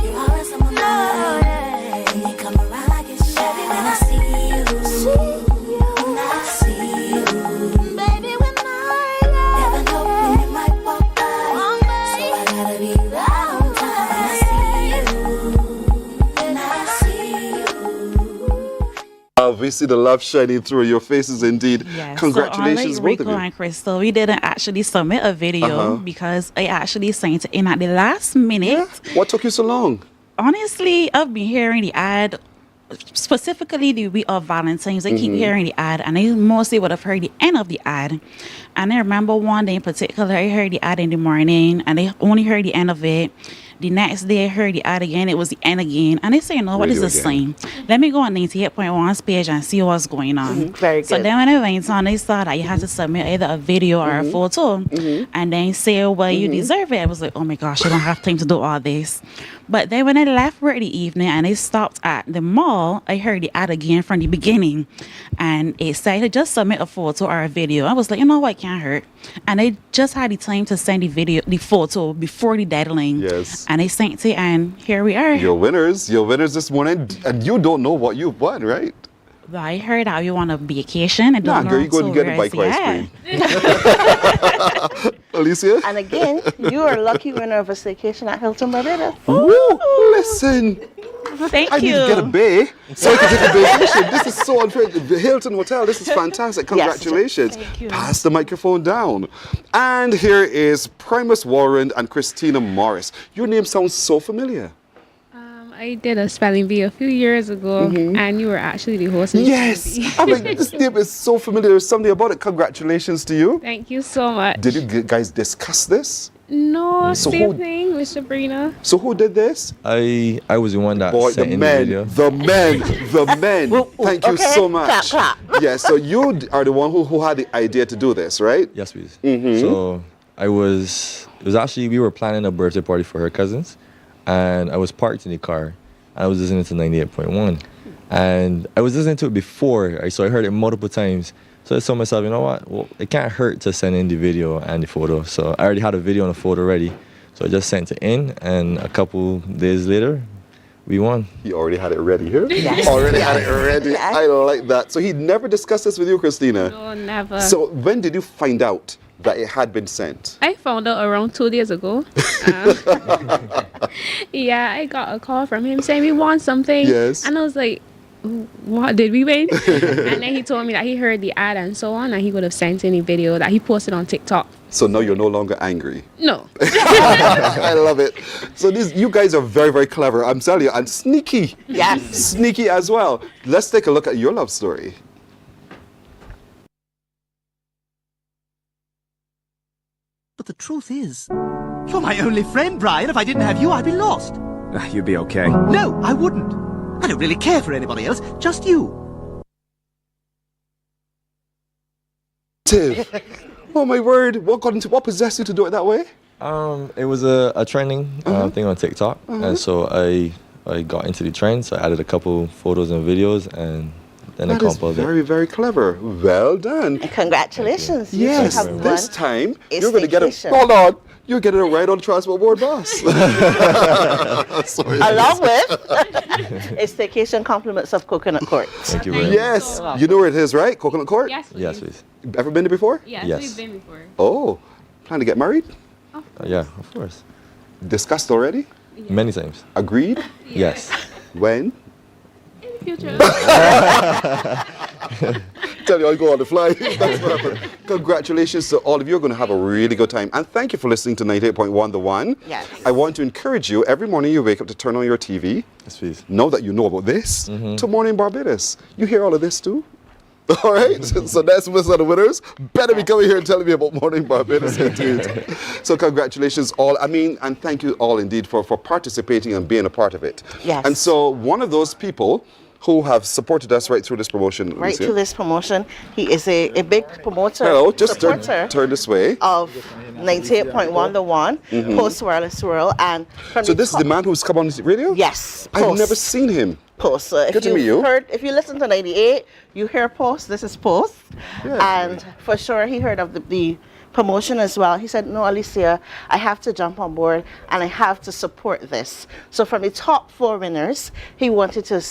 You always on my mind. When you come around, I get shy. When I see you, when I see you, baby, when I never know when you might walk by. So I gotta be around time. When I see you, when I see you. We see the love shining through your faces indeed. Yes. Congratulations, so both Rico of you. and Crystal, we didn't actually submit a video Uh-huh. because I actually sent it in at the last minute. What took you so long? Honestly, I've been hearing the ad, specifically the week of Valentine's. I keep Mhm. hearing the ad, and I mostly would have heard the end of the ad. And I remember one day in particular, I heard the ad in the morning, and I only heard the end of it. The next day, I heard the ad again. It was the end again. And I say, no, what is Radio the again. same? Let me go on 98.1's page and see what's going on. Very So good. then when I went on, they saw that you had to submit either a video or a photo. And then say, well, you deserve it. I was like, oh my gosh, I don't have time to do all this. But then when I left work the evening and I stopped at the mall, I heard the ad again from the beginning. And it said to just submit a photo or a video. I was like, you know what, can't hurt. And I just had the time to send the photo before the deadline. Yes. And I sent it and here we are. You're winners this morning, and you don't know what you've won, right? But I heard how you want a vacation. I Nah, don't know. girl, you go and get a where bike it's- ice cream. Alicia? And again, you are a lucky winner of a staycation at Hilton Barbados. Woo! Listen. Thank I need to get a bay so I can take a vacation. This is so unfair. The Hilton Hotel, this is fantastic. Congratulations. Thank you. Pass the microphone down. And here is Primus Warren and Christina Morris. Your name sounds so familiar. I did a spelling bee a few years ago, and you were actually the host. of the Yes. spelling bee. I mean, this name is so familiar. There's something about it. Congratulations to you. Thank you so much. Did you guys discuss this? No, So same who- thing with Sabrina. So who did this? I was the one that Boy, the sent in men, the video. the men, the men. Thank you okay. so much. Clap, Yeah, so you are the one who had the idea to do this, right? Yes, please. Mhm. So it was actually, we were planning a birthday party for her cousins, and I was parked in the car, and I was listening to 98.1, and I was listening to it before, so I heard it multiple times. So I told myself, you know what? Well, it can't hurt to send in the video and the photo. So I already had a video and a photo ready, so I just sent it in, and a couple days later, we won. He already had it ready here. Yes. Already had it Yes. ready. Yes. I like that. So he never discussed this with you, Christina? No, never. So when did you find out that it had been sent? I found out around 2 days ago. Yeah, I got a call from him saying we won something. Yes. And I was like, what did we win? And then he told me that he heard the ad and so on, and he would have sent any video that he posted on TikTok. So now you're no longer angry. No. I love it. So you guys are very, very clever. I'm telling you, and sneaky. Yes. Sneaky as well. Let's take a look at your love story. But the truth is, you're my only friend, Brian. If I didn't have you, I'd be lost. You'd be okay. No, I wouldn't. I don't really care for anybody else, just you. Tiff. Oh my word. What possessed you to do it that way? It was a trending thing on TikTok, and so I got into the trend. So I added a couple photos and videos, and then I That is compiled it. very, very clever. Well done. Congratulations. You Yes, should have this won time a you're going to get a. staycation. Hold on. You're getting a ride on the transport board bus. Sorry. Along with a staycation compliments of Coconut Court. Thank you very much. Yes. You know where it is, right? Coconut Court? Yes, Yes, please. Ever been there before? Yes, Yes. we've been before. Oh, plan to get married? Yeah, of course. Discussed already? Many times. Agreed? Yes. When? Future. Tell you, I'll go on the fly. That's what happened. Congratulations to all of you. You're going to have a really good time. And thank you for listening to 98.1 The One. Yes. I want to encourage you, every morning you wake up to turn on your TV. Yes, please. Know that you know about this. To Mornin Barbados. You hear all of this too? All right, so that's what's on the winners. Better be coming here and telling me about Mornin Barbados indeed. So congratulations all. I mean, and thank you all indeed for participating and being a part of it. Yes. And so one of those people who have supported us right through this promotion. Right through this promotion. He is a big promoter. Hello, just supporter turn this way. Of 98.1 The One, Post Wireless World. And from so this is the man who's come on the radio? Yes. I've never seen him. Post. So Good to meet you. If you listen to 98, you hear Post. This is Post. Yeah. And for sure he heard of the promotion as well. He said, no, Alicia, I have to jump on board and I have to support this. So from the top 4 winners, he wanted to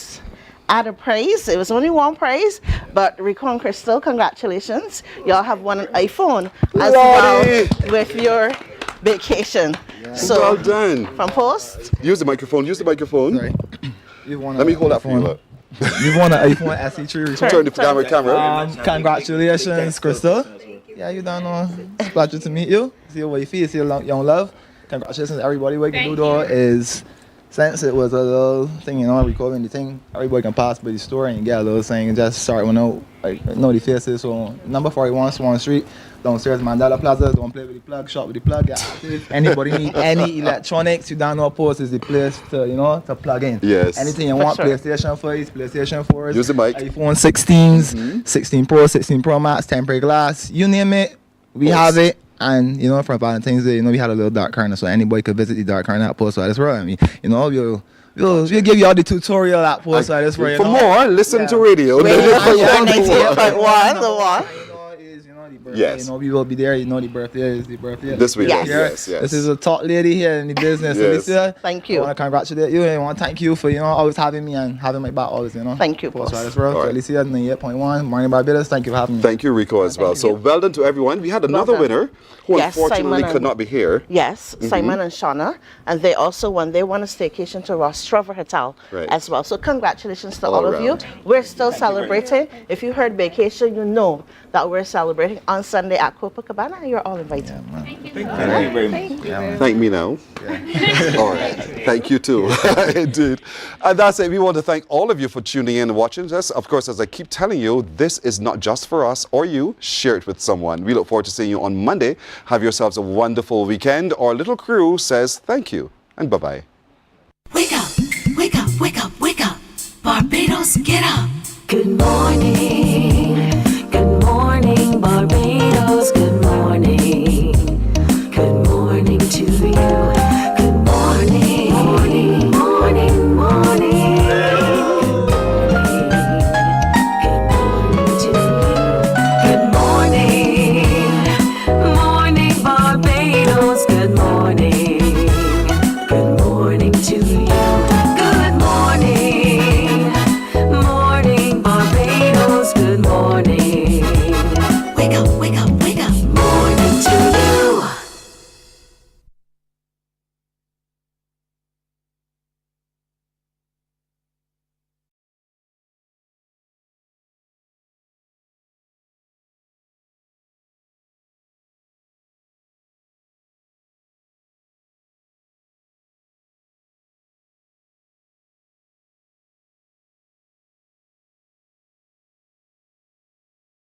add a prize. It was only one prize, but Rico and Crystal, congratulations. Y'all have won an iPhone as well with your vacation. So well done. From Post. Use the microphone. Use the microphone. Sorry. Let me hold that for you. Look. You've won an iPhone SE3. Turn the camera. Congratulations, Crystal. Yeah, you don't know. It's a pleasure to meet you. See what you feel. See your young love. Congratulations, everybody. What you can do though is, since it was a little thing, you know, recording the thing, everybody can pass by the store and get a little thing and just start when out, like, know the faces. So number 41 Swan Street, downstairs Mandela Plaza. Don't play with the plug, shop with the plug. Get active. Anybody need any electronics, you don't know, Post is the place to, you know, to plug in. Yes. Anything you want, PlayStation 5s, PlayStation 4s. Use the mic. iPhone 16s, 16 Pro, 16 Pro Max, temporary glass, you name it, we have it. And, you know, for Valentine's Day, you know, we had a little dark corner, so anybody could visit the dark corner at Post Wireless World. I mean, you know, we'll give you all the tutorial at Post Wireless World. For more, listen to radio. 98.1 The One. Yes. You know, we will be there. You know, the birthday is the birthday. This week, yes. This is a top lady here in the business. Yes. Alicia, thank you. I want to congratulate you and I want to thank you for, you know, always having me and having my back always, you know. Thank you, Post Post. Wireless World. So Alicia, 98.1, Mornin Barbados, thank you for having me. Thank you, Rico, as well. So well done to everyone. We had another winner who unfortunately could not be here. Yes, Simon and Shauna. And they also won. They won a staycation to Ross Trover Hotel as well. So congratulations to all of you. We're still celebrating. If you heard vacation, you know that we're celebrating on Sunday at Copacabana, and you're all invited. Thank you very much. Thank me now. All right. Thank you too. Indeed. And that's it. We want to thank all of you for tuning in and watching us. Of course, as I keep telling you, this is not just for us or you. Share it with someone. We look forward to seeing you on Monday. Have yourselves a wonderful weekend. Our little crew says thank you and bye-bye. Wake up, wake up, wake up, wake up. Barbados, get up. Good morning.